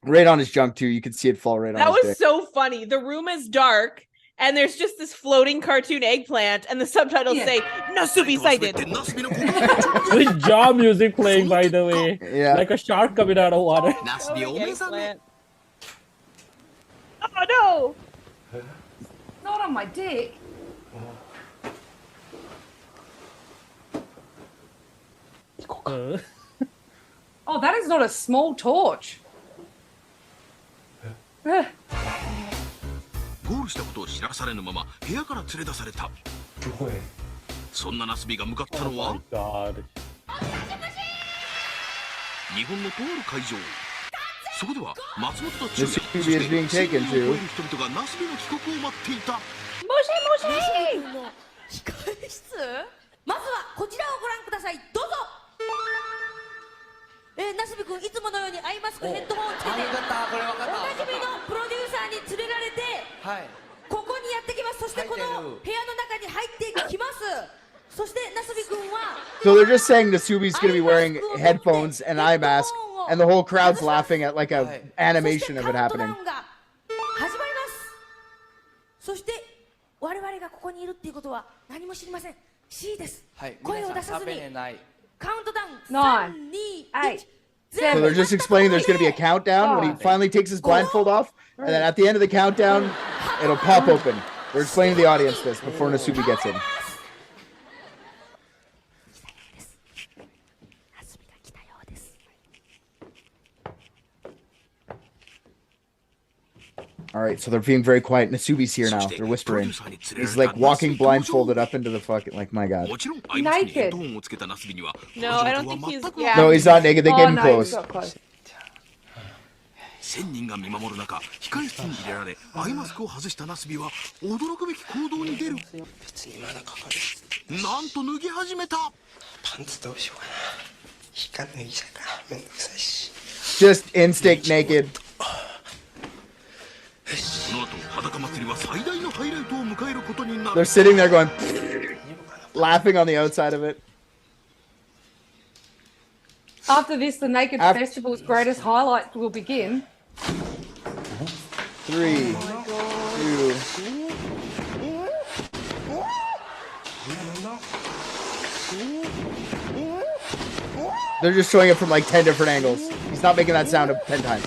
Speaker 1: Right on his junk too. You can see it fall right on
Speaker 8: That
Speaker 1: his
Speaker 8: was
Speaker 1: dick.
Speaker 8: so funny. The room is dark, and there's just this floating cartoon eggplant, and the subtitles say Nasubi sighted.
Speaker 10: With jaw music playing, by the way.
Speaker 1: Yeah.
Speaker 10: Like a shark coming out of water.
Speaker 8: Eggplant. Oh no!
Speaker 6: Not on my dick. Oh, that is not a small torch.
Speaker 11: ゴールしたことを知らされぬまま部屋から連れ出された。そんなナスビが向かったのは
Speaker 10: God.
Speaker 11: 日本のとある会場。そこでは松本と中
Speaker 1: This movie is being taken to
Speaker 11: 人々がナスビの帰国を待っていた。
Speaker 7: もしもし控え室まずはこちらをご覧くださいどうぞナスビ君いつものようにアイマスクヘッドホンをつけておなじみのプロデューサーに連れられて、ここにやってきますそしてこの部屋の中に入ってきますそしてナスビ君は
Speaker 1: So they're just saying Nasubi's going to be wearing headphones and eye mask and the whole crowd's laughing at like a animation of it happening.
Speaker 7: 始まります。そして我々がここにいるっていうことは何も知りません。C です。声を出さずにカウントダウン 3, 2, 1
Speaker 1: So they're just explaining there's going to be a countdown when he finally takes his blindfold off, and then at the end of the countdown, it'll pop open. They're explaining to the audience this before Nasubi gets in. All right, so they're being very quiet. Nasubi's here now. They're whispering. He's like walking blindfolded up into the fucking, like, my God.
Speaker 6: Naked.
Speaker 8: No, I don't think he's. Yeah.
Speaker 1: No, he's not naked. They get him
Speaker 6: no,
Speaker 1: close.
Speaker 6: he's got close.
Speaker 11: 1000人が見守る中、控室に入れられ、アイマスクを外したナスビは驚くべき行動に出る。なんと脱ぎ始めた。パンツどうしようかな。引か脱いじゃうからめんどくさいし。
Speaker 1: Just instinct naked.
Speaker 11: その後、裸祭りは最大のハイライトを迎えることになる。
Speaker 1: They're sitting there going, laughing on the outside of it.
Speaker 6: After this, the Naked Festival's greatest highlight will begin.
Speaker 1: 3, 2. They're just showing it from like 10 different angles. He's not making that sound 10 times.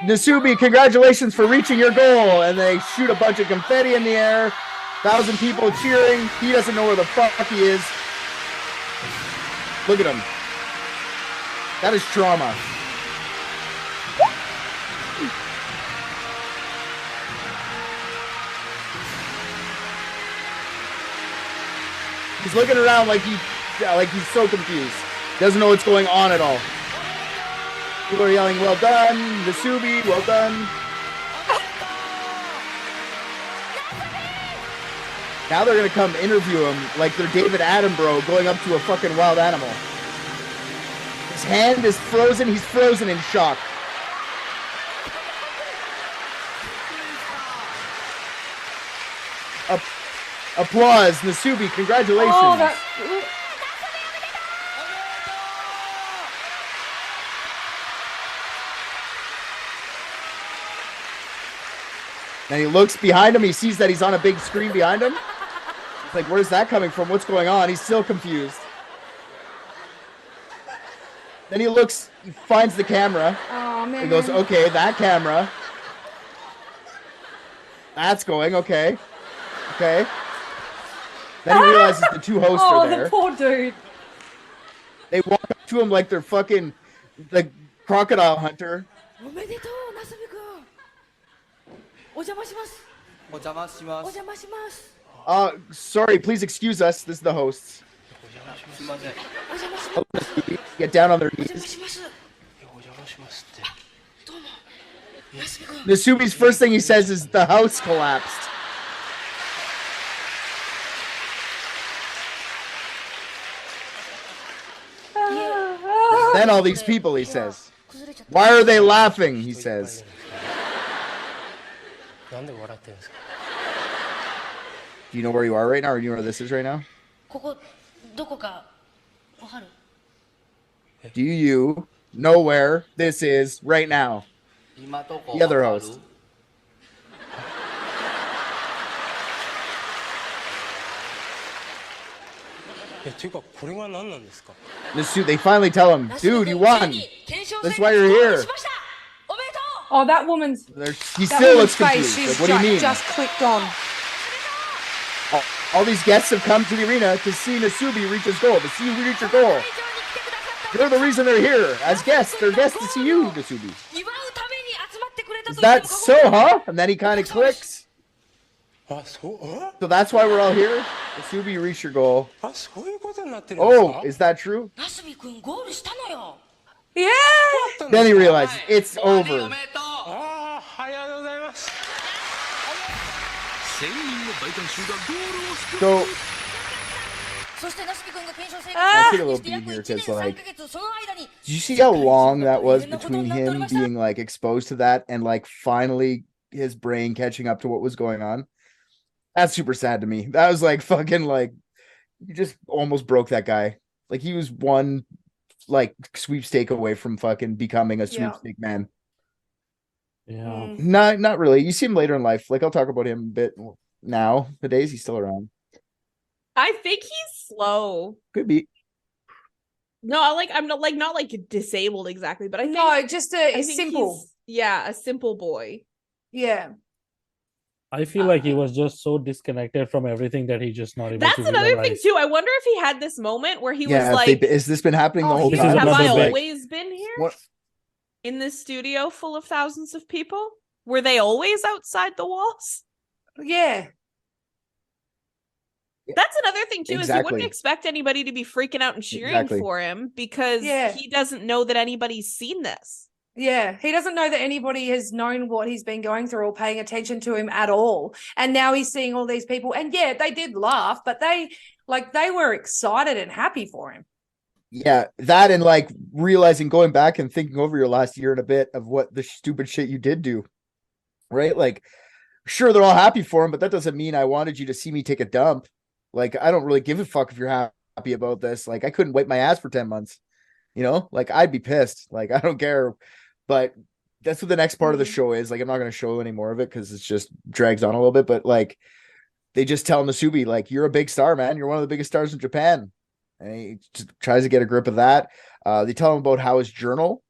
Speaker 1: Nasubi, congratulations for reaching your goal. And they shoot a bunch of confetti in the air. 1,000 people cheering. He doesn't know where the fuck he is. Look at him. That is trauma. He's looking around like he's so confused. Doesn't know what's going on at all. People are yelling, well done, Nasubi, well done. Now they're gonna come interview him like they're David Attenborough going up to a fucking wild animal. His hand is frozen, he's frozen in shock. Applause, Nasubi, congratulations.
Speaker 6: Oh,
Speaker 1: Then he looks behind him. He sees that he's on a big screen behind him. It's like, where's that coming from? What's going on? He's still confused. Then he looks, he finds the camera.
Speaker 6: Oh, man.
Speaker 1: He goes, okay, that camera. That's going, okay. Okay. Then he realizes the two hosts are there.
Speaker 6: Oh, the poor dude.
Speaker 1: They walk up to him like they're fucking the crocodile hunter.
Speaker 7: おめでとう、なすびくん。お邪魔します。お邪魔します。お邪魔します。
Speaker 1: Sorry, please excuse us. This is the hosts. Get down on their knees. Nasubi's first thing he says is the house collapsed. Then all these people, he says. Why are they laughing? He says. Do you know where you are right now, or do you know where this is right now? Do you know where this is right now? The other host. They finally tell him, dude, you won. That's why you're here.
Speaker 6: Oh, that woman's.
Speaker 1: He still looks confused.
Speaker 6: She's
Speaker 1: Like, what do you mean?
Speaker 6: Just clicked on.
Speaker 1: All these guests have come to the arena to see Nasubi reach his goal, to see you reach your goal. You're the reason they're here. As guests, they're guests to see you, Nasubi. Is that so, huh? And then he kind of clicks. So that's why we're all here? Nasubi, you reached your goal. Oh, is that true?
Speaker 6: Yeah!
Speaker 1: Then he realizes it's over. So I feel a little beat here because, like, did you see how long that was between him being like exposed to that and like finally his brain catching up to what was going on? That's super sad to me. That was like fucking like you just almost broke that guy. Like he was one like sweepstake away from fucking becoming a sweepstake man.
Speaker 10: Yeah.
Speaker 1: Not really. You see him later in life. Like I'll talk about him a bit now. Nowadays he's still around.
Speaker 8: I think he's slow.
Speaker 1: Could be.
Speaker 8: No, like I'm not like disabled exactly, but I think
Speaker 6: just
Speaker 8: I
Speaker 6: a
Speaker 8: think
Speaker 6: simple.
Speaker 8: a simple boy.
Speaker 6: Yeah.
Speaker 10: I feel like he was just so disconnected from everything that he just not able
Speaker 8: That's
Speaker 10: to
Speaker 8: another
Speaker 10: realize.
Speaker 8: thing too. I wonder if he had this moment where he was
Speaker 1: Yeah,
Speaker 8: like,
Speaker 1: has this been happening the whole
Speaker 10: This
Speaker 1: time?
Speaker 10: is
Speaker 8: have
Speaker 10: another
Speaker 8: I
Speaker 10: big-
Speaker 8: always been here
Speaker 1: What?
Speaker 8: in this studio full of thousands of people? Were they always outside the walls?
Speaker 6: Yeah.
Speaker 8: That's another thing too, is you
Speaker 1: Exactly.
Speaker 8: wouldn't expect anybody to be freaking out and cheering
Speaker 1: Exactly.
Speaker 8: for him because
Speaker 6: Yeah.
Speaker 8: he doesn't know that anybody's seen this.
Speaker 6: Yeah, he doesn't know that anybody has known what he's been going through or paying attention to him at all. And now he's seeing all these people. And yeah, they did laugh, but they were excited and happy for him.
Speaker 1: Yeah, that and like realizing, going back and thinking over your last year and a bit of what the stupid shit you did do. Right? Like, sure, they're all happy for him, but that doesn't mean I wanted you to see me take a dump. Like, I don't really give a fuck if you're happy about this. Like, I couldn't wipe my ass for 10 months. You know, like I'd be pissed. Like, I don't care. But that's what the next part of the show is. Like, I'm not going to show any more of it because it's just drags on a little bit. But like, they just tell Nasubi, like, you're a big star, man. You're one of the biggest stars in Japan. And he just tries to get a grip of that. They tell him about how his journal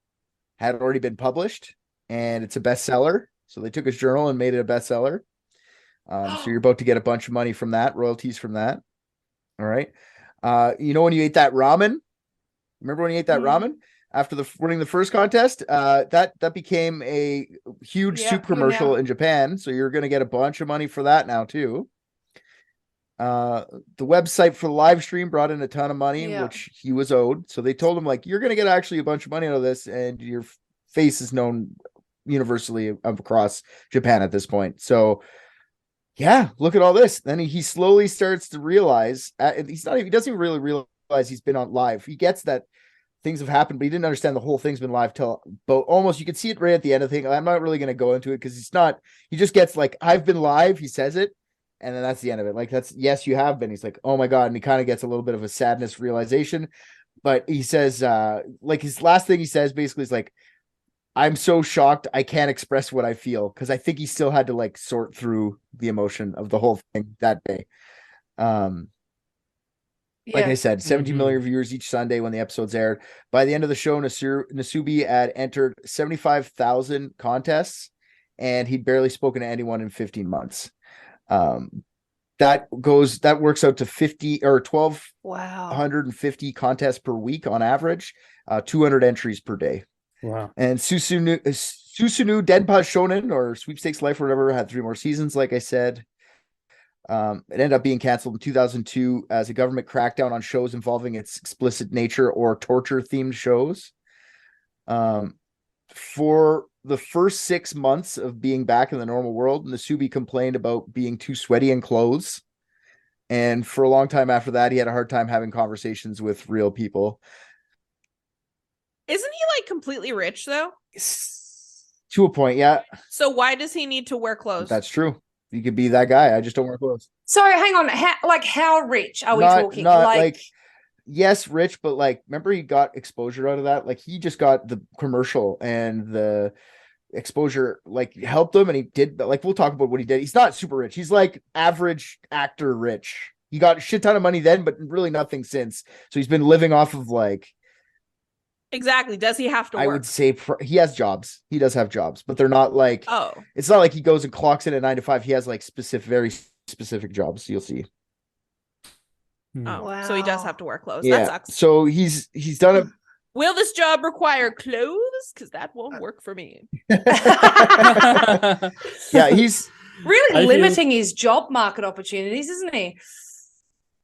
Speaker 1: had already been published and it's a bestseller. So they took his journal and made it a bestseller. So you're about to get a bunch of money from that, royalties from that. All right. You know, when you ate that ramen, remember when you ate that ramen after winning the first contest? That became a huge soup commercial in Japan. So you're going to get a bunch of money for that now too. The website for the live stream brought in a ton of money, which he was owed. So they told him, like, you're going to get actually a bunch of money out of this, and your face is known universally across Japan at this point. So yeah, look at all this. Then he slowly starts to realize he doesn't even really realize he's been on live. He gets that things have happened, but he didn't understand the whole thing's been live till but almost you can see it right at the end of the thing. I'm not really going to go into it because he just gets like, I've been live. He says it. And then that's the end of it. Like, that's, yes, you have been. He's like, oh my God. And he kind of gets a little bit of a sadness realization, but he says, like his last thing he says basically is like, I'm so shocked. I can't express what I feel. Cause I think he still had to like sort through the emotion of the whole thing that day. Like I said, 17 million viewers each Sunday when the episodes aired. By the end of the show, Nasubi had entered 75,000 contests and he'd barely spoken to anyone in 15 months. That works out to 50 or 1,250 contests per week on average, 200 entries per day.
Speaker 10: Wow.
Speaker 1: And Susunu Denpa Shonen, or Sweepstakes Life or whatever, had 3 more seasons, like I said. It ended up being canceled in 2002 as a government crackdown on shows involving its explicit nature or torture themed shows. For the first 6 months of being back in the normal world, Nasubi complained about being too sweaty in clothes. And for a long time after that, he had a hard time having conversations with real people.
Speaker 8: Isn't he like completely rich though?
Speaker 1: To a point, yeah.
Speaker 8: So why does he need to wear clothes?
Speaker 1: That's true. You could be that guy. I just don't wear clothes.
Speaker 6: So hang on, how rich are we talking?
Speaker 1: Not like yes, rich, but like, remember he got exposure out of that? Like, he just got the commercial and the exposure like helped him, and he did, like, we'll talk about what he did. He's not super rich. He's like average actor rich. He got a shit ton of money then, but really nothing since. So he's been living off of like.
Speaker 8: Exactly. Does he have to work?
Speaker 1: I would say he has jobs. He does have jobs, but they're not like, it's not like he goes and clocks in at 9 to 5. He has like very specific jobs. You'll see.
Speaker 8: Oh, wow. So he does have to wear clothes.
Speaker 1: Yeah.
Speaker 8: That sucks.
Speaker 1: So he's done a.
Speaker 8: Will this job require clothes? Because that won't work for me.
Speaker 1: Yeah, he's
Speaker 6: really limiting his job market opportunities, isn't he?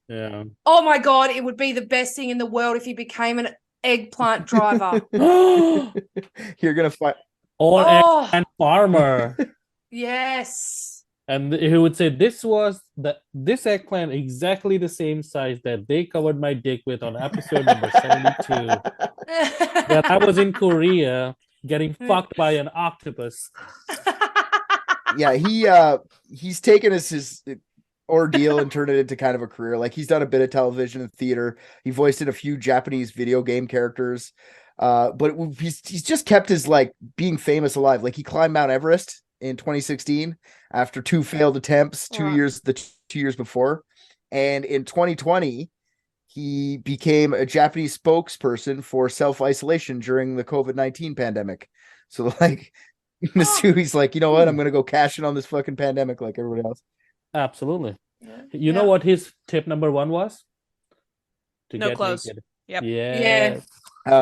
Speaker 10: Yeah.
Speaker 6: Oh my God, it would be the best thing in the world if he became an eggplant driver.
Speaker 1: You're gonna find
Speaker 10: eggplant farmer.
Speaker 6: Yes.
Speaker 10: And he would say, this eggplant exactly the same size that they covered my dick with on episode number 72. That I was in Korea getting fucked by an octopus.
Speaker 1: Yeah, he's taken his ordeal and turn it into kind of a career. Like he's done a bit of television and theater. He voiced in a few Japanese video game characters. But he's just kept his like being famous alive. Like he climbed Mount Everest in 2016 after 2 failed attempts 2 years before. And in 2020, he became a Japanese spokesperson for self-isolation during the COVID-19 pandemic. So like Nasui's like, you know what? I'm going to go cash in on this fucking pandemic like everybody else.
Speaker 10: Absolutely. You know what his tip number 1 was? To
Speaker 8: No
Speaker 10: get
Speaker 8: clothes.
Speaker 10: naked.
Speaker 8: Yep.
Speaker 10: Yeah.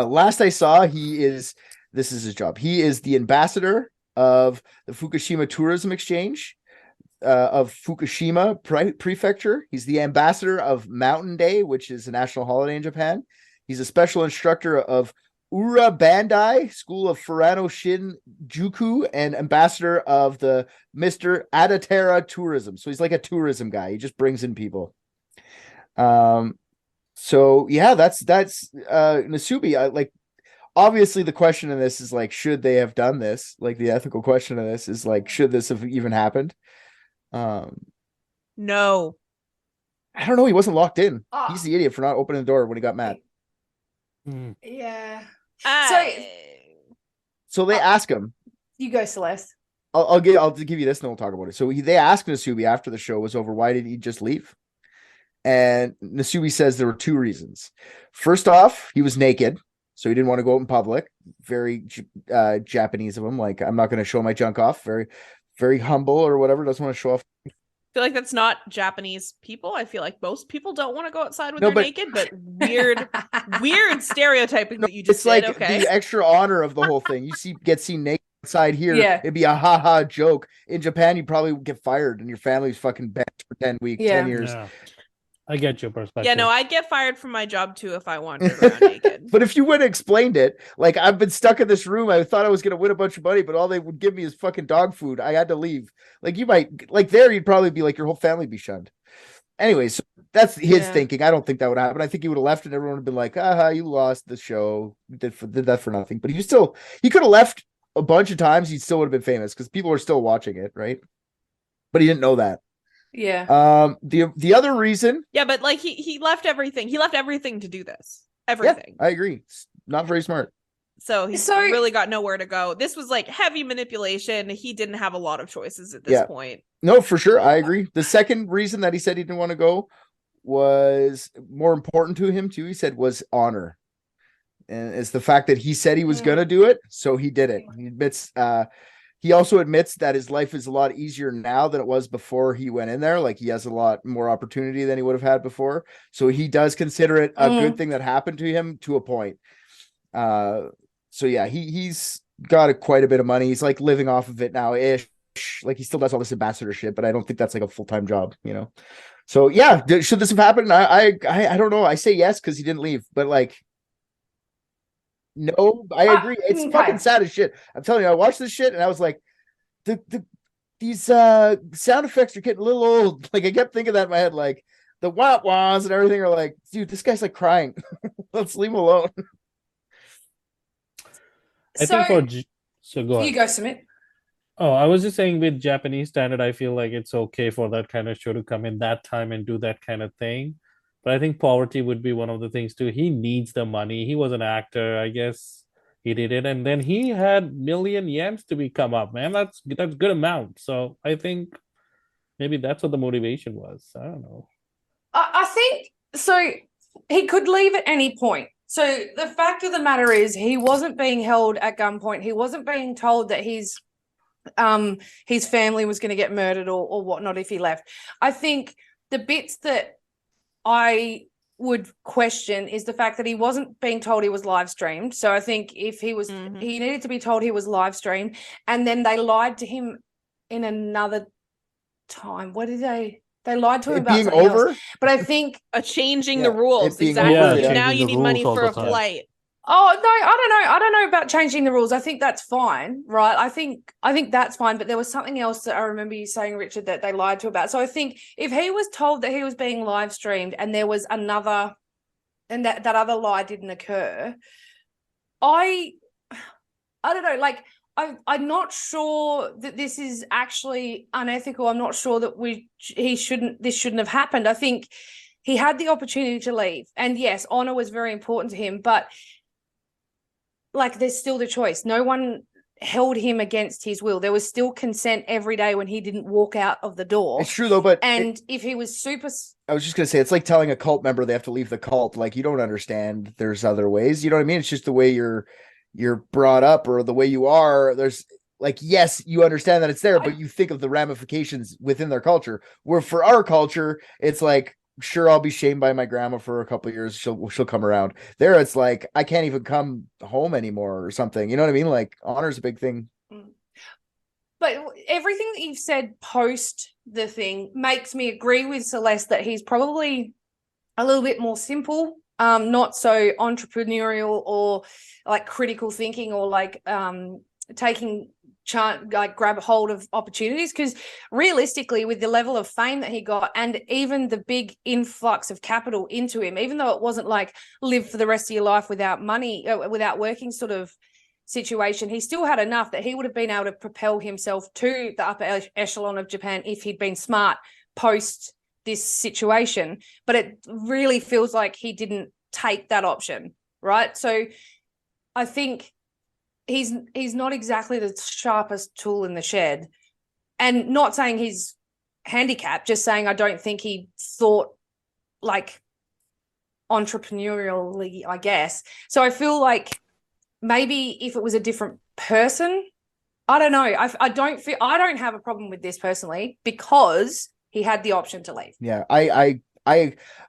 Speaker 1: Last I saw, this is his job. He is the ambassador of the Fukushima Tourism Exchange of Fukushima Prefecture. He's the ambassador of Mountain Day, which is a national holiday in Japan. He's a special instructor of Ura Bandai School of Furano Shinjuku and ambassador of the Mr. Adaterra Tourism. So he's like a tourism guy. He just brings in people. So yeah, that's Nasubi. Like, obviously the question in this is like, should they have done this? Like the ethical question of this is like, should this have even happened?
Speaker 8: No.
Speaker 1: I don't know. He wasn't locked in. He's the idiot for not opening the door when he got mad.
Speaker 6: Yeah.
Speaker 1: So they ask him.
Speaker 6: You go, Celeste.
Speaker 1: I'll give you this and then we'll talk about it. So they asked Nasubi after the show was over, why did he just leave? And Nasubi says there were 2 reasons. First off, he was naked, so he didn't want to go out in public. Very Japanese of him. Like, I'm not going to show my junk off. Very, very humble or whatever. Doesn't want to show off.
Speaker 8: I feel like that's not Japanese people. I feel like most people don't want to go outside when they're naked, but weird stereotyping that you just
Speaker 1: it's like
Speaker 8: okay.
Speaker 1: The extra honor of the whole thing. You get seen naked outside here.
Speaker 6: Yeah.
Speaker 1: It'd be a ha joke. In Japan, you probably would get fired and your family's fucking banned for 10 weeks, 10 years.
Speaker 10: Yeah. I get your perspective.
Speaker 8: Yeah, no, I'd get fired from my job too if I wandered around naked.
Speaker 1: But if you would have explained it, like, I've been stuck in this room. I thought I was going to win a bunch of money, but all they would give me is fucking dog food. I had to leave. Like, you might, like, there, you'd probably be like, your whole family be shunned. Anyways, so that's his thinking. I don't think that would happen. I think he would have left and everyone would have been like, you lost the show. You did that for nothing. But he could have left a bunch of times. He still would have been famous because people are still watching it, right? But he didn't know that.
Speaker 6: Yeah.
Speaker 1: The other reason.
Speaker 8: Yeah, but like he left everything. He left everything to do this. Everything.
Speaker 1: Yeah, I agree. It's not very smart.
Speaker 8: So he's really got nowhere to go. This was like heavy manipulation. He didn't have a lot of choices at this point.
Speaker 1: No, for sure. I agree. The second reason that he said he didn't want to go was more important to him too. He said was honor. And it's the fact that he said he was going to do it. So he did it. He admits, he also admits that his life is a lot easier now than it was before he went in there. Like, he has a lot more opportunity than he would have had before. So he does consider it a good thing that happened to him to a point. So yeah, he's got quite a bit of money. He's like living off of it now ish. Like, he still does all this ambassadorship, but I don't think that's like a full-time job, you know? So yeah, should this have happened? I don't know. I say yes, because he didn't leave, but like, no, I agree. It's fucking sad as shit. I'm telling you, I watched this shit and I was like, these sound effects are getting a little old. Like, I kept thinking that in my head, like the wah-wahs and everything are like, dude, this guy's like crying. Let's leave him alone.
Speaker 10: I think so go ahead.
Speaker 6: You go, Sumit.
Speaker 10: Oh, I was just saying, with Japanese standard, I feel like it's okay for that kind of show to come in that time and do that kind of thing. But I think poverty would be one of the things too. He needs the money. He was an actor, I guess. He did it, and then he had million yens to come up, man. That's good amount. So I think maybe that's what the motivation was. I don't know.
Speaker 6: I think so. He could leave at any point. So the fact of the matter is, he wasn't being held at gunpoint. He wasn't being told that his family was going to get murdered or whatnot if he left. I think the bits that I would question is the fact that he wasn't being told he was live streamed. So I think if he was, he needed to be told he was live streamed, and then they lied to him in another time. What did they lied to him about
Speaker 1: being
Speaker 6: something
Speaker 1: over?
Speaker 6: else. But I think
Speaker 8: changing the rules. Exactly. Now you need money for a flight.
Speaker 6: Oh no, I don't know about changing the rules. I think that's fine, right? I think that's fine, but there was something else that I remember you saying, Richard, that they lied to about. So I think if he was told that he was being live streamed and there was another, and that other lie didn't occur, I don't know, like, I'm not sure that this is actually unethical. I'm not sure that this shouldn't have happened. I think he had the opportunity to leave. And yes, honor was very important to him, but like there's still the choice. No one held him against his will. There was still consent every day when he didn't walk out of the door.
Speaker 1: It's true though, but
Speaker 6: if he was super,
Speaker 1: I was just gonna say, it's like telling a cult member they have to leave the cult. Like, you don't understand there's other ways. You know what I mean? It's just the way you're brought up or the way you are. There's like, yes, you understand that it's there, but you think of the ramifications within their culture. Where for our culture, it's like, sure, I'll be shamed by my grandma for a couple of years. She'll come around. There, it's like, I can't even come home anymore or something. You know what I mean? Like, honor is a big thing.
Speaker 6: But everything that you've said post the thing makes me agree with Celeste that he's probably a little bit more simple, not so entrepreneurial or like critical thinking or like taking grab hold of opportunities, because realistically with the level of fame that he got and even the big influx of capital into him, even though it wasn't like live for the rest of your life without money, without working sort of situation, he still had enough that he would have been able to propel himself to the upper echelon of Japan if he'd been smart post this situation. But it really feels like he didn't take that option, right? So I think he's not exactly the sharpest tool in the shed, and not saying he's handicapped, just saying I don't think he thought like entrepreneurially, I guess. So I feel like maybe if it was a different person, I don't know. I don't have a problem with this personally because he had the option to leave.
Speaker 1: Yeah, I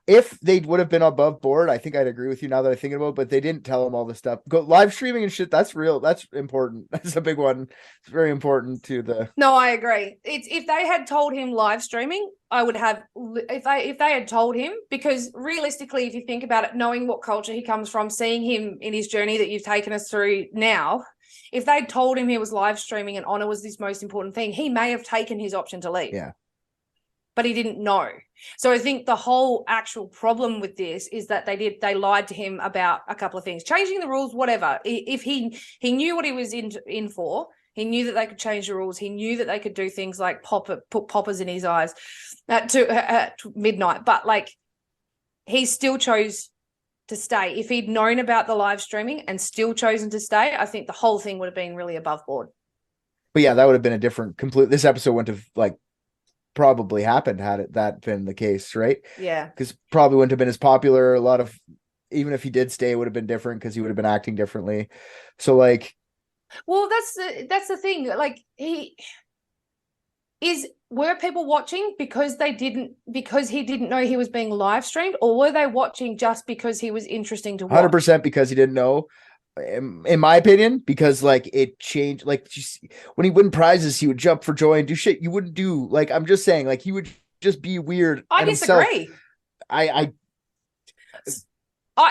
Speaker 1: if they would have been above board, I think I'd agree with you now that I'm thinking about it, but they didn't tell him all this stuff. Go live streaming and shit, that's real. That's important. That's a big one. It's very important to the.
Speaker 6: No, I agree. It's if they had told him live streaming, I would have if they had told him, because realistically, if you think about it, knowing what culture he comes from, seeing him in his journey that you've taken us through now, if they'd told him he was live streaming and honor was this most important thing, he may have taken his option to leave.
Speaker 1: Yeah. But
Speaker 6: he didn't know. So I think the whole actual problem with this is that they lied to him about a couple of things, changing the rules, whatever. If he knew what he was in for, he knew that they could change the rules. He knew that they could do things like put poppers in his eyes at midnight. But like, he still chose to stay. If he'd known about the live streaming and still chosen to stay, I think the whole thing would have been really above board.
Speaker 1: But yeah, that would have been a different this episode wouldn't have like probably happened had that been the case, right?
Speaker 6: Yeah,
Speaker 1: because probably wouldn't have been as popular. A lot of, even if he did stay, it would have been different because he would have been acting differently. So like,
Speaker 6: well, that's the thing. Like, were people watching because he didn't know he was being live streamed, or were they watching just because he was interesting to watch?
Speaker 1: 100% because he didn't know. In my opinion, because like it changed, like when he win prizes, he would jump for joy and do shit you wouldn't do. Like, I'm just saying, like, he would just be weird.
Speaker 6: I disagree.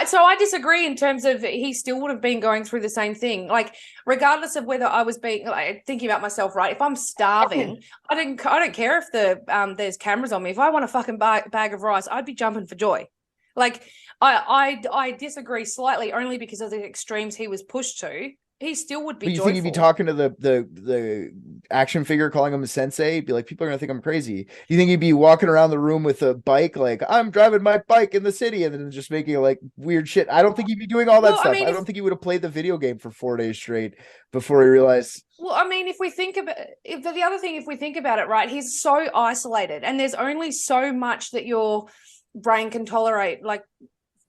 Speaker 6: So I disagree in terms of he still would have been going through the same thing. Like, regardless of whether I was being like thinking about myself, right? If I'm starving, I don't care if there's cameras on me. If I want a fucking bag of rice, I'd be jumping for joy. Like, I disagree slightly only because of the extremes he was pushed to. He still would be joyful.
Speaker 1: Think he'd be talking to the action figure, calling him a sensei? He'd be like, people are gonna think I'm crazy. You think he'd be walking around the room with a bike, like, I'm driving my bike in the city, and then just making like weird shit? I don't think he'd be doing all that stuff. I mean, I don't think he would have played the video game for 4 days straight before he realized.
Speaker 6: Well, I mean, if we think about it, right, he's so isolated, and there's only so much that your brain can tolerate, like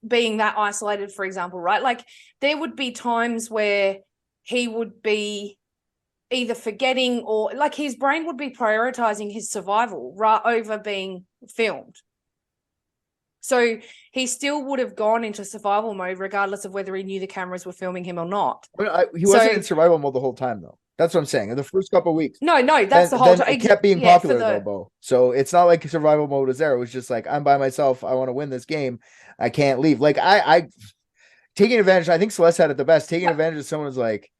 Speaker 6: being that isolated, for example, right? Like, there would be times where he would be either forgetting or like his brain would be prioritizing his survival over being filmed. So he still would have gone into survival mode regardless of whether he knew the cameras were filming him or not.
Speaker 1: He wasn't in survival mode the whole time, though. That's what I'm saying. In the first couple of weeks.
Speaker 6: No, that's the whole time.
Speaker 1: It kept being popular, though, Bo. So it's not like survival mode was there. It was just like, I'm by myself. I want to win this game. I can't leave. Like, I taking advantage. I think Celeste had it the best. Taking advantage of someone who's like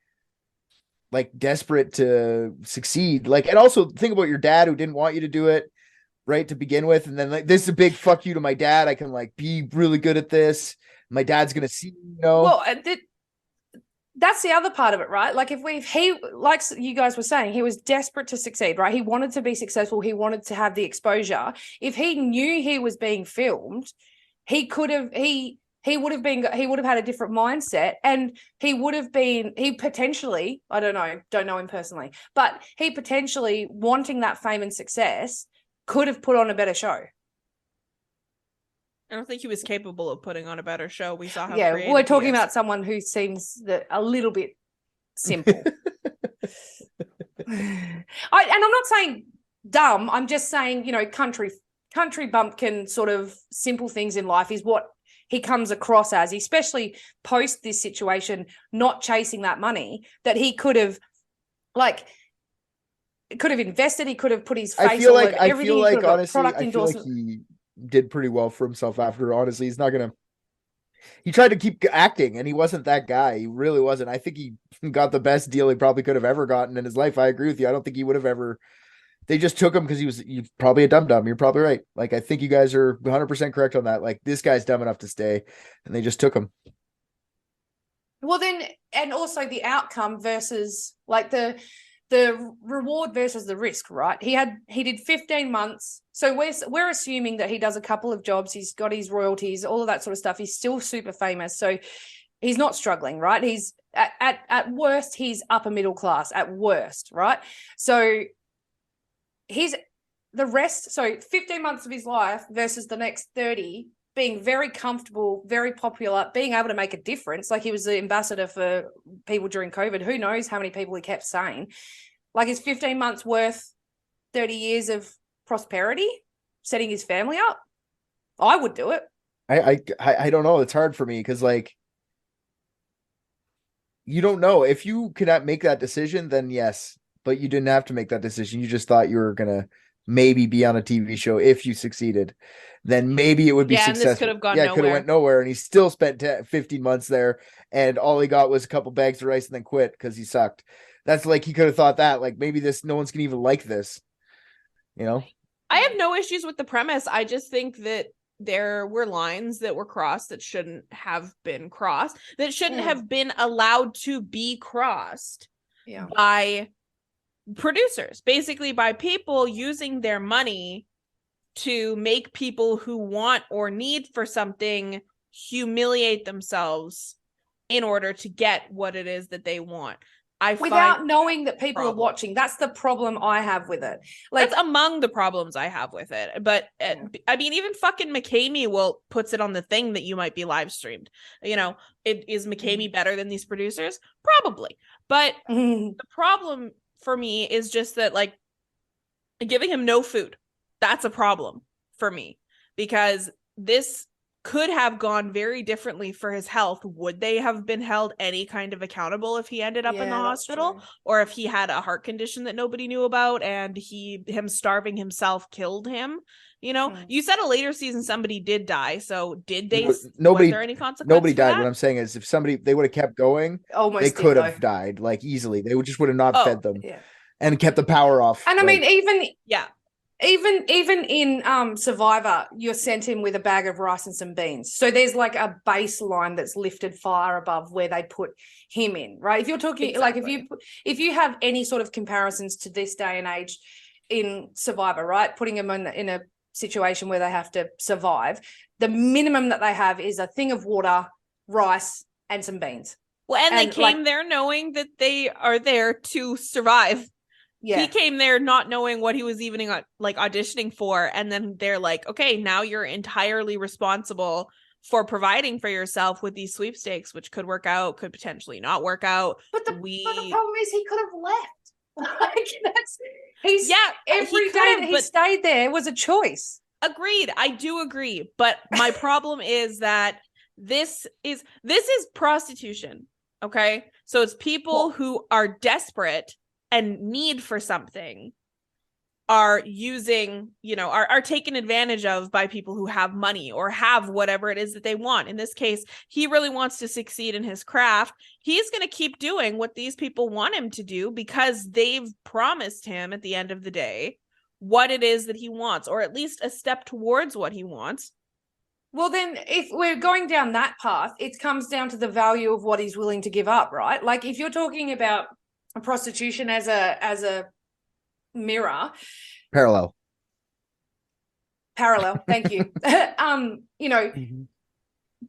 Speaker 1: desperate to succeed. Like, and also think about your dad who didn't want you to do it, right, to begin with. And then like, this is a big fuck you to my dad. I can like be really good at this. My dad's gonna see, you know.
Speaker 6: Well, that's the other part of it, right? Like if he, like you guys were saying, he was desperate to succeed, right? He wanted to be successful. He wanted to have the exposure. If he knew he was being filmed, he would have had a different mindset, and he potentially, I don't know him personally, but he potentially, wanting that fame and success, could have put on a better show.
Speaker 8: I don't think he was capable of putting on a better show. We saw how
Speaker 6: creative we're talking about someone who seems a little bit simple. And I'm not saying dumb. I'm just saying, country bumpkin sort of simple things in life is what he comes across as, especially post this situation, not chasing that money that he could have invested. He could have put his face all over everything.
Speaker 1: I feel like honestly, I feel like he did pretty well for himself after. Honestly, he tried to keep acting, and he wasn't that guy. He really wasn't. I think he got the best deal he probably could have ever gotten in his life. I agree with you. I don't think he would have ever. They just took him because he's probably a dum-dum. You're probably right. Like, I think you guys are 100% correct on that. Like, this guy's dumb enough to stay, and they just took him.
Speaker 6: Well, then, and also the outcome versus like the reward versus the risk, right? He did 15 months. So we're assuming that he does a couple of jobs. He's got his royalties, all of that sort of stuff. He's still super famous. So he's not struggling, right? He's at worst, he's upper middle class at worst, right? So the rest, so 15 months of his life versus the next 30 being very comfortable, very popular, being able to make a difference. Like, he was the ambassador for people during COVID. Who knows how many people he kept sane. Like, is 15 months worth 30 years of prosperity, setting his family up? I would do it.
Speaker 1: I don't know. It's hard for me because, like, you don't know. If you cannot make that decision, then yes. But you didn't have to make that decision. You just thought you were going to maybe be on a TV show if you succeeded. Then maybe it would be successful.
Speaker 8: This could have gone nowhere.
Speaker 1: Could have went nowhere, and he still spent 15 months there, and all he got was a couple bags of rice and then quit because he sucked. That's like, he could have thought that, like, maybe no one's gonna even like this.
Speaker 8: I have no issues with the premise. I just think that there were lines that were crossed that shouldn't have been crossed, that shouldn't have been allowed to be crossed by producers, basically by people using their money to make people who want or need for something humiliate themselves in order to get what it is that they want.
Speaker 6: Without knowing that people are watching. That's the problem I have with it. Like,
Speaker 8: that's among the problems I have with it. But I mean, even fucking McKamey puts it on the thing that you might be live streamed. Is McKamey better than these producers? Probably. But the problem for me is just that, like, giving him no food, that's a problem for me, because this could have gone very differently for his health. Would they have been held any kind of accountable if he ended up in the hospital, or if he had a heart condition that nobody knew about and him starving himself killed him? You said a later season somebody did die. So did they? Was there any consequence?
Speaker 1: Nobody died. What I'm saying is, if they would have kept going, they could have died, like, easily. They just would have not fed them and kept the power off.
Speaker 6: And I mean, even in Survivor, you're sent in with a bag of rice and some beans. So there's like a baseline that's lifted far above where they put him in, right? If you're talking like, if you have any sort of comparisons to this day and age in Survivor, right, putting them in a situation where they have to survive, the minimum that they have is a thing of water, rice, and some beans.
Speaker 8: Well, and they came there knowing that they are there to survive. Yeah. He came there not knowing what he was even auditioning for, and then they're like, okay, now you're entirely responsible for providing for yourself with these sweepstakes, which could work out, could potentially not work out.
Speaker 6: But the problem is, he could have left. Every day that he stayed there was a choice.
Speaker 8: Agreed. I do agree. But my problem is that this is prostitution. Okay. So it's people who are desperate and need for something are using, are taken advantage of by people who have money or have whatever it is that they want. In this case, he really wants to succeed in his craft. He's going to keep doing what these people want him to do because they've promised him at the end of the day what it is that he wants, or at least a step towards what he wants.
Speaker 6: Well, then if we're going down that path, it comes down to the value of what he's willing to give up, right? Like if you're talking about prostitution as a mirror.
Speaker 1: Parallel.
Speaker 6: Thank you.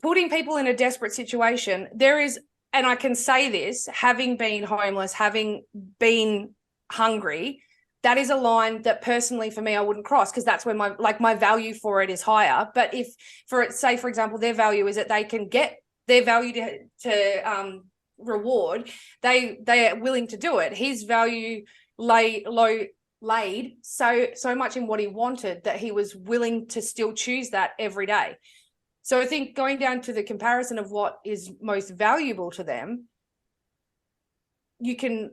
Speaker 6: Putting people in a desperate situation, there is, and I can say this, having been homeless, having been hungry, that is a line that personally for me I wouldn't cross, because that's where my value for it is higher. But if for example their value is that they can get their value to reward, they are willing to do it. His value laid so much in what he wanted that he was willing to still choose that every day. So I think going down to the comparison of what is most valuable to them, you can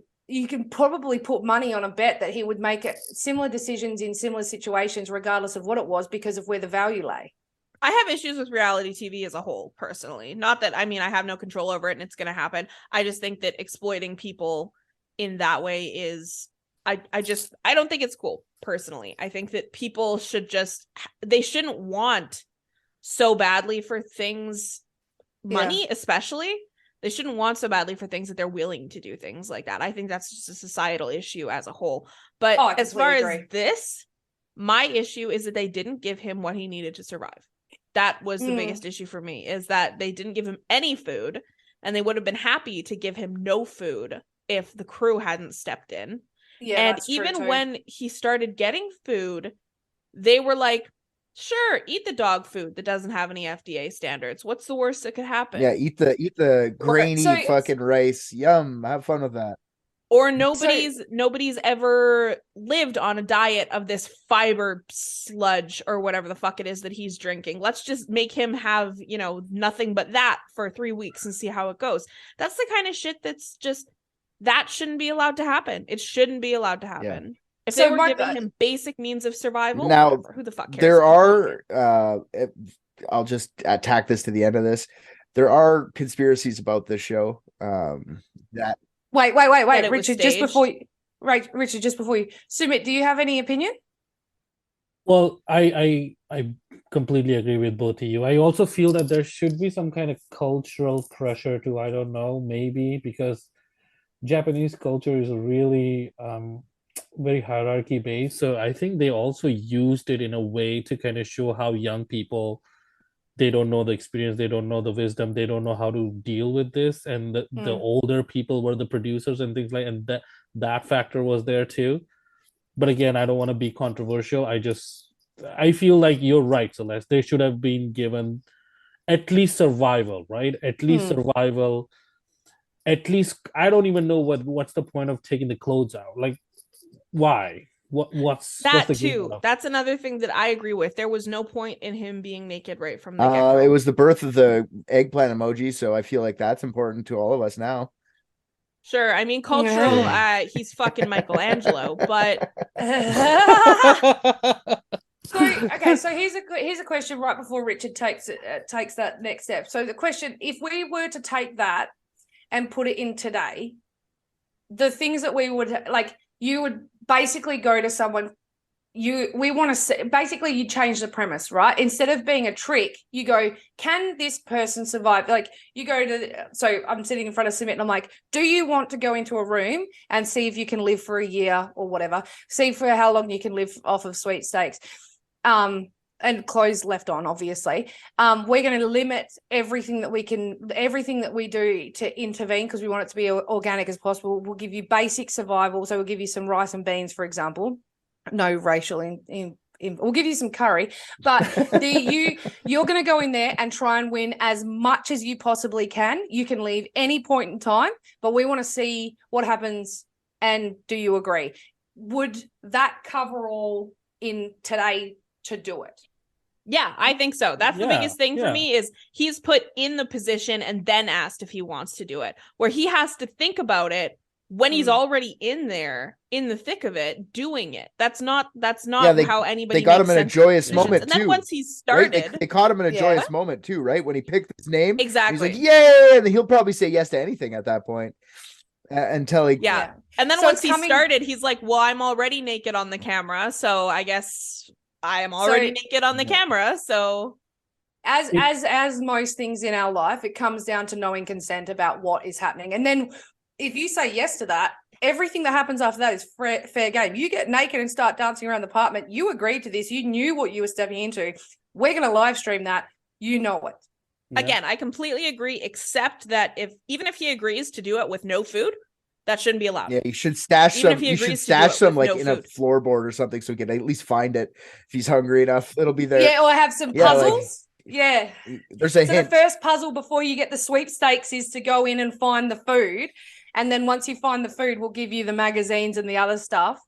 Speaker 6: probably put money on a bet that he would make similar decisions in similar situations, regardless of what it was, because of where the value lay.
Speaker 8: I have issues with reality TV as a whole, personally. Not that, I have no control over it and it's going to happen. I just think that exploiting people in that way is, I don't think it's cool, personally. I think that people they shouldn't want so badly for things, money especially. They shouldn't want so badly for things that they're willing to do things like that. I think that's just a societal issue as a whole. But as far as this, my issue is that they didn't give him what he needed to survive. That was the biggest issue for me, is that they didn't give him any food, and they would have been happy to give him no food if the crew hadn't stepped in. Yeah, and even when he started getting food, they were like, sure, eat the dog food that doesn't have any FDA standards. What's the worst that could happen?
Speaker 1: Yeah, eat the grainy fucking rice. Yum. Have fun with that.
Speaker 8: Or nobody's ever lived on a diet of this fiber sludge or whatever the fuck it is that he's drinking. Let's just make him have, nothing but that for 3 weeks and see how it goes. That's the kind of shit that shouldn't be allowed to happen. It shouldn't be allowed to happen. Yeah. If they were giving him basic means of survival,
Speaker 1: now,
Speaker 8: who the fuck cares?
Speaker 1: There are, I'll just attack this to the end of this. There are conspiracies about this show that.
Speaker 6: Wait, Richard, just before you, Sumit, do you have any opinion?
Speaker 10: Well, I completely agree with both of you. I also feel that there should be some kind of cultural pressure to, I don't know, maybe because Japanese culture is really very hierarchy based. So I think they also used it in a way to kind of show how young people, they don't know the experience, they don't know the wisdom, they don't know how to deal with this. And the older people were the producers and things like, and that factor was there too. But again, I don't want to be controversial. I feel like you're right, Celeste. They should have been given at least survival, right? At least survival. At least, I don't even know what's the point of taking the clothes out. Like, why? What's the
Speaker 8: too? That's another thing that I agree with. There was no point in him being naked right from the get-go.
Speaker 1: It was the birth of the eggplant emoji, so I feel like that's important to all of us now.
Speaker 8: Sure, cultural. He's fucking Michelangelo, but
Speaker 6: so here's a question right before Richard takes that next step. So the question: if we were to take that and put it in today, the things that we would like. You would basically go to someone. You change the premise, right? Instead of being a trick, you go, can this person survive? Like you go to, so I'm sitting in front of Sumit and I'm like, do you want to go into a room and see if you can live for a year or whatever? See for how long you can live off of sweet steaks. And clothes left on, obviously. We're going to limit everything that we do to intervene because we want it to be organic as possible. We'll give you basic survival. So we'll give you some rice and beans, for example. No racial we'll give you some curry, but you're going to go in there and try and win as much as you possibly can. You can leave any point in time, but we want to see what happens. And do you agree? Would that cover all in today to do it?
Speaker 8: Yeah, I think so. That's the biggest thing for me is he's put in the position and then asked if he wants to do it, where he has to think about it when he's already in there, in the thick of it, doing it. That's not how anybody.
Speaker 1: They got him in a joyous moment
Speaker 8: and
Speaker 1: too.
Speaker 8: Then once he started,
Speaker 1: right? They caught him in a joyous moment too, right? When he picked his name,
Speaker 8: exactly.
Speaker 1: He's like, "Yay!" And he'll probably say yes to anything at that point. Until he,
Speaker 8: and then once he started, he's like, "Well, I'm already naked on the camera, so I guess I am already naked on the camera." So
Speaker 6: As most things in our life, it comes down to knowing consent about what is happening. And then if you say yes to that, everything that happens after that is fair game. You get naked and start dancing around the apartment. You agreed to this. You knew what you were stepping into. We're going to live stream that. You know it.
Speaker 8: Yeah. Again, I completely agree, except that even if he agrees to do it with no food, that shouldn't be allowed.
Speaker 1: Yeah, you should stash some. You should stash some like in a floorboard or something, so he can at least find it if he's hungry enough. It'll be there.
Speaker 6: Yeah, or have some puzzles. Yeah.
Speaker 1: There's a hint.
Speaker 6: The first puzzle before you get the sweepstakes is to go in and find the food, and then once you find the food, we'll give you the magazines and the other stuff.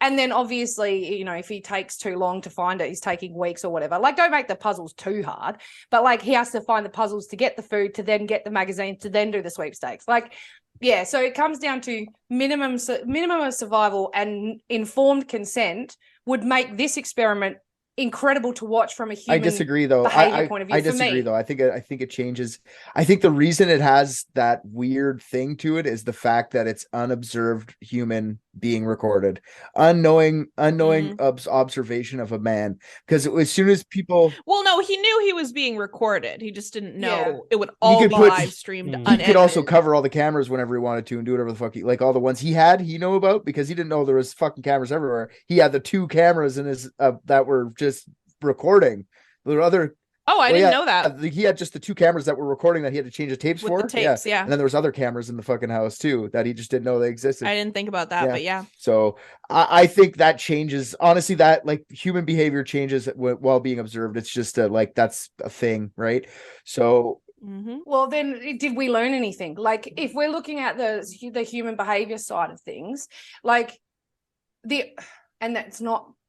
Speaker 6: And then obviously, if he takes too long to find it, he's taking weeks or whatever. Like, don't make the puzzles too hard, but like he has to find the puzzles to get the food, to then get the magazines, to then do the sweepstakes. Like, yeah. So it comes down to minimum of survival, and informed consent would make this experiment incredible to watch from a human.
Speaker 1: I disagree, though.
Speaker 6: Point of view.
Speaker 1: I disagree, though. I think it changes. I think the reason it has that weird thing to it is the fact that it's unobserved human being recorded, unknowing observation of a man. Because as soon as people,
Speaker 8: well, no, he knew he was being recorded. He just didn't know it would all be live streamed.
Speaker 1: He could also cover all the cameras whenever he wanted to and do whatever the fuck like all the ones he knew about, because he didn't know there was fucking cameras everywhere. He had the 2 cameras in his that were just recording. There were other.
Speaker 8: Oh, I didn't know that.
Speaker 1: He had just the 2 cameras that were recording that he had to change the tapes
Speaker 8: with
Speaker 1: for.
Speaker 8: The tapes, yeah.
Speaker 1: And then there was other cameras in the fucking house too that he just didn't know they existed.
Speaker 8: I didn't think about that, but yeah.
Speaker 1: So I think that changes. Honestly, that like human behavior changes while being observed. It's just that's a thing, right? So.
Speaker 6: Mm-hmm. Well, then did we learn anything? Like, if we're looking at the human behavior side of things, like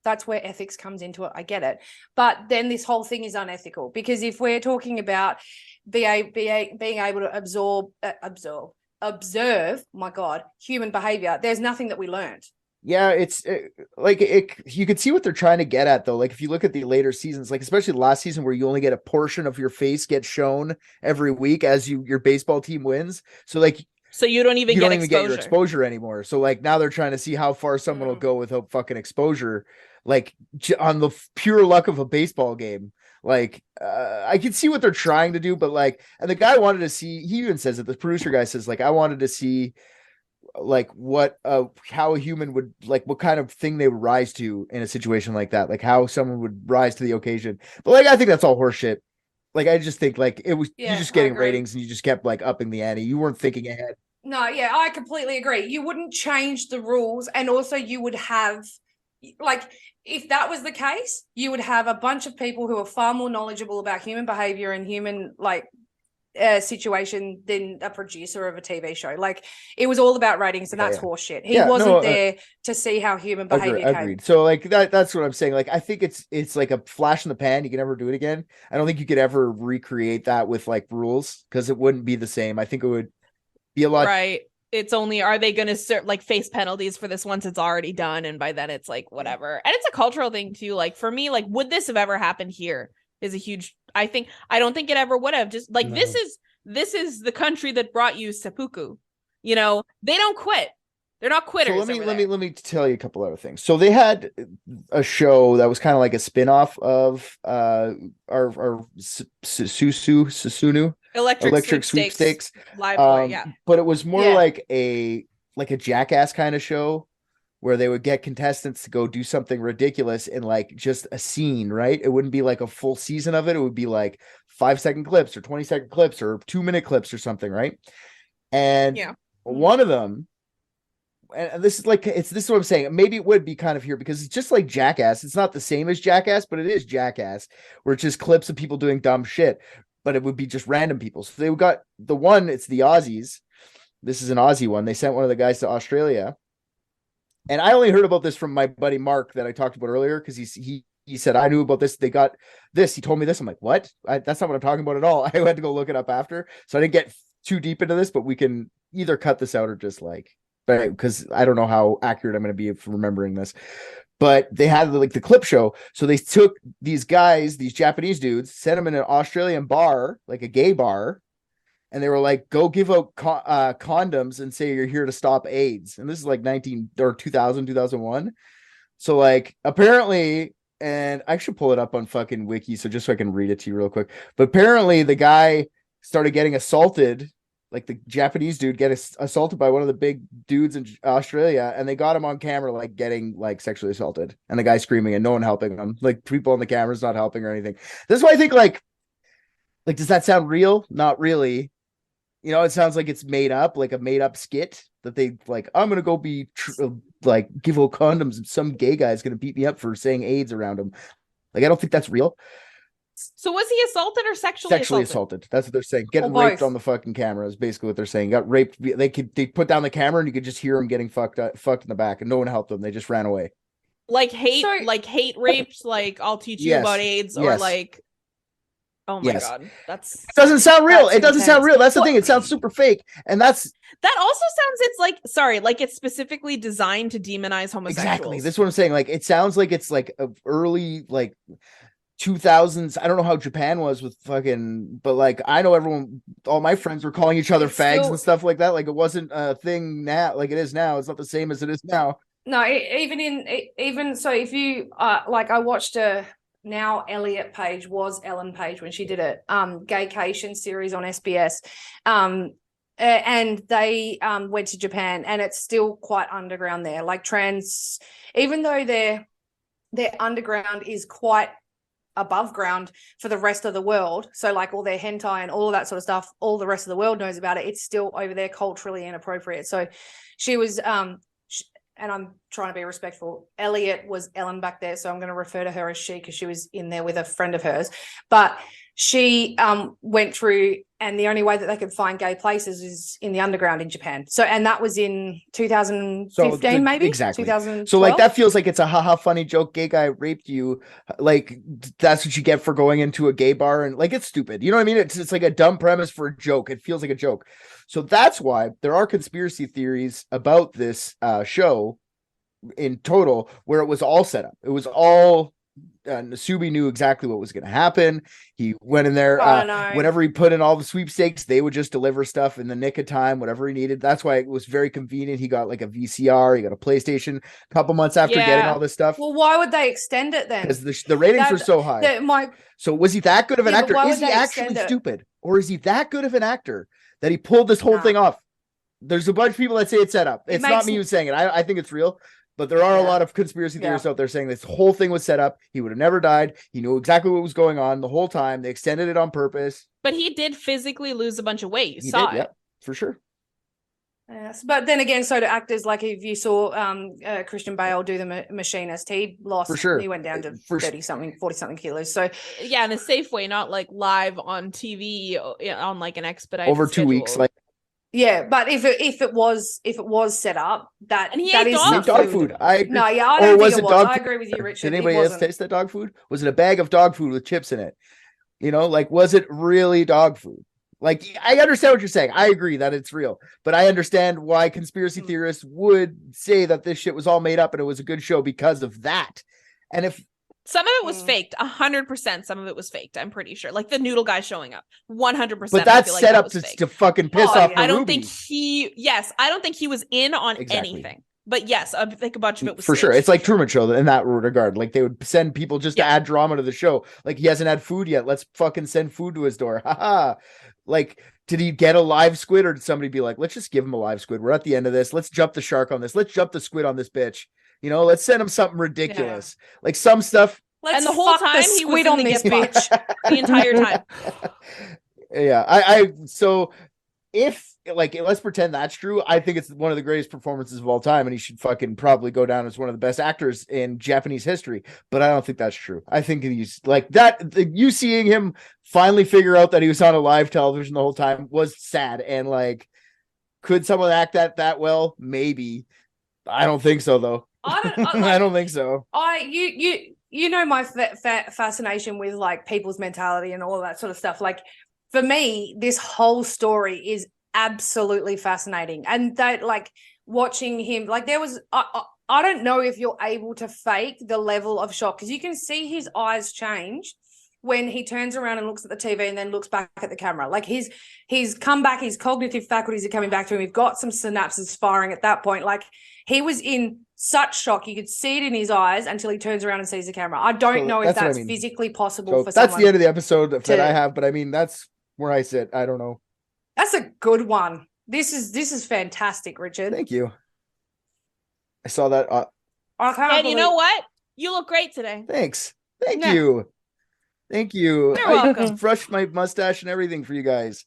Speaker 6: that's where ethics comes into it. I get it. But then this whole thing is unethical, because if we're talking about being able to observe, my God, human behavior, there's nothing that we learned.
Speaker 1: Yeah, it's you could see what they're trying to get at, though. Like, if you look at the later seasons, like especially last season, where you only get a portion of your face get shown every week as your baseball team wins. So
Speaker 8: you don't even get
Speaker 1: your exposure anymore. So like now they're trying to see how far someone will go without fucking exposure, like on the pure luck of a baseball game. Like I can see what they're trying to do, but and the guy wanted to see. He even says it. The producer guy says I wanted to see how a human would what kind of thing they would rise to in a situation like that, like how someone would rise to the occasion. But I think that's all horseshit. I just think it was you just getting ratings, and you just kept upping the ante. You weren't thinking ahead.
Speaker 6: No, yeah, I completely agree. You wouldn't change the rules, and also you would have if that was the case, you would have a bunch of people who are far more knowledgeable about human behavior and human situation than a producer of a TV show. It was all about ratings, and that's horseshit. He wasn't there to see how human behavior came.
Speaker 1: Agreed. So that's what I'm saying. I think it's like a flash in the pan. You can never do it again. I don't think you could ever recreate that with rules, because it wouldn't be the same. I think it would be a lot.
Speaker 8: Right. It's only, are they going to face penalties for this once it's already done? And by then it's whatever. And it's a cultural thing too. For me, would this have ever happened here is a huge, I don't think it ever would have. Just no. This is the country that brought you seppuku. They don't quit. They're not quitters.
Speaker 1: So let me tell you a couple other things. So they had a show that was kind of like a spin-off of our Susunu Electric Sweepstakes.
Speaker 8: Live yeah.
Speaker 1: But it was more like a Jackass kind of show, where they would get contestants to go do something ridiculous in just a scene, right? It wouldn't be a full season of it. It would be 5-second clips or 20-second clips or 2-minute clips or something, right? And one of them, and this is this is what I'm saying. Maybe it would be kind of here, because it's just like Jackass. It's not the same as Jackass, but it is Jackass, where it's just clips of people doing dumb shit, but it would be just random people. So they got the one, it's the Aussies. This is an Aussie one. They sent one of the guys to Australia. And I only heard about this from my buddy Mark that I talked about earlier, because he said, I knew about this. They got this. He told me this. I'm like, what? That's not what I'm talking about at all. I had to go look it up after. So I didn't get too deep into this, but we can either cut this out or just because I don't know how accurate I'm going to be for remembering this. But they had the clip show. So they took these guys, these Japanese dudes, sent them in an Australian bar, a gay bar. And they were go give out condoms and say you're here to stop AIDS. And this is 2000, 2001. So apparently and I should pull it up on fucking wiki so I can read it to you real quick. But apparently the guy started getting assaulted, like the Japanese dude assaulted by one of the big dudes in Australia, and they got him on camera like getting like sexually assaulted, and the guy screaming and no one helping him, like people on the cameras not helping or anything. This is why I think like does that sound real? Not really. You know, it sounds like it's made up, like a made up skit that they like, I'm going to go give out condoms and some gay guy's going to beat me up for saying AIDS around him. Like, I don't think that's real.
Speaker 8: So was he assaulted or sexually
Speaker 1: assaulted? That's what they're saying. Getting raped on the fucking camera is basically what they're saying. Got raped. They put down the camera and you could just hear him getting fucked in the back and no one helped them. They just ran away.
Speaker 8: Like hate rapes, like I'll teach you about AIDS or like, oh my God, it
Speaker 1: doesn't sound real. It doesn't sound real. That's the thing. It sounds super fake. And that also
Speaker 8: sounds, it's like, sorry, like it's specifically designed to demonize homosexuals.
Speaker 1: Exactly. That's what I'm saying. Like, it sounds like it's like a early, like 2000s. I don't know how Japan was with fucking, but like, I know all my friends were calling each other fags and stuff like that. Like, it wasn't a thing now, like it is now. It's not the same as it is now.
Speaker 6: No, even so, if you, like I watched now Elliot Page was Ellen Page when she did it Gaycation series on SBS, and they went to Japan, and it's still quite underground there, like trans, even though their underground is quite above ground for the rest of the world, so like all their hentai and all of that sort of stuff, all the rest of the world knows about it, it's still over there culturally inappropriate. So she was and I'm trying to be respectful, Elliot was Ellen back there, so I'm going to refer to her as she because she was in there with a friend of hers. But she went through, and the only way that they could find gay places is in the underground in Japan. So, and that was in 2015, maybe?
Speaker 1: Exactly.
Speaker 6: 2012?
Speaker 1: So, like, that feels like it's a haha funny joke. Gay guy raped you. Like, that's what you get for going into a gay bar. And, like, it's stupid. You know what I mean? It's like a dumb premise for a joke. It feels like a joke. So that's why there are conspiracy theories about this show in total, where it was all set up. It was all Nasubi knew exactly what was going to happen. He went in there. Whenever he put in all the sweepstakes, they would just deliver stuff in the nick of time, whatever he needed. That's why it was very convenient. He got like a VCR, he got a PlayStation a couple months after getting all this stuff.
Speaker 6: Well, why would they extend it then?
Speaker 1: Because the ratings were so high. So was he that good of an actor? Is he actually stupid? Or is he that good of an actor that he pulled this whole thing off? There's a bunch of people that say it's set up. It's not me who's saying it. I think it's real. But there are a lot of conspiracy theorists out there saying this whole thing was set up. He would have never died. He knew exactly what was going on the whole time. They extended it on purpose.
Speaker 8: But he did physically lose a bunch of weight. You saw it.
Speaker 1: Yeah, for sure.
Speaker 6: Yes, but then again, so do actors. Like if you saw Christian Bale do the Machinist, he lost.
Speaker 1: For sure.
Speaker 6: He went down to 30-something, 40-something kilos. So
Speaker 8: yeah, in a safe way, not like live on TV on like an expedited
Speaker 1: over 2 weeks, like.
Speaker 6: Yeah, but if it was set up, that
Speaker 8: and he
Speaker 6: that
Speaker 8: ate
Speaker 6: is
Speaker 1: dog food. I agree.
Speaker 6: No, yeah, I don't think it was.
Speaker 1: Dog
Speaker 6: I agree with you, Richard.
Speaker 1: Did anybody else taste that dog food? Was it a bag of dog food with chips in it? You know, like was it really dog food? Like I understand what you're saying. I agree that it's real, but I understand why conspiracy theorists would say that this shit was all made up and it was a good show because of that. And if
Speaker 8: some of it was faked, 100%. Some of it was faked. I'm pretty sure. Like the noodle guy showing up, 100%.
Speaker 1: But that's set up to fucking piss off.
Speaker 8: I don't think I don't think he was in on anything. But yes, I think a bunch of it was
Speaker 1: for sure. It's like Truman Show in that regard. Like they would send people just to add drama to the show. Like he hasn't had food yet. Let's fucking send food to his door. Haha. Like, did he get a live squid, or did somebody be like, let's just give him a live squid? We're at the end of this. Let's jump the shark on this. Let's jump the squid on this bitch. You know, let's send him something ridiculous. Like some stuff.
Speaker 8: And the whole time he was on this bitch the entire time.
Speaker 1: Yeah. So if like, let's pretend that's true. I think it's one of the greatest performances of all time, and he should fucking probably go down as one of the best actors in Japanese history. But I don't think that's true. I think he's like that. You seeing him finally figure out that he was on a live television the whole time was sad. And like, could someone act that well? Maybe. I don't think so, though. I don't think so.
Speaker 6: You know my fascination with like people's mentality and all of that sort of stuff. Like for me, this whole story is absolutely fascinating, and that like watching him, like there was I don't know if you're able to fake the level of shock, because you can see his eyes change when he turns around and looks at the TV and then looks back at the camera. Like he's come back, his cognitive faculties are coming back to him. We've got some synapses firing at that point. Like he was in such shock. You could see it in his eyes until he turns around and sees the camera. I don't know if that's physically possible for someone.
Speaker 1: That's the end of the episode that I have, but I mean, that's where I sit. I don't know.
Speaker 6: That's a good one. This is fantastic, Richard.
Speaker 1: Thank you. I saw that.
Speaker 8: And you know what? You look great today.
Speaker 1: Thanks. Thank you. Thank you.
Speaker 8: You're welcome.
Speaker 1: Brushed my mustache and everything for you guys.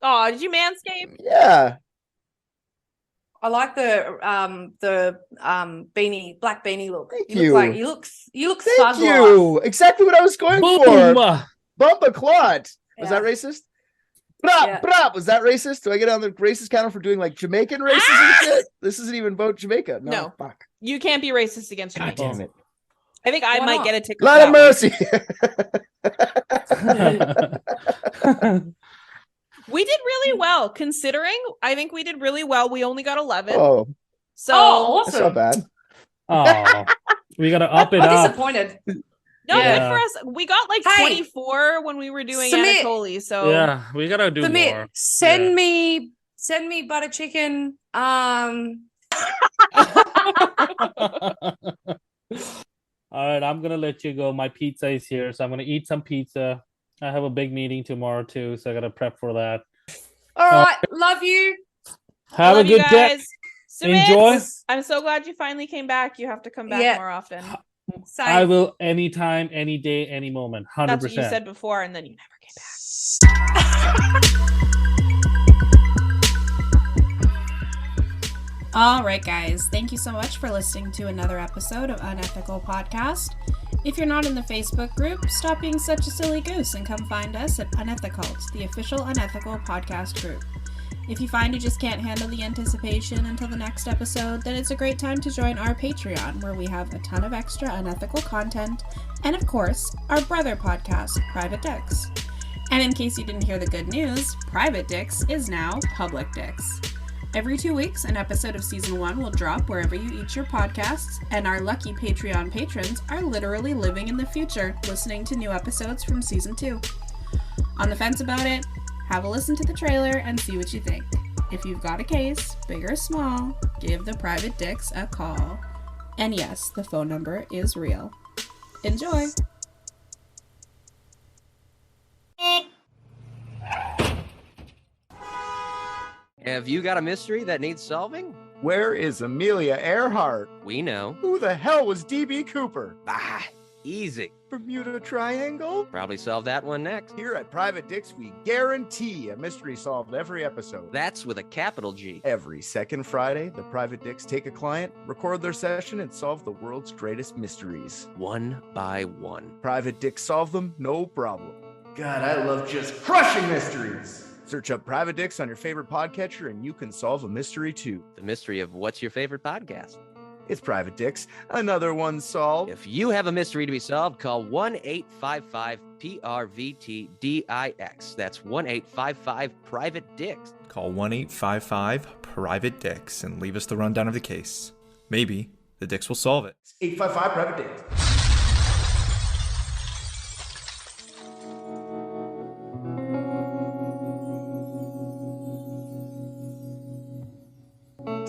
Speaker 8: Oh, did you manscape?
Speaker 1: Yeah.
Speaker 6: I like the beanie, black beanie look.
Speaker 1: Thank
Speaker 6: you. Look
Speaker 1: Thank
Speaker 6: thug
Speaker 1: you.
Speaker 6: life.
Speaker 1: Exactly what I was going for. Bumba clot. Was that racist? Brap. Was that racist? Do I get on the racist counter for doing like Jamaican racist and shit? This isn't even about Jamaica. No. Fuck.
Speaker 8: You can't be racist against Jamaica.
Speaker 1: Damn it.
Speaker 8: I think I might get a ticket.
Speaker 1: Lot of mercy.
Speaker 8: We did really well considering. I think we did really well. We only got 11.
Speaker 1: Oh.
Speaker 8: So
Speaker 6: awesome.
Speaker 1: That's not bad.
Speaker 10: Oh, we gotta up it
Speaker 6: I'm
Speaker 10: up.
Speaker 6: disappointed.
Speaker 8: No, good for us. We got like 24 when we were doing Anatoly. So
Speaker 10: yeah, we gotta do more.
Speaker 6: Send me butter chicken.
Speaker 10: All right, I'm gonna let you go. My pizza is here, so I'm gonna eat some pizza. I have a big meeting tomorrow too, so I gotta prep for that.
Speaker 6: All right, love you.
Speaker 10: Have a good day.
Speaker 8: Sumit,
Speaker 10: Enjoy.
Speaker 8: I'm so glad you finally came back. You have to come back more often.
Speaker 10: I will anytime, any day, any moment. 100%.
Speaker 8: That's what you said before, and then you never came back.
Speaker 13: All right, guys. Thank you so much for listening to another episode of Unethical Podcast. If you're not in the Facebook group, stop being such a silly goose and come find us at Unethical, the official Unethical Podcast group. If you find you just can't handle the anticipation until the next episode, then it's a great time to join our Patreon, where we have a ton of extra unethical content, and of course, our brother podcast, Private Dicks. And in case you didn't hear the good news, Private Dicks is now Public Dicks. Every 2 weeks, an episode of Season 1 will drop wherever you eat your podcasts, and our lucky Patreon patrons are literally living in the future, listening to new episodes from Season 2. On the fence about it? Have a listen to the trailer and see what you think. If you've got a case, big or small, give the Private Dicks a call. And yes, the phone number is real. Enjoy!
Speaker 9: Have you got a mystery that needs solving?
Speaker 1: Where is Amelia Earhart?
Speaker 9: We know.
Speaker 1: Who the hell was D.B. Cooper?
Speaker 9: Easy.
Speaker 1: Bermuda Triangle?
Speaker 9: Probably solve that one next.
Speaker 1: Here at Private Dicks, we guarantee a mystery solved every episode.
Speaker 9: That's with a capital G.
Speaker 1: Every second Friday, the Private Dicks take a client, record their session, and solve the world's greatest mysteries.
Speaker 9: One by one.
Speaker 1: Private Dicks solve them, no problem. God, I love just crushing mysteries. Search up Private Dicks on your favorite podcatcher, and you can solve a mystery too.
Speaker 9: The mystery of what's your favorite podcast?
Speaker 1: It's Private Dicks. Another one solved.
Speaker 9: If you have a mystery to be solved, call 1-855-PRVT-DIX. That's 1-855-PRIVATE-DICKS.
Speaker 14: Call 1-855-PRIVATE-DICKS and leave us the rundown of the case. Maybe the Dicks will solve it.
Speaker 1: 855 Private Dicks.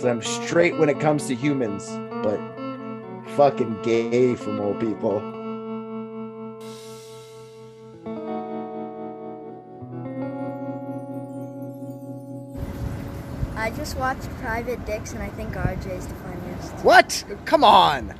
Speaker 1: I'm straight when it comes to humans, but fucking gay for more people.
Speaker 15: I just watched Private Dicks and I think RJ's the funniest.
Speaker 1: What? Come on!